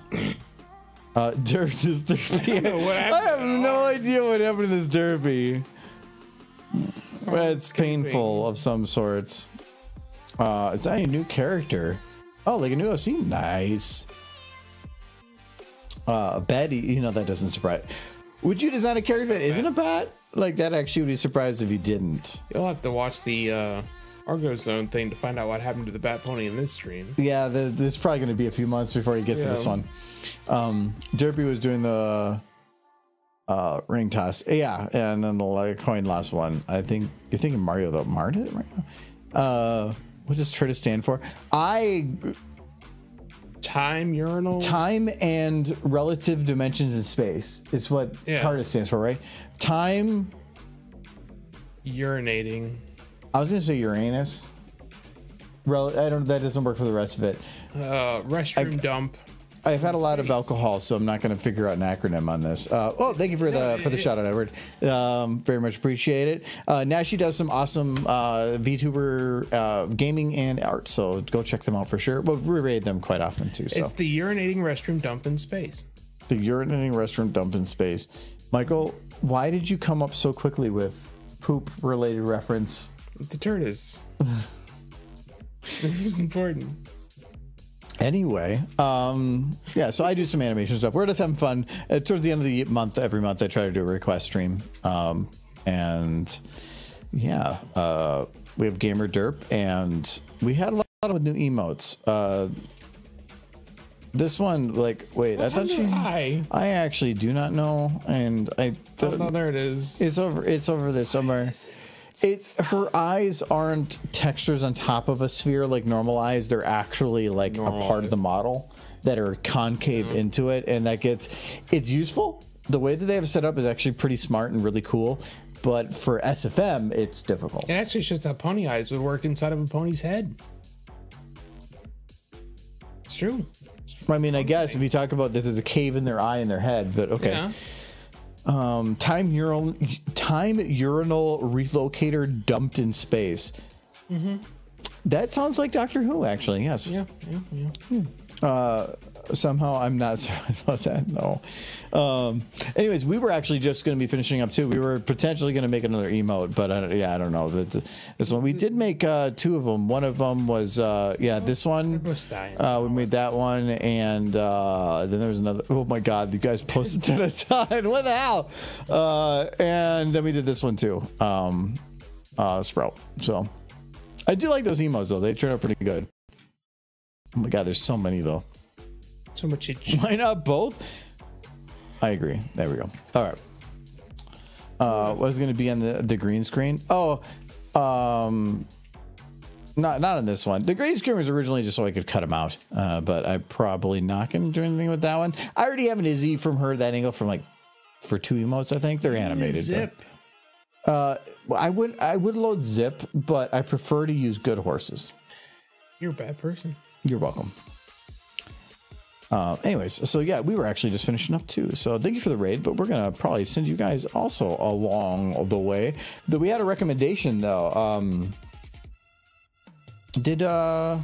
Derpy. I have no idea what happened to this Derpy. It's painful of some sorts. Is that a new character? Oh, like a new OC? Nice. Betty, that doesn't surprise. Would you design a character that isn't a bat? Like, that actually would be surprised if you didn't. You'll have to watch the Argo Zone thing to find out what happened to the Bat Pony in this stream. Yeah, there's probably going to be a few months before he gets to this one. Derpy was doing the ring toss. Yeah, and then the coin loss one. I think you're thinking Mario, though. Mar did it right now? What does TARDIS stand for? Time urinal? Time and relative dimensions in space. It's what TARDIS stands for, right? Time. Urinating. I was going to say Uranus. That doesn't work for the rest of it. Restroom dump. I've had a lot of alcohol, so I'm not going to figure out an acronym on this. Thank you for the shout out, Edward. Very much appreciate it. Nashi does some awesome VTuber gaming and art, so go check them out for sure. But we raid them quite often too. So. It's the urinating restroom dump in space. The urinating restroom dump in space. Michael, why did you come up so quickly with poop related reference? The TARDIS. This is important. Anyway, so I do some animation stuff. We're just having fun. Towards the end of the month, every month, I try to do a request stream. And yeah, we have Gamer Derp, and we had a lot of new emotes. This one, like, wait, I thought I actually do not know, and no, there it is. It's over there somewhere. It's her eyes aren't textures on top of a sphere like normal eyes. They're actually like a part of the model that are concave into it, and it's useful. The way that they have it set up is actually pretty smart and really cool. But for SFM, it's difficult. It actually shows how pony eyes would work inside of a pony's head. It's true. I mean, I guess if you talk about that, there's a cave in their eye and their head, but okay. Yeah. Time urinal relocator dumped in space. That sounds like Doctor Who, actually. Yes. Yeah. Somehow I'm not sorry about that. No. Anyways, we were actually just going to be finishing up too. We were potentially going to make another emote, but I don't know. This one we did make two of them. One of them was this one. We made that one, and then there was another. Oh my God, you guys posted it a ton. What the hell? And then we did this one too. Sprout. So I do like those emotes though. They turn out pretty good. Oh my God, there's so many though. So much. Why not both? I agree. There we go. All right. Was going to be on the green screen. Not on this one. The green screen was originally just so I could cut them out. But I'm probably not going to do anything with that one. I already have an Izzy from her that angle for 2 emotes. I think they're animated. Zip. I would load Zip, but I prefer to use Good Horses. You're a bad person. You're welcome. Anyways, so yeah, we were actually just finishing up too. So thank you for the raid, but we're gonna probably send you guys also along the way. We had a recommendation though. Did you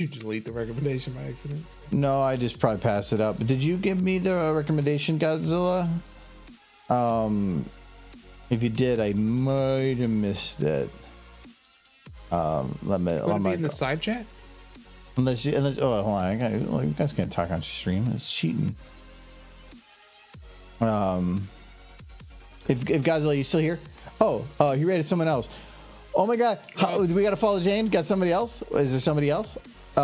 delete the recommendation by accident? No, I just probably passed it up. Did you give me the recommendation, Godzilla? If you did, I might have missed it. Let me in the side chat. Unless hold on, you guys can't talk on stream. It's cheating. If Godzilla, you still here? Oh, he rated someone else. Oh my God, do we got to follow Jane? Got somebody else? Is there somebody else? Did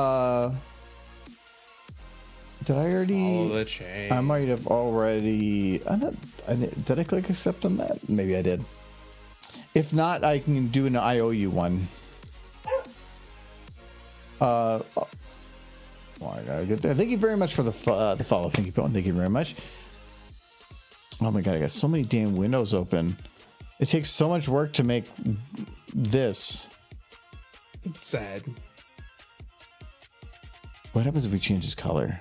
I already? Follow the chain. I might have already. Did I click accept on that? Maybe I did. If not, I can do an IOU one. Oh my God, good. Thank you very much for the follow, Pinky Pone. Thank you very much. Oh my God, I got so many damn windows open. It takes so much work to make this. It's sad. What happens if we change his color?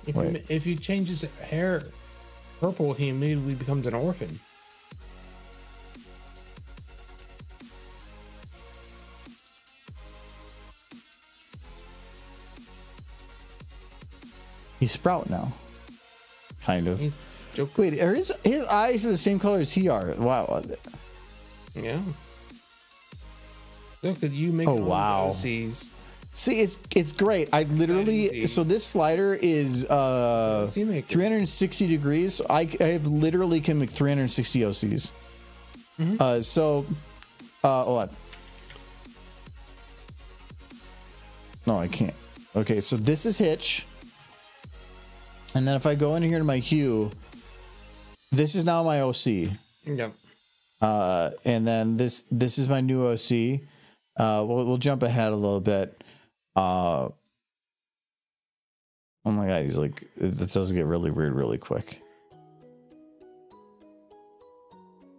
If you change his hair purple, he immediately becomes an orphan. He's Sprout now. Kind of. He's Wait, are his eyes are the same color as he are? Wow. Yeah. Look at you make OCs. See, it's great. I literally so this slider is 360 degrees. So I have literally can make 360 OCs. Hold on. No, I can't. Okay, so this is Hitch. And then if I go in here to my hue, this is now my OC. Yep. And then this is my new OC. We'll jump ahead a little bit. Oh my God, he's like, it does get really weird really quick.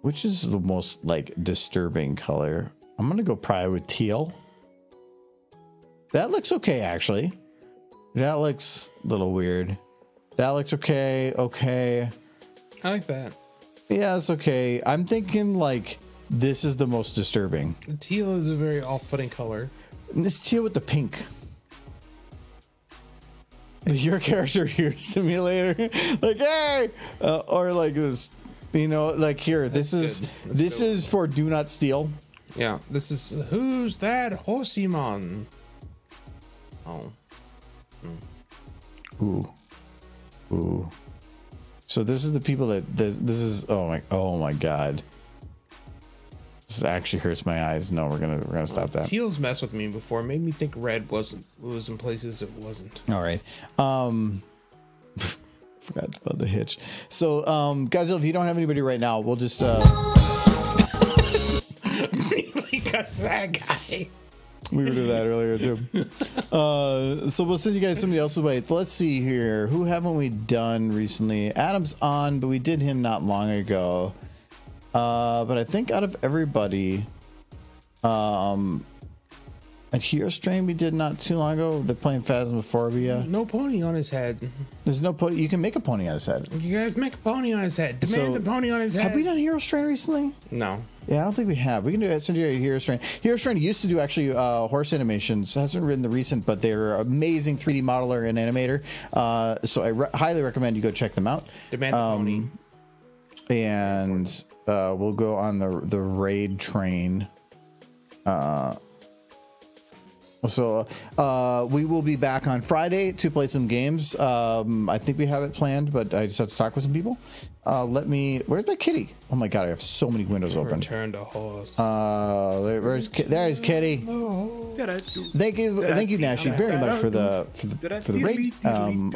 Which is the most like disturbing color? I'm gonna go probably with teal. That looks okay, actually. That looks a little weird. That looks okay. Okay. I like that. Yeah, it's okay. I'm thinking like this is the most disturbing. Teal is a very off-putting color. It's teal with the pink. Your character here simulator, like hey, or like this, you know, like here. This is for Do Not Steal. Yeah, this is who's that Hosiman? Oh. Ooh. So this is the people that this is. Oh my god. This actually hurts my eyes. No, we're gonna stop that. Teals messed with me before, made me think red was in places it wasn't. All right. Forgot about the hitch. So, guys, if you don't have anybody right now, we'll just Really cuss that guy. we were doing that earlier too. So we'll send you guys somebody else's way. Let's see here. Who haven't we done recently? Adam's on, but we did him not long ago. But I think out of everybody, at Hero Strain we did not too long ago. They're playing Phasmophobia. No pony on his head. There's no pony. You can make a pony on his head. You guys make a pony on his head. Demand So, the pony on his head. Have we done Hero Strain recently? No. Yeah, I don't think we have. We can do send you a Hero Strain. Hero Strain used to do actually horse animations. Hasn't written the recent, but they're amazing 3D modeler and animator. So I highly recommend you go check them out. Demand the pony. And we'll go on the raid train. So we will be back on Friday to play some games. I think we have it planned, but I just have to talk with some people. Where's my kitty? Oh my god, I have so many windows open. Return to horse. There's Kitty. Thank you, Nashi, very much for the raid.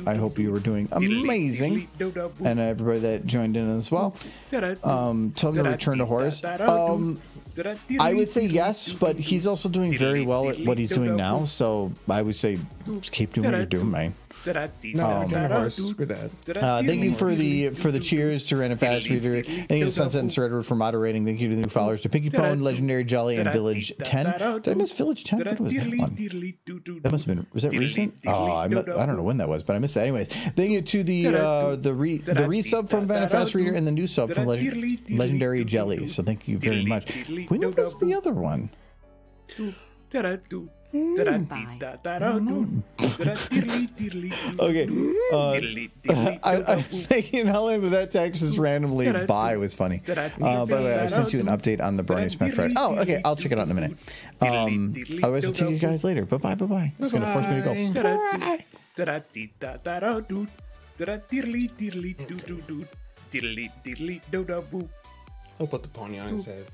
I hope you were doing amazing, and everybody that joined in as well. Tell me to return to horse. I would say yes, but he's also doing very well at what he's doing now. So I would say just keep doing what you're doing, man. No, return to horse. Screw that. Thank you for the cheers to Random Fast Reader. Thank you to Sunset and Sir Edward for moderating. Thank you to the new followers to Pinky Pone, Legendary Jelly, and Village 10. Did I miss Village 10? What was that one? That must have been. Was that recent? Oh, I don't know when that was, but I missed that. Anyways, thank you to the resub from Random Fast Reader and the new sub from Legendary Jelly. So thank you very much. When was the other one? Okay. I'm thinking Helen, but that text is randomly by was funny. By the way, I sent you an update on the Brony Smash Friday. Oh, okay. I'll check it out in a minute. Otherwise, I'll see you guys later. Bye. It's going to force me to go. I'll put the pony on his head.